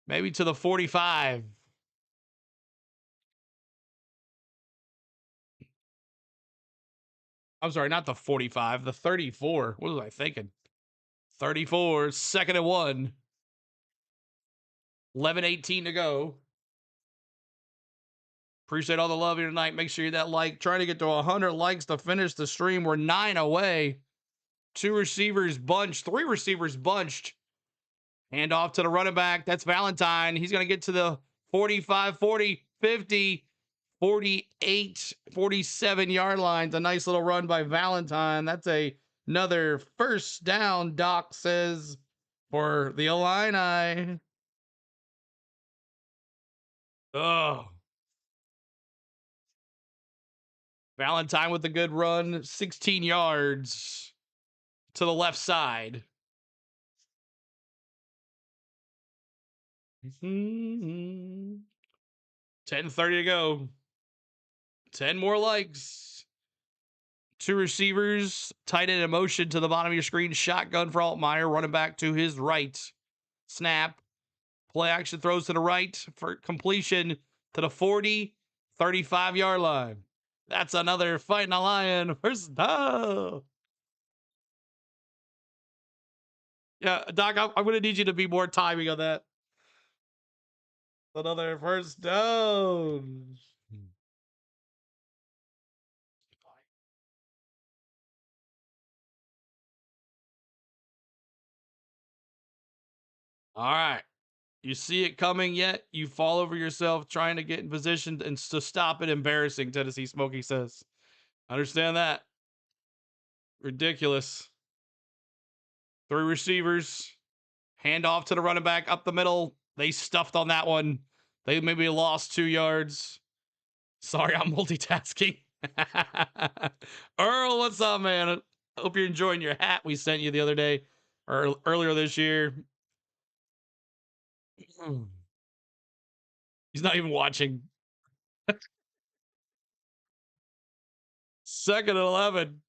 S1: maybe to the 45. I'm sorry, not the 45, the 34. What was I thinking? 34, 2nd and 1. 11:18 to go. Appreciate all the love here tonight. Make sure you that like. Trying to get to 100 likes to finish the stream. We're 9 away. 2 receivers bunched. 3 receivers bunched. Hand off to the running back. That's Valentine. He's going to get to the 45, 40, 50, 48, 47-yard lines. A nice little run by Valentine. That's another first down, Doc says, for the Illini. Oh. Valentine with a good run, 16 yards to the left side. 10:30 to go. 10 more likes. Two receivers, tight end in motion to the bottom of your screen. Shotgun for Altmaier, running back to his right. Snap. Play action throws to the right for completion to the 40, 35-yard line. That's another fighting a lion. First down. Yeah, Doc, I'm going to need you to be more timing on that. Another first down. All right. You see it coming yet? You fall over yourself trying to get in position and to stop it. Embarrassing, Tennessee Smokey says. Understand that. Ridiculous. Three receivers. Hand off to the running back up the middle. They stuffed on that one. They maybe lost 2 yards. Sorry, I'm multitasking. Earl, what's up, man? I hope you're enjoying your hat we sent you the other day or earlier this year. He's not even watching. Second and 11.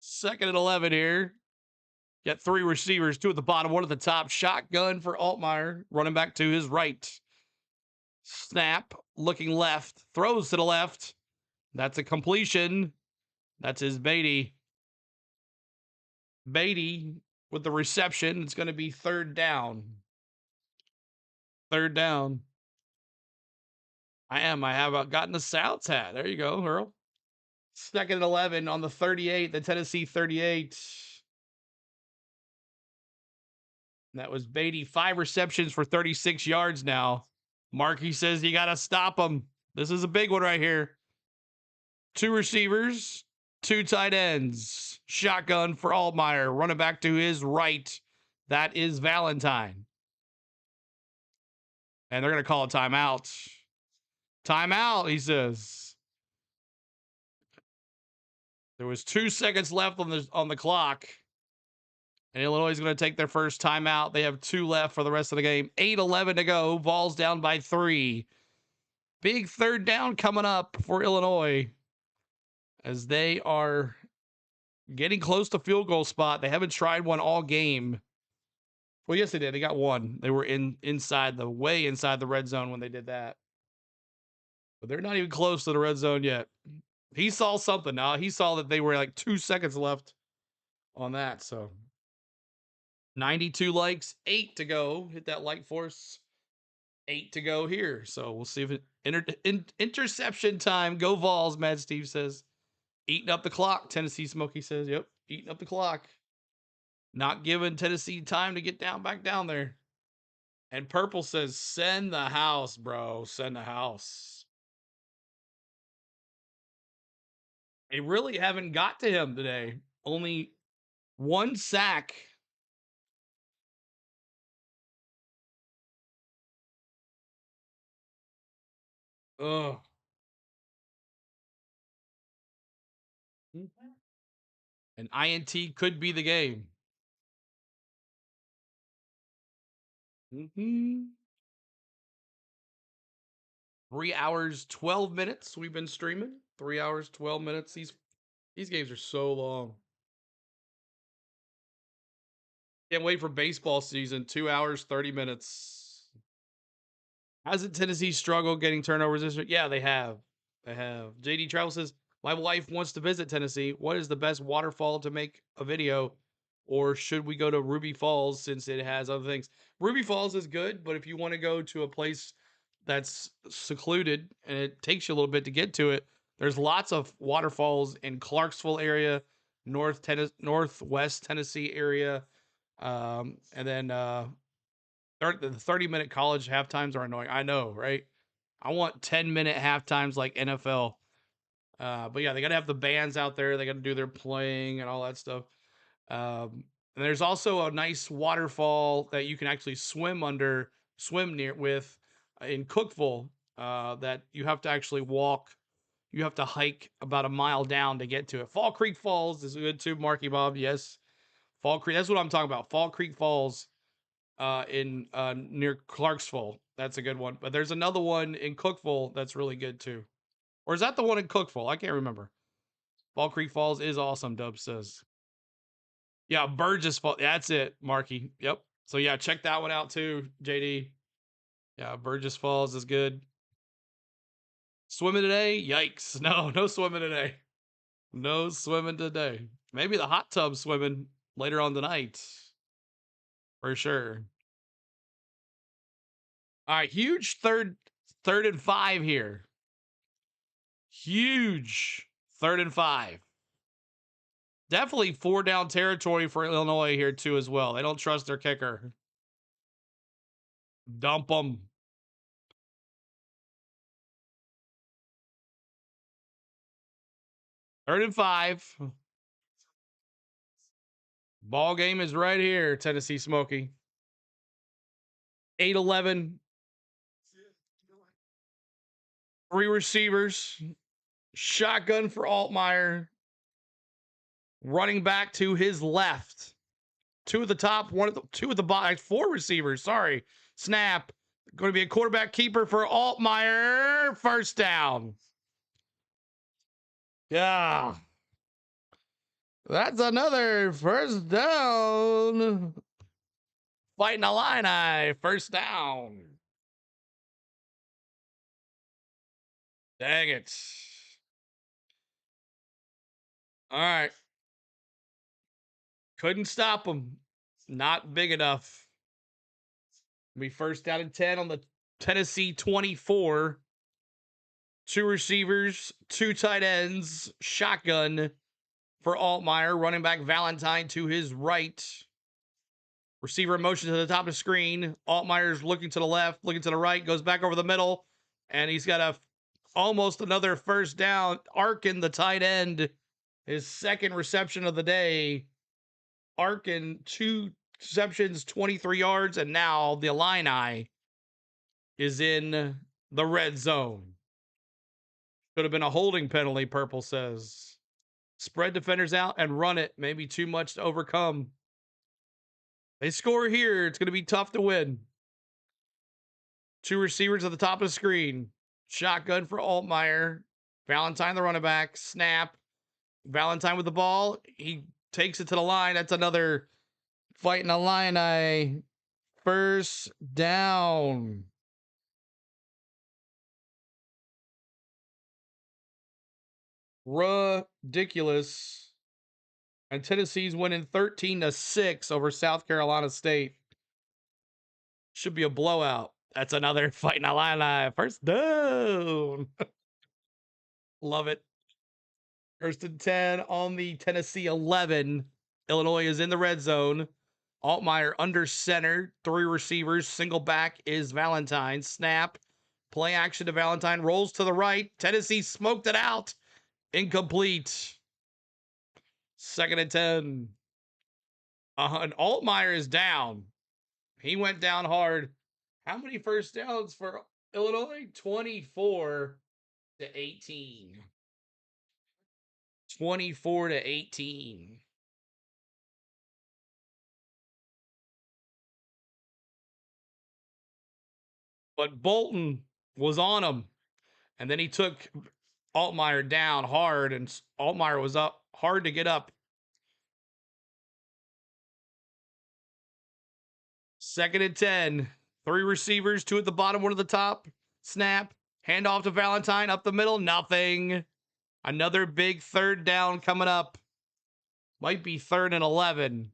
S1: Second and 11 here. Got three receivers, two at the bottom, one at the top. Shotgun for Altmaier, running back to his right. Snap, looking left, throws to the left. That's a completion. That's his Beatty. Beatty with the reception. It's going to be third down. Third down. I have gotten the South's hat. There you go, Earl. Second and 11 on the 38, the Tennessee 38. That was Beatty. 5 receptions for 36 yards now. Markey says you got to stop him. This is a big one right here. 2 receivers, 2 tight ends. Shotgun for Altmaier, running back to his right. That is Valentine. And they're going to call a timeout. Timeout, he says. There was 2 seconds left on the clock. And Illinois is going to take their first timeout. They have 2 left for the rest of the game. 8:11 to go. Vols down by 3. Big third down coming up for Illinois as they are getting close to field goal spot. They haven't tried one all game. Well, yes, they did. They got one. They were inside the red zone when they did that. But they're not even close to the red zone yet. He saw something now. He saw that they were like 2 seconds left on that. So 92 likes, 8 to go. Hit that like force. 8 to go here. So we'll see if it interception time. Go Vols, Mad Steve says. Eating up the clock. Tennessee Smokey says, yep, eating up the clock. Not giving Tennessee time to get back down there. And Purple says, send the house, bro. Send the house. They really haven't got to him today. Only 1 sack. Ugh. An INT could be the game. 3 hours, 12 minutes we've been streaming. 3 hours, 12 minutes. These games are so long. Can't wait for baseball season. 2 hours, 30 minutes. Hasn't Tennessee struggled getting turnovers this year? Yeah, they have. They have. JD Travel says, my wife wants to visit Tennessee. What is the best waterfall to make a video? Or should we go to Ruby Falls since it has other things? Ruby Falls is good, but if you want to go to a place that's secluded and it takes you a little bit to get to it, there's lots of waterfalls in Clarksville area. Northwest Tennessee area. And then the 30-minute college half times are annoying. I know, right? I want 10-minute half times like NFL. But yeah, they got to have the bands out there. They got to do their playing and all that stuff. And there's also a nice waterfall that you can actually swim near with in Cookville. That you have to actually walk. You have to hike about a mile down to get to it. Fall Creek Falls is good too, Marky Bob. Yes, Fall Creek. That's what I'm talking about. Fall Creek Falls, in near Clarksville. That's a good one. But there's another one in Cookville that's really good too. Or is that the one in Cookville? I can't remember. Fall Creek Falls is awesome, Dub says. Yeah, Burgess Falls. That's it, Marky. Yep. So yeah, check that one out too, JD. Yeah, Burgess Falls is good. Swimming today? Yikes. No swimming today. No swimming today. Maybe the hot tub swimming later on tonight. For sure. All right, huge third and 5 here. Huge 3rd and 5. Definitely 4 down territory for Illinois here too as well. They don't trust their kicker. Dump them. 3rd and 5. Ball game is right here, Tennessee Smoky. 8-11. 3 receivers. Shotgun for Altmaier. Running back to his left. 2 at the top, 2 at the bottom. 4 receivers. Sorry. Snap. Going to be a quarterback keeper for Altmaier. First down. Yeah. That's another first down. Fighting Illini. First down. Dang it. All right. Couldn't stop him. Not big enough. We first down and 10 on the Tennessee 24. 2 receivers, 2 tight ends, shotgun for Altmaier. Running back Valentine to his right. Receiver in motion to the top of the screen. Altmaier's looking to the left, looking to the right, goes back over the middle, and he's got almost another first down. Arkin, the tight end, his second reception of the day. Arkin, 2 receptions, 23 yards, and now the Illini is in the red zone. Could have been a holding penalty, Purple says. Spread defenders out and run it. Maybe too much to overcome. They score here. It's going to be tough to win. 2 receivers at the top of the screen. Shotgun for Altmaier. Valentine, the running back. Snap. Valentine with the ball. He takes it to the line. That's another Fighting Illini. First down. Ridiculous. And Tennessee's winning 13-6 over South Carolina State. Should be a blowout. That's another Fighting Illini. First down. Love it. 1st and 10 on the Tennessee 11. Illinois is in the red zone. Altmaier under center. 3 receivers. Single back is Valentine. Snap. Play action to Valentine. Rolls to the right. Tennessee smoked it out. Incomplete. 2nd and 10. And Altmaier is down. He went down hard. How many first downs for Illinois? 24-18. 24-18. But Bolton was on him. And then he took Altmaier down hard, and Altmaier was up hard to get up. 2nd and 10. 3 receivers, 2 at the bottom, 1 at the top. Snap. Hand off to Valentine. Up the middle. Nothing. Another big 3rd down coming up. Might be 3rd and 11.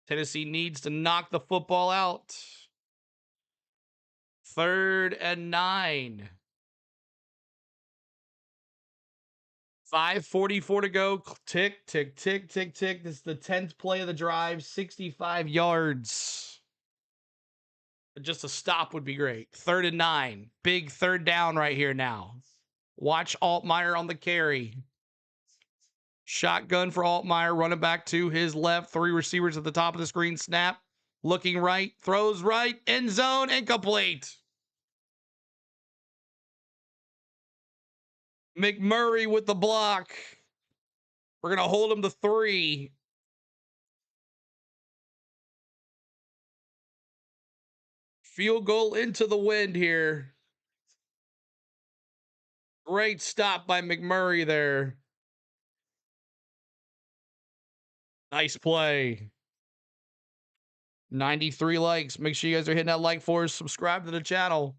S1: Tennessee needs to knock the football out. 3rd and 9. 5:44 to go. Tick, tick, tick, tick, tick. This is the 10th play of the drive. 65 yards. Just a stop would be great. 3rd and 9. Big third down right here now. Watch Altmaier on the carry. Shotgun for Altmaier, running back to his left. 3 receivers at the top of the screen. Snap. Looking right. Throws right. End zone. Incomplete. McMurray with the block. We're going to hold him to 3. Field goal into the wind here. Great stop by McMurray there. Nice play. 93 likes. Make sure you guys are hitting that like for us. Subscribe to the channel.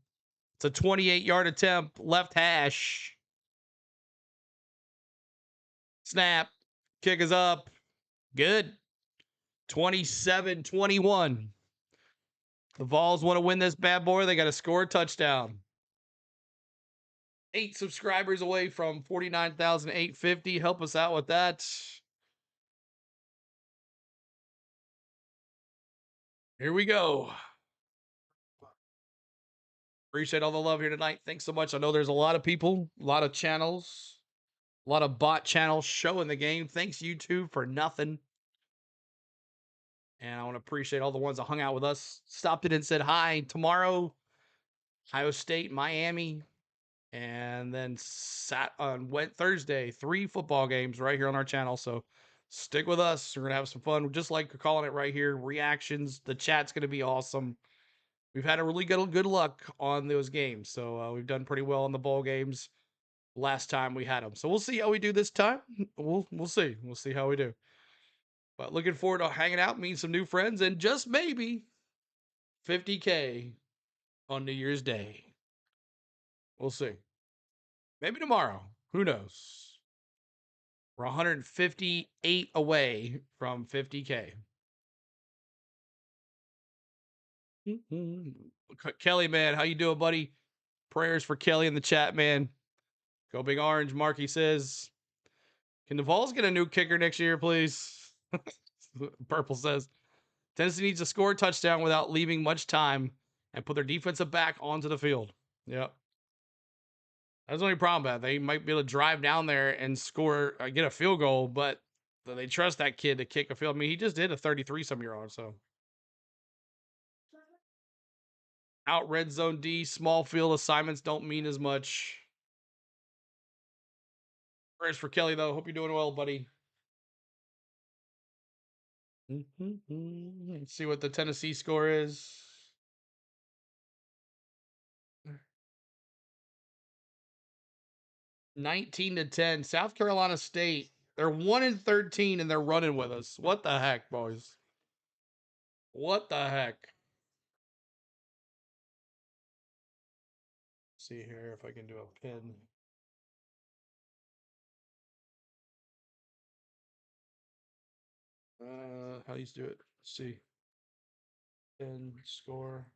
S1: It's a 28-yard attempt. Left hash. Snap. Kick is up. Good. 27-21. The Vols want to win this bad boy. They got to score a touchdown. 8 subscribers away from 49,850. Help us out with that. Here we go. Appreciate all the love here tonight. Thanks so much. I know there's a lot of people, a lot of channels, a lot of bot channels showing the game. Thanks, YouTube, for nothing. And I want to appreciate all the ones that hung out with us, stopped in and said hi. Tomorrow, Ohio State, Miami, and then Thursday, 3 football games right here on our channel. So stick with us. We're going to have some fun. Just like calling it right here. Reactions. The chat's going to be awesome. We've had a really good luck on those games. So we've done pretty well in the bowl games last time we had them. So we'll see how we do this time. We'll see. We'll see how we do. But looking forward to hanging out, meeting some new friends, and just maybe 50K on New Year's Day. We'll see. Maybe tomorrow. Who knows? We're 158 away from 50K. Kelly, man, how you doing, buddy? Prayers for Kelly in the chat, man. Go Big Orange. Marky says, can the Vols get a new kicker next year, please? Purple says, Tennessee needs to score a touchdown without leaving much time and put their defensive back onto the field. Yep. That's the only problem about it. They might be able to drive down there and score, get a field goal, but they trust that kid to kick a field. I mean, he just did a 33-some-year-old, so. Out red zone D, small field assignments don't mean as much. Prayers for Kelly, though. Hope you're doing well, buddy. Let's see what the Tennessee score is. 19-10. South Carolina State. They're 1-13 and they're running with us. What the heck, boys? What the heck? Let's see here if I can do a pin. How do you do it? Let's see. Pin score.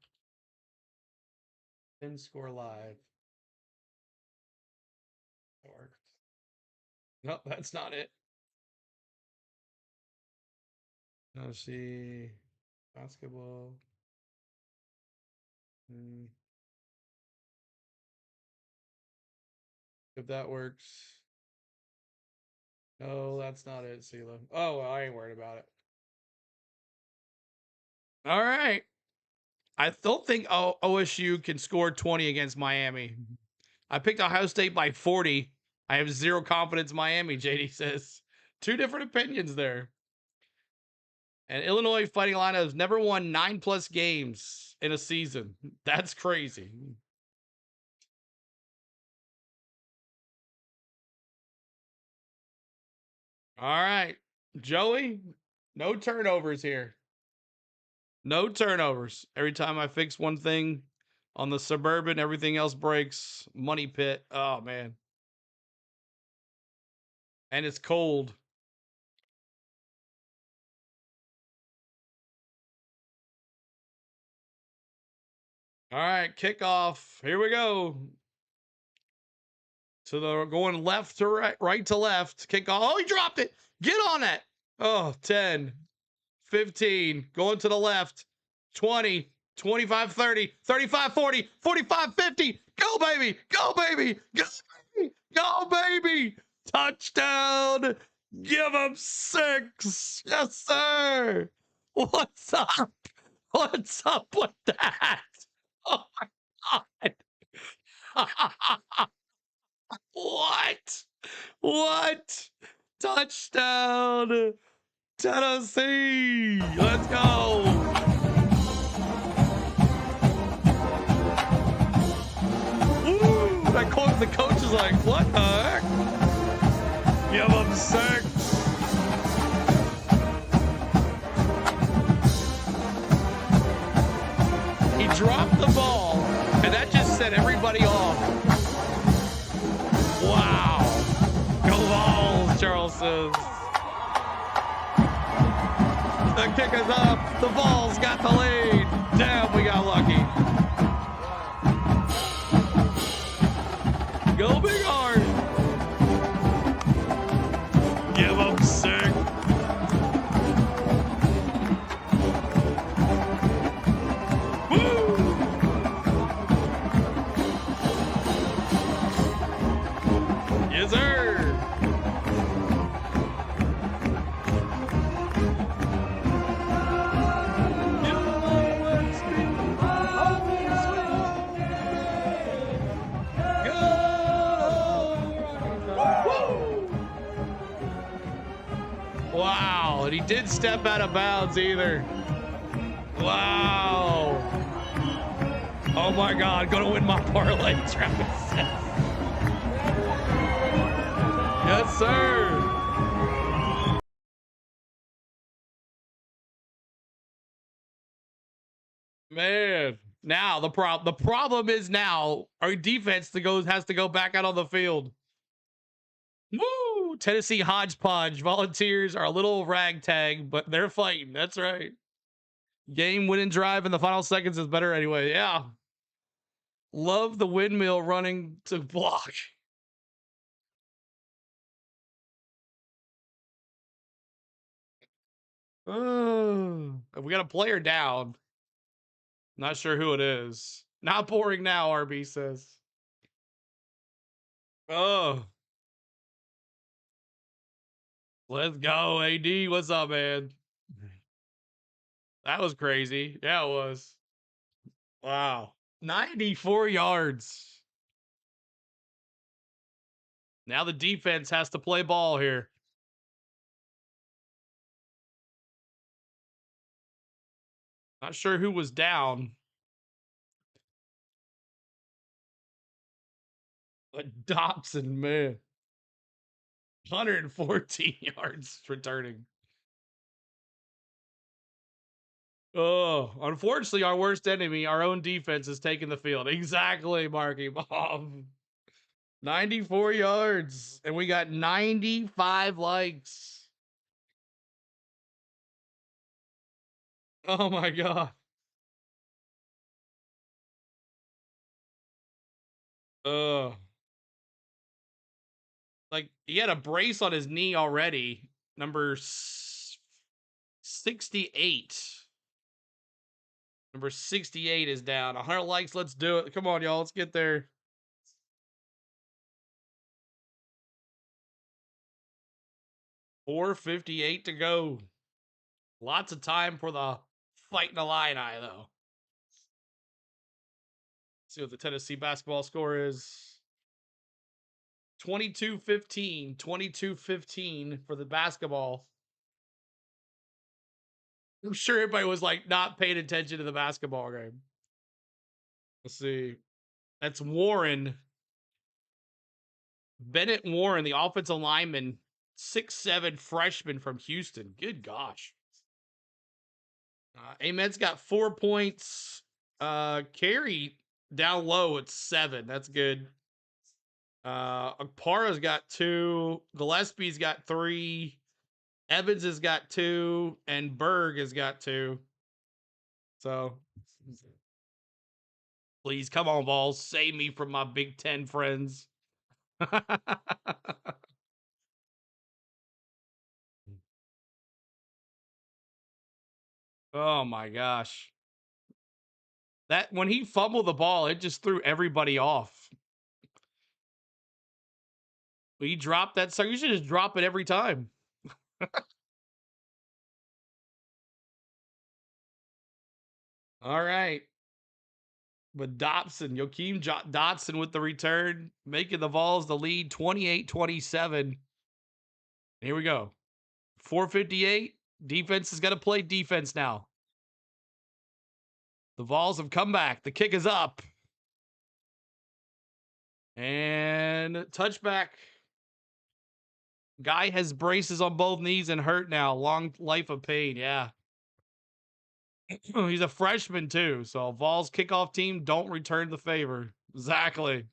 S1: Pin score live. That worked. No, that's not it. Let's see. Basketball. If that works. No, that's not it, Sela. Oh, well, I ain't worried about it. All right. I don't think OSU can score 20 against Miami. I picked Ohio State by 40. I have zero confidence in Miami, JD says. 2 different opinions there. And Illinois Fighting Illini has never won 9+ games in a season. That's crazy. All right. Joey, no turnovers here. No turnovers. Every time I fix one thing on the Suburban, everything else breaks. Money pit. Oh, man. And it's cold. All right, kickoff. Here we go. to the going left to right, right to left. Kick off. Oh, he dropped it. Get on it. Oh, 10, 15, going to the left. 20, 25, 30, 35, 40, 45, 50. Go, baby. Go, baby. Go, baby. Go, baby. Touchdown. Give him 6. Yes, sir. What's up? What's up with that? Oh, my God. What? What? Touchdown. Tennessee. Let's go. Woo. The coach is like, what the heck? Give him 6. He dropped the ball, and that just set everybody off. Wow. Go Vols, Charles says. The kick is up. The Vols got the lead. Damn, we got lucky. Go Big Art. Give them 6. Woo! Yes, sir. Wow, and he didn't step out of bounds either. Wow. Oh my God, gonna win my parlay, Travis says. Yes, sir. Man, now the problem is now our defense has to go back out on the field. Woo! Tennessee hodgepodge. Volunteers are a little ragtag, but they're fighting. That's right. Game winning drive in the final seconds is better anyway. Yeah. Love the windmill running to block. We got a player down. Not sure who it is. Not boring now, RB says. Oh. Let's go, AD. What's up, man? That was crazy. Yeah, it was. Wow. 94 yards. Now the defense has to play ball here. Not sure who was down. But Dodson, man. 114 yards returning. Oh, unfortunately, our worst enemy, our own defense, is taking the field. Exactly, Marky Bob. 94 yards, and we got 95 likes. Oh my God. Like, he had a brace on his knee already. Number 68. Number 68 is down. 100 likes. Let's do it. Come on, y'all. Let's get there. $4:58 to go. Lots of time for the Fighting Illini, though. Let's see what the Tennessee basketball score is. 22-15. 22-15 for the basketball. I'm sure everybody was like not paying attention to the basketball game. Let's see. That's Warren. Bennett Warren, the offensive lineman, 6'7" freshman from Houston. Good gosh. Ahmed's got 4 points. Carey down low at 7. That's good. Akpara's got 2. Gillespie's got 3. Evans has got 2. And Berg has got 2. So, please, come on, Vols. Save me from my Big Ten friends. Oh my gosh. That when he fumbled the ball, it just threw everybody off. He dropped that, so you should just drop it every time. All right. But Dodson with the return, making the Vols the lead 28-27. Here we go. 4:58. Defense is going to play defense now. The Vols have come back. The kick is up. And touchback. Guy has braces on both knees and hurt now. Long life of pain. Yeah. He's a freshman too. So Vols kickoff team don't return the favor. Exactly.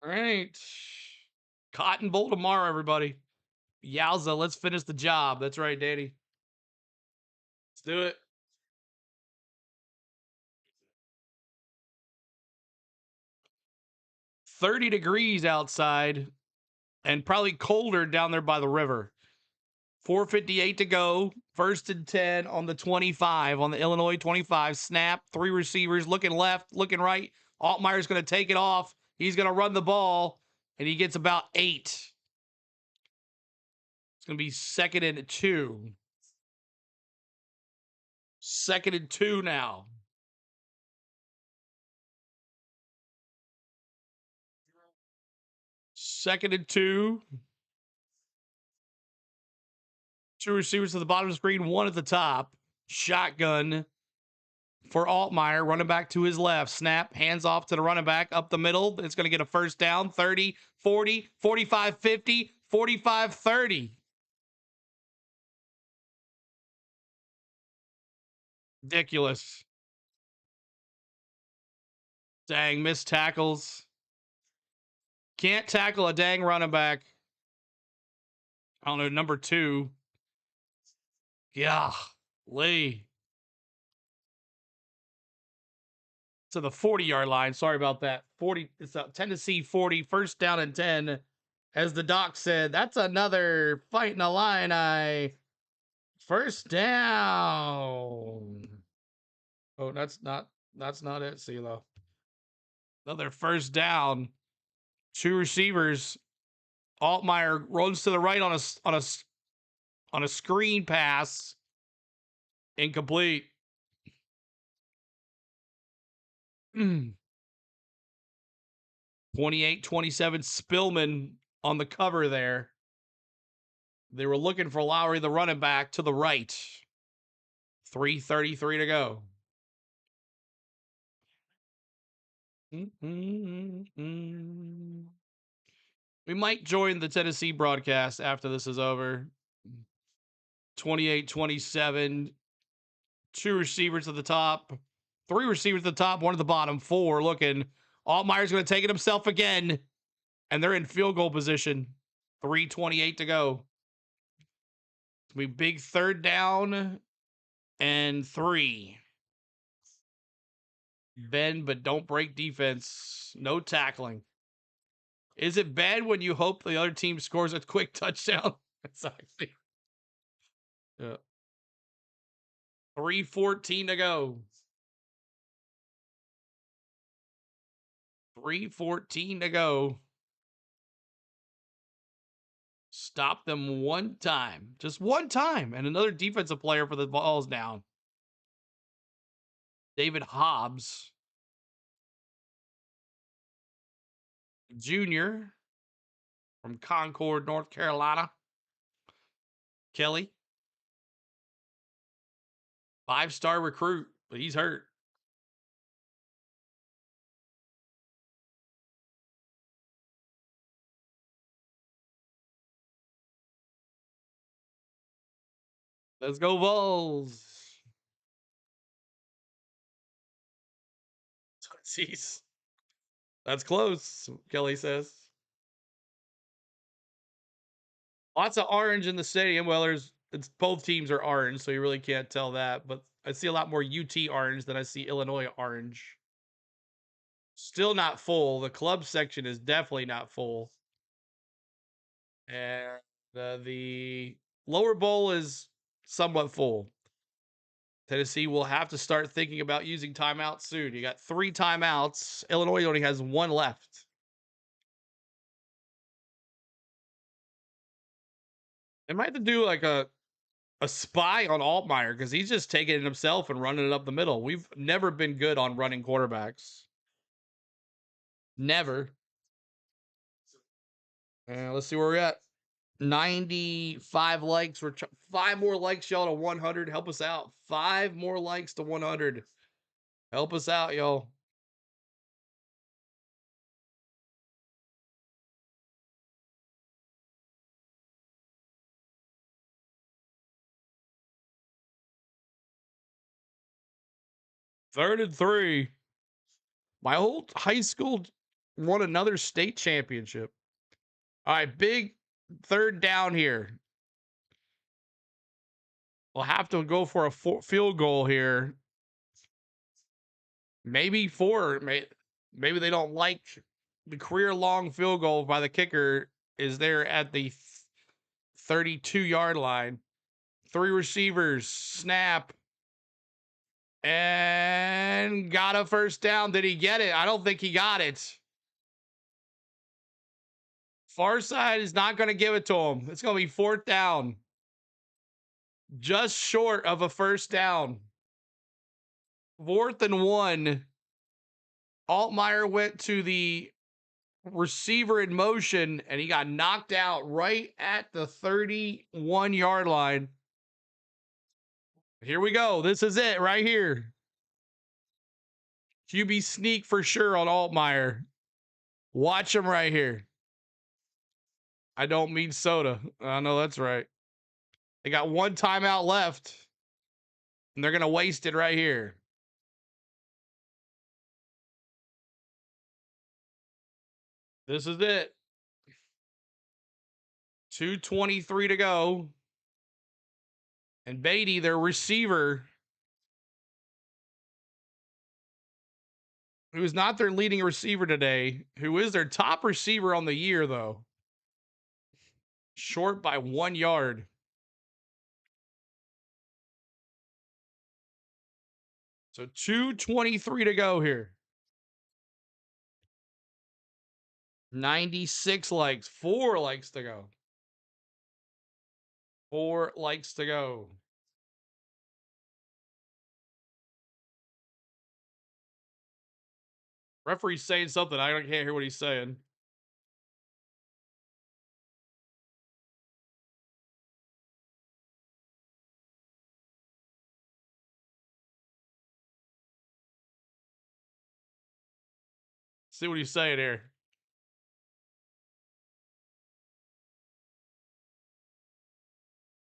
S1: All right. Cotton Bowl tomorrow, everybody. Yowza, let's finish the job. That's right, Danny. Let's do it. 30 degrees outside and probably colder down there by the river. 4:58 to go. 1st and 10 on the 25, on the Illinois 25. Snap, 3 receivers, looking left, looking right. Altmaier's going to take it off. He's going to run the ball, and he gets about 8. It's going to be 2nd and 2. 2nd and 2 now. Second and 2. 2 receivers to the bottom of the screen, 1 at the top. Shotgun for Altmaier, running back to his left. Snap, hands off to the running back up the middle. It's going to get a first down. 30, 40, 45, 50, 45, 30. Ridiculous. Dang, missed tackles. Can't tackle a dang running back. I don't know, number 2. Yeah, Lee. To the 40-yard line. Sorry about that. 40. It's a Tennessee 40. 1st down and 10. As the doc said, that's another fight in Illini. 1st down. Oh, that's not it, CeeLo. Another 1st down. 2 receivers. Altmaier runs to the right on a screen pass. Incomplete. 28-27 Spillman on the cover there. They were looking for Lowry, the running back, to the right. 3:33 to go. We might join the Tennessee broadcast after this is over. 28-27. 2 receivers at the top. 3 receivers at the top, 1 at the bottom. 4 looking. Altmaier's going to take it himself again. And they're in field goal position. 3:28 to go. It's going to be big 3rd down and 3. Bend, but don't break defense. No tackling. Is it bad when you hope the other team scores a quick touchdown? Exactly. Yeah. 3:14 to go. 3:14 to go. Stop them one time. Just one time. And another defensive player for the Vols down. David Hobbs. Junior from Concord, North Carolina. Kelly. 5-star recruit, but he's hurt. Let's go Vols. Jeez. That's close, Kelly says. Lots of orange in the stadium. Well, it's both teams are orange, so you really can't tell that. But I see a lot more UT orange than I see Illinois orange. Still not full. The club section is definitely not full. And the lower bowl is somewhat full. Tennessee will have to start thinking about using timeouts soon. You got 3 timeouts. Illinois only has 1 left. They might have to do like a spy on Altmaier because he's just taking it himself and running it up the middle. We've never been good on running quarterbacks. Never. Let's see where we're at. 95 likes. We're 5 more likes, y'all, to 100. Help us out. 5 more likes to 100. Help us out, y'all. Third and 3. My old high school won another state championship. All right, big third down here. We'll have to go for a field goal here. Maybe 4. Maybe they don't like the career-long field goal by the kicker is there at the 32-yard line. 3 receivers, snap, and got a first down. Did he get it? I don't think he got it. Far side is not going to give it to him. It's going to be 4th down. Just short of a first down. 4th and 1. Altmaier went to the receiver in motion, and he got knocked out right at the 31-yard line. Here we go. This is it right here. QB sneak for sure on Altmaier. Watch him right here. I don't mean soda. I know that's right. They got 1 timeout left, and they're going to waste it right here. This is it. 2:23 to go. And Beatty, their receiver, who is not their leading receiver today, who is their top receiver on the year, though. Short by 1 yard. So 2:23 to go here. 96 likes. 4 likes to go. 4 likes to go. Referee's saying something. I can't hear what he's saying. See what he's saying here.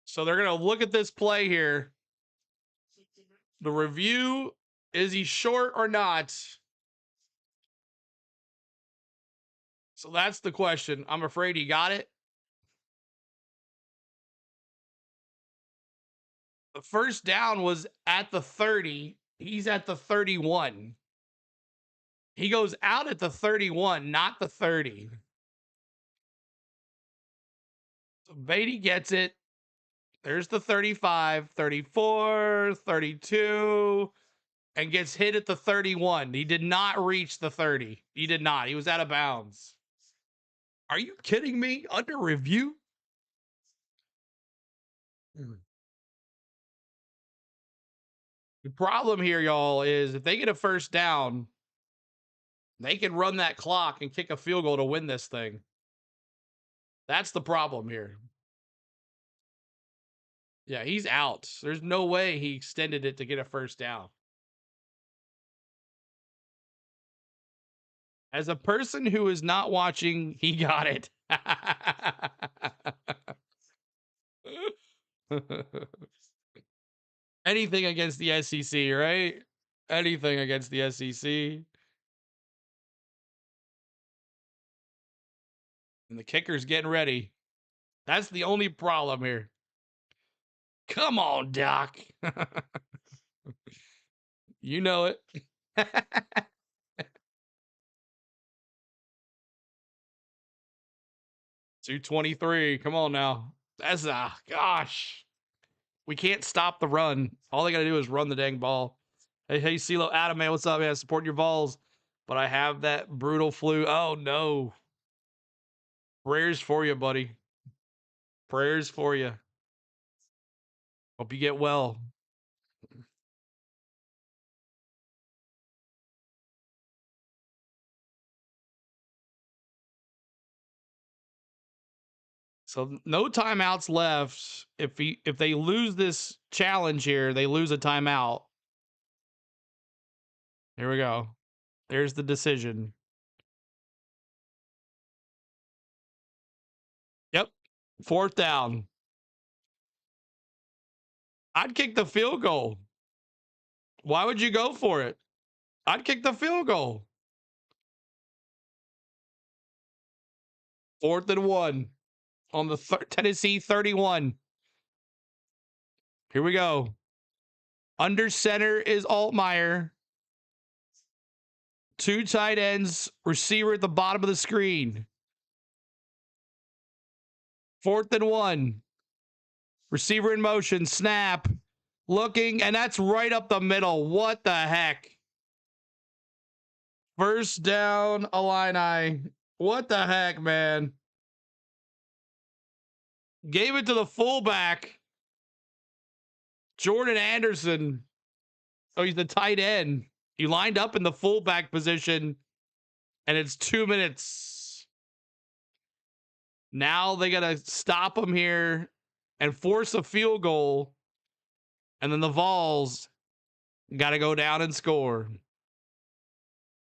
S1: So they're going to look at this play here. The review, is he short or not? So that's the question. I'm afraid he got it. The first down was at the 30. He's at the 31. He goes out at the 31, not the 30. So Beatty gets it. There's the 35, 34, 32, and gets hit at the 31. He did not reach the 30. He did not. He was out of bounds. Are you kidding me? Under review? The problem here, y'all, is if they get a first down, they can run that clock and kick a field goal to win this thing. That's the problem here. Yeah, he's out. There's no way he extended it to get a first down. As a person who is not watching, he got it. Anything against the SEC, right? Anything against the SEC. And the kicker's getting ready. That's the only problem here. Come on, Doc. You know it. 223. Come on now. That's gosh. We can't stop the run. All they got to do is run the dang ball. Hey, CeeLo Adam, man, what's up, man? Supporting your Vols. But I have that brutal flu. Oh, no. Prayers for you, buddy. Prayers for you. Hope you get well. So no timeouts left. If they lose this challenge here, they lose a timeout. Here we go. There's the decision. Yep. 4th down. I'd kick the field goal. Why would you go for it? I'd kick the field goal. 4th and 1 on the Tennessee 31. Here we go. Under center is Altmaier. 2 tight ends, receiver at the bottom of the screen. 4th and 1. Receiver in motion, snap, looking, and that's right up the middle. What the heck? 1st down, Illini. What the heck, man? Gave it to the fullback, Jordan Anderson. Oh, he's the tight end. He lined up in the fullback position, and it's 2 minutes. Now they got to stop him here and force a field goal. And then the Vols got to go down and score.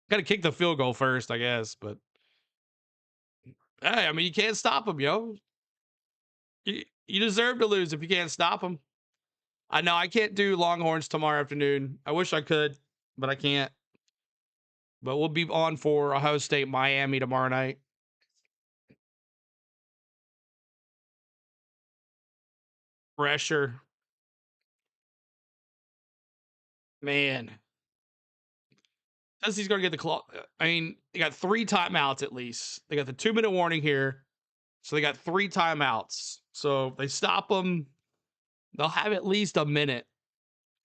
S1: Got to kick the field goal first, I guess. But, hey, I mean, you can't stop them, yo. You deserve to lose if you can't stop them. I know I can't do Longhorns tomorrow afternoon. I wish I could, but I can't. But we'll be on for Ohio State, Miami tomorrow night. Pressure. Man. Tennessee's going to get the clock. I mean, they got 3 timeouts at least. They got the 2-minute warning here. So they got 3 timeouts. So if they stop them, they'll have at least a minute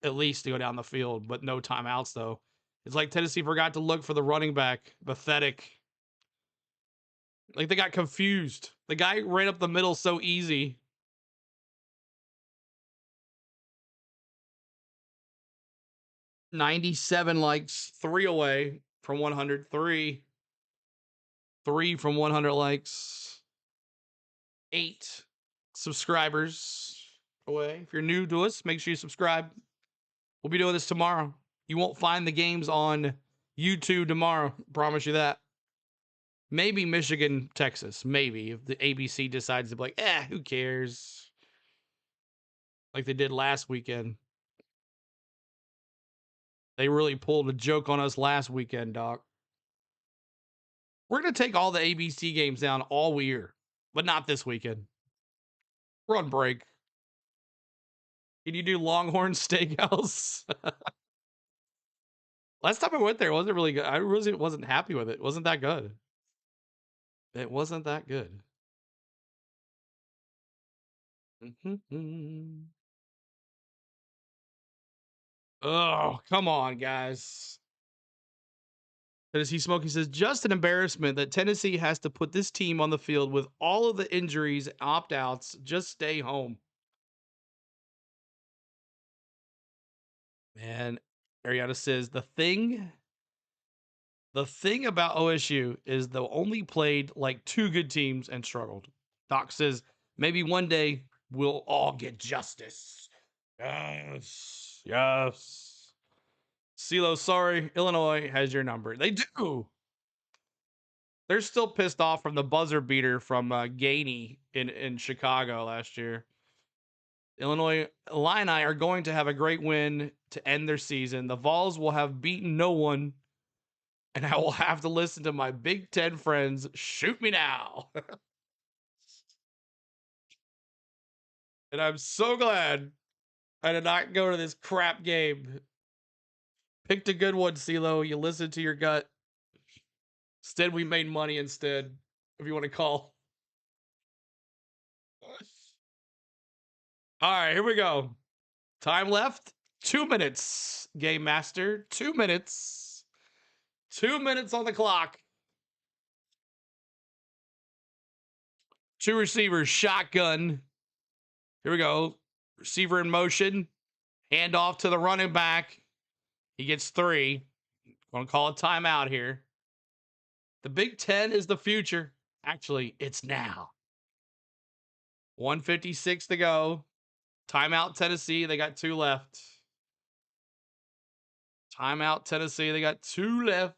S1: at least to go down the field, but no timeouts though. It's like Tennessee forgot to look for the running back. Pathetic. Like they got confused. The guy ran up the middle so easy. $97 likes, 3 away from 103. 3 from 100 likes. 8 subscribers away. If you're new to us, make sure you subscribe. We'll be doing this tomorrow. You won't find the games on YouTube tomorrow. Promise you that. Maybe Michigan, Texas. Maybe if the ABC decides to be like, who cares? Like they did last weekend. They really pulled a joke on us last weekend, Doc. We're going to take all the ABC games down all year, but not this weekend. We're on break. Can you do Longhorn Steakhouse? Last time I went there, it wasn't really good. I really wasn't happy with it. It wasn't that good. It wasn't that good. Oh, come on, guys. Tennessee Smokey says, just an embarrassment that Tennessee has to put this team on the field with all of the injuries, opt-outs. Just stay home. Man, Ariana says, the thing about OSU is they only played like 2 good teams and struggled. Doc says, maybe one day we'll all get justice. Yes. Yes. CeeLo, sorry. Illinois has your number. They do. They're still pissed off from the buzzer beater from Gainey in Chicago last year. Illinois Illini are going to have a great win to end their season. The Vols will have beaten no one, and I will have to listen to my Big Ten friends shoot me now. And I'm so glad I did not go to this crap game. Picked a good one, CeeLo. You listened to your gut. Instead, we made money instead, if you want to call. All right, here we go. Time left 2 minutes. Game master, 2 minutes. 2 minutes on the clock. Two receivers, shotgun. Here we go. Receiver in motion. Hand off to the running back. He gets 3. Gonna call a timeout here. The Big Ten is the future. Actually, it's now. 156 to go. Timeout Tennessee. They got 2 left. Timeout Tennessee. They got 2 left.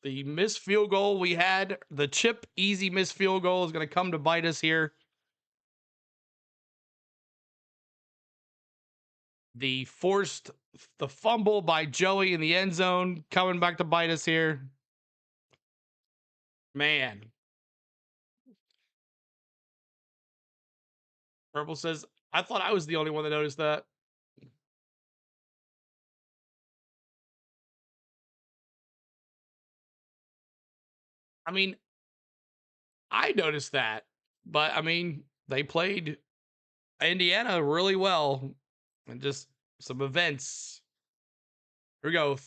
S1: The missed field goal we had, the chip easy missed field goal is going to come to bite us here. The fumble by Joey in the end zone coming back to bite us here. Man. Purple says, I thought I was the only one that noticed that. I mean, I noticed that, but I mean, they played Indiana really well and just some events. Here we go.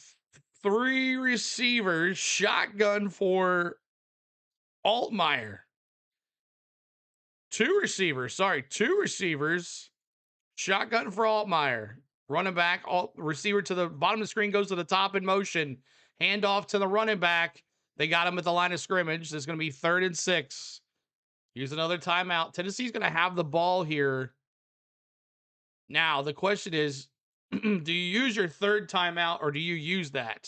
S1: 3 receivers, shotgun for Altmaier. 2 receivers, shotgun for Altmaier. Running back, receiver to the bottom of the screen goes to the top in motion. Hand off to the running back. They got him at the line of scrimmage. There's going to be 3rd and 6. Use another timeout. Tennessee's going to have the ball here. Now, the question is, do you use your 3rd timeout or do you use that?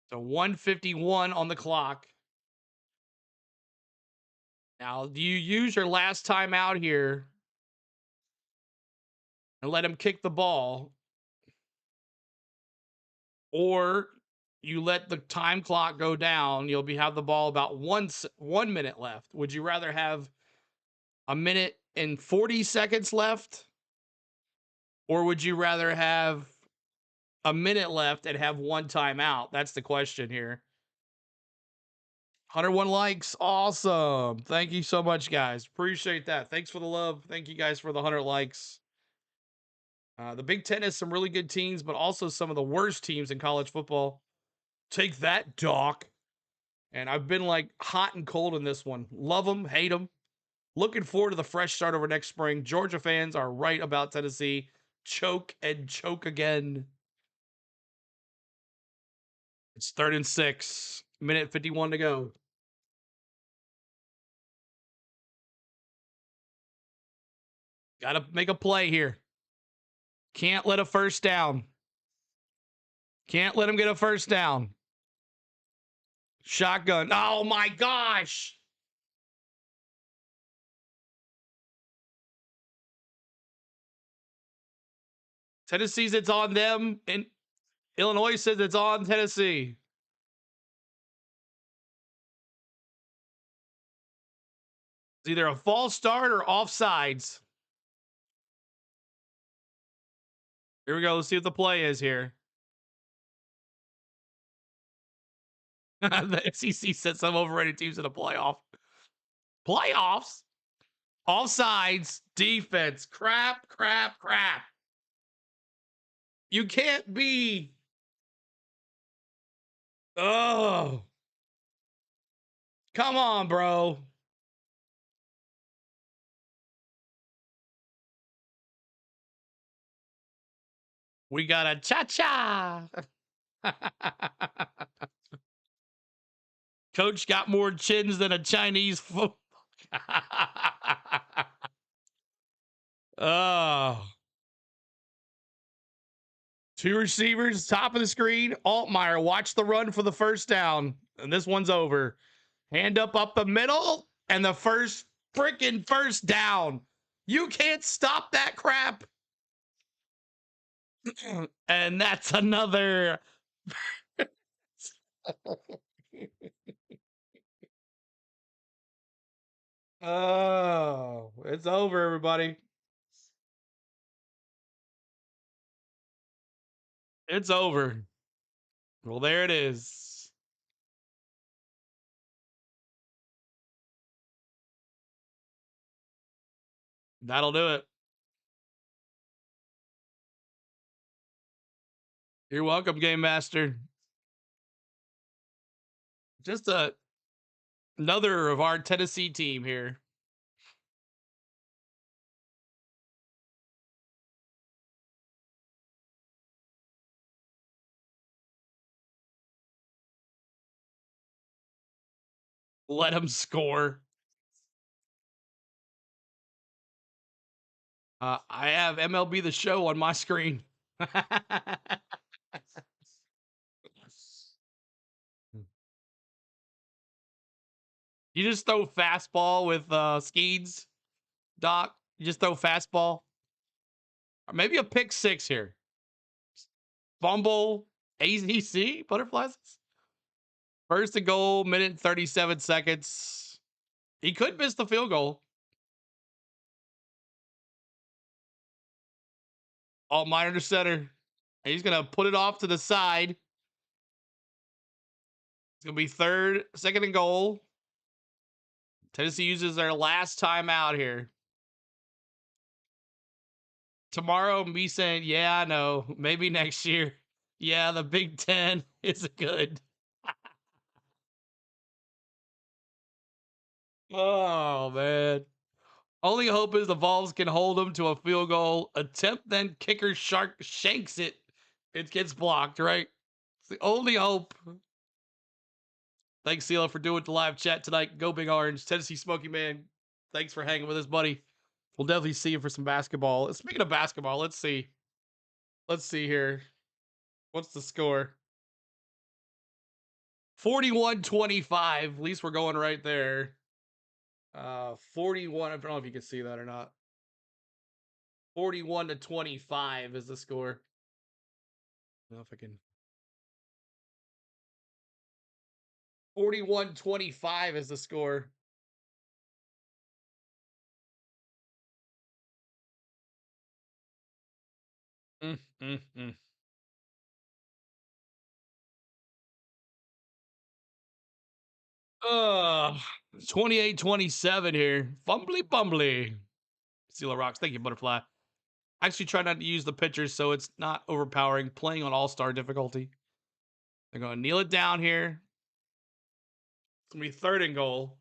S1: So 151 on the clock. Now, do you use your last timeout here and let him kick the ball? Or you let the time clock go down, you'll have the ball about 1 minute left. Would you rather have a minute and 40 seconds left? Or would you rather have a minute left and have 1 timeout? That's the question here. 101 likes. Awesome. Thank you so much, guys. Appreciate that. Thanks for the love. Thank you guys for the 100 likes. The Big Ten has some really good teams, but also some of the worst teams in college football. Take that, Doc. And I've been like hot and cold in this one. Love them, hate them. Looking forward to the fresh start over next spring. Georgia fans are right about Tennessee. Choke and choke again. It's 3rd and 6. Minute 51 to go. Got to make a play here. Can't let a first down. Can't let him get a first down. Shotgun. Oh my gosh. Tennessee says it's on them, and Illinois says it's on Tennessee. It's either a false start or offsides. Here we go. Let's see what the play is here. The SEC sent some overrated teams in the playoff. Playoffs? Offsides, defense, crap. You can't be. Oh. Come on, bro. We got a cha-cha. Coach got more chins than a Chinese football. Oh. 2 receivers, top of the screen. Altmaier, watch the run for the first down. And this one's over. Hand up the middle, and the freaking first down. You can't stop that crap. And that's another. Oh, it's over, everybody. It's over. Well, there it is. That'll do it. You're welcome, Game Master. Just another of our Tennessee team here. Let them score. I have MLB The Show on my screen. You just throw fastball with Skeeds, Doc. You just throw fastball. Or maybe a pick six here. Fumble, AZC, butterflies. First and goal, minute and 37 seconds. He could miss the field goal. All minor to center. And he's going to put it off to the side. It's going to be second and goal. Tennessee uses their last time out here. Tomorrow, me saying, yeah, I know. Maybe next year. Yeah, the Big Ten is good. Oh, man. Only hope is the Vols can hold them to a field goal attempt, then kicker shanks it. It gets blocked, right? It's the only hope. Thanks, CeeLo, for doing the live chat tonight. Go Big Orange. Tennessee Smoky Man, thanks for hanging with us, buddy. We'll definitely see you for some basketball. Speaking of basketball, let's see. Let's see here. What's the score? 41-25. At least we're going right there. 41. I don't know if you can see that or not. 41-25 is the score. I don't know if I can. 41-25 is the score. Mm, mm, mm. 28-27 here. Fumbly bumbly. Seal Rocks. Thank you, Butterfly. I actually try not to use the pictures so it's not overpowering. Playing on all-star difficulty. They're going to kneel it down here. It's going to be third and goal.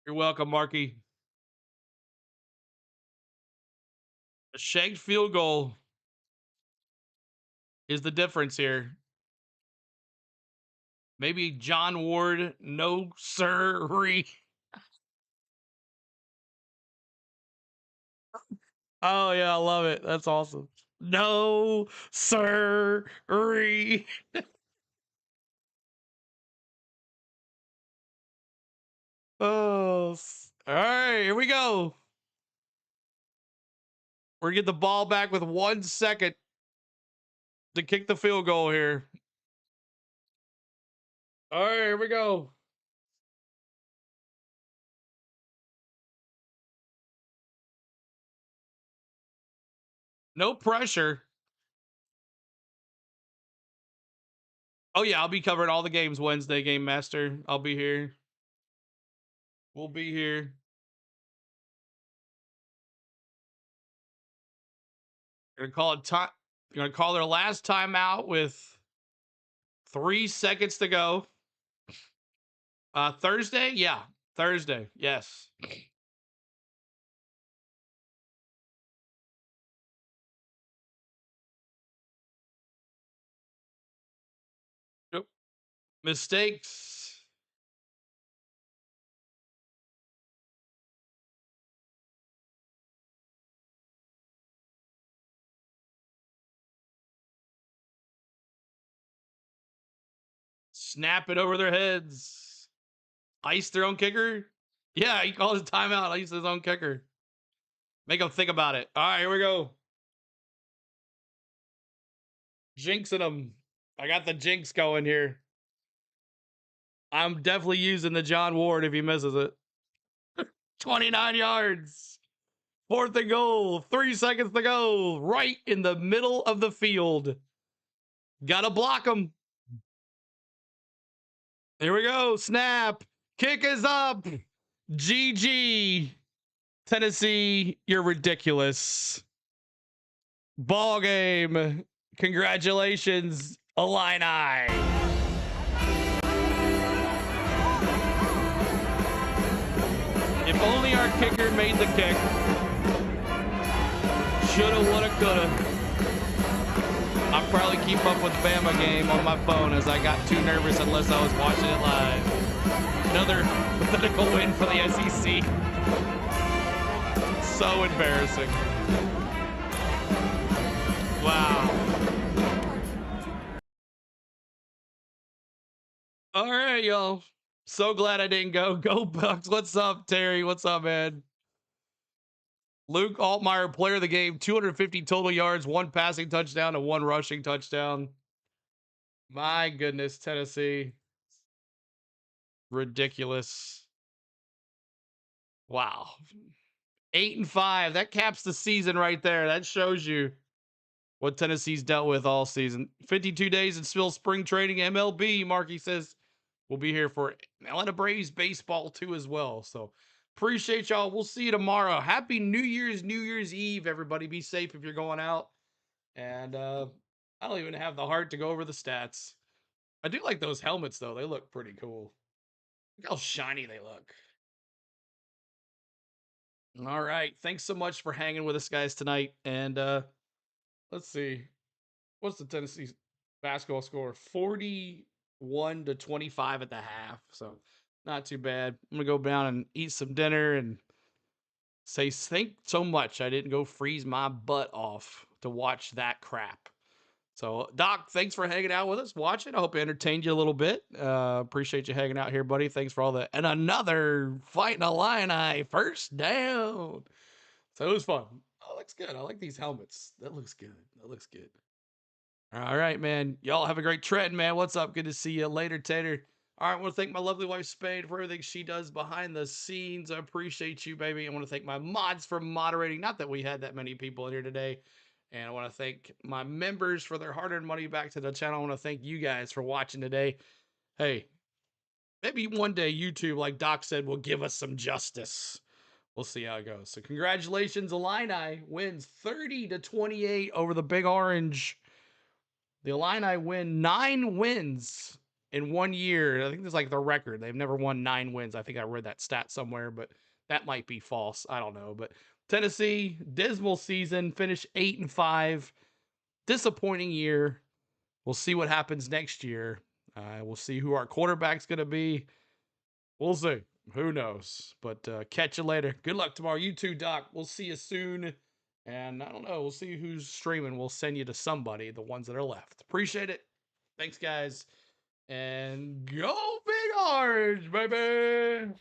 S1: You're welcome, Marky. A shanked field goal is the difference here. Maybe John Ward, no sirree. Oh, yeah, I love it. That's awesome. No sirree. Oh, all right, here we go. We're going to get the ball back with 1 second to kick the field goal here. All right, here we go. No pressure. Oh, yeah, I'll be covering all the games Wednesday, Game Master. I'll be here. We'll be here. Gonna call it time. Gonna call their last timeout with 3 seconds to go. Thursday? Yeah. Thursday. Yes. Yep. Mistakes. Snap it over their heads. Ice their own kicker. Yeah, he calls it timeout. Ice his own kicker. Make them think about it. All right, here we go. Jinxing them. I got the jinx going here. I'm definitely using the John Ward if he misses it. 29 yards. 4th and goal. 3 seconds to go. Right in the middle of the field. Gotta block him. Here we go. Snap. Kick is up. GG. Tennessee, you're ridiculous. Ball game. Congratulations, Illini. If only our kicker made the kick. Shoulda, woulda, coulda. I'll probably keep up with Bama game on my phone as I got too nervous unless I was watching it live. Another pathetical win for the SEC. So embarrassing. Wow. All right, y'all. So glad I didn't go. Go Bucks. What's up, Terry? What's up, man? Luke Altmaier, player of the game, 250 total yards, 1 passing touchdown, and 1 rushing touchdown. My goodness, Tennessee. Ridiculous. Wow. 8-5. That caps the season right there. That shows you what Tennessee's dealt with all season. 52 days in still spring training. MLB, Marky says, we'll be here for Atlanta Braves baseball too as well. So appreciate y'all. We'll see you tomorrow. Happy New Year's Eve, everybody. Be safe if you're going out. And I don't even have the heart to go over the stats. I do like those helmets, though. They look pretty cool. Look how shiny they look. All right. Thanks so much for hanging with us, guys, tonight. And let's see. What's the Tennessee basketball score? 41-25 at the half. So not too bad. I'm going to go down and eat some dinner and say thank so much I didn't go freeze my butt off to watch that crap. So, Doc, thanks for hanging out with us. Watch it. I hope it entertained you a little bit. Appreciate you hanging out here, buddy. Thanks for all the... And another Fighting Illini first down. So it was fun. Oh, looks good. I like these helmets. That looks good. That looks good. All right, man. Y'all have a great trend, man. What's up? Good to see you later, Tater. All right, I want to thank my lovely wife, Spade, for everything she does behind the scenes. I appreciate you, baby. I want to thank my mods for moderating. Not that we had that many people in here today. And I want to thank my members for their hard-earned money back to the channel. I want to thank you guys for watching today. Hey, maybe one day YouTube, like Doc said, will give us some justice. We'll see how it goes. So congratulations, Illini wins 30-28 over the Big Orange. The Illini win 9 wins in 1 year. I think that's like the record. They've never won 9 wins. I think I read that stat somewhere, but that might be false. I don't know. But Tennessee, dismal season, finished 8-5. Disappointing year. We'll see what happens next year. We'll see who our quarterback's going to be. We'll see. Who knows? But catch you later. Good luck tomorrow. You too, Doc. We'll see you soon. And I don't know. We'll see who's streaming. We'll send you to somebody, the ones that are left. Appreciate it. Thanks, guys. And go Big Orange, baby!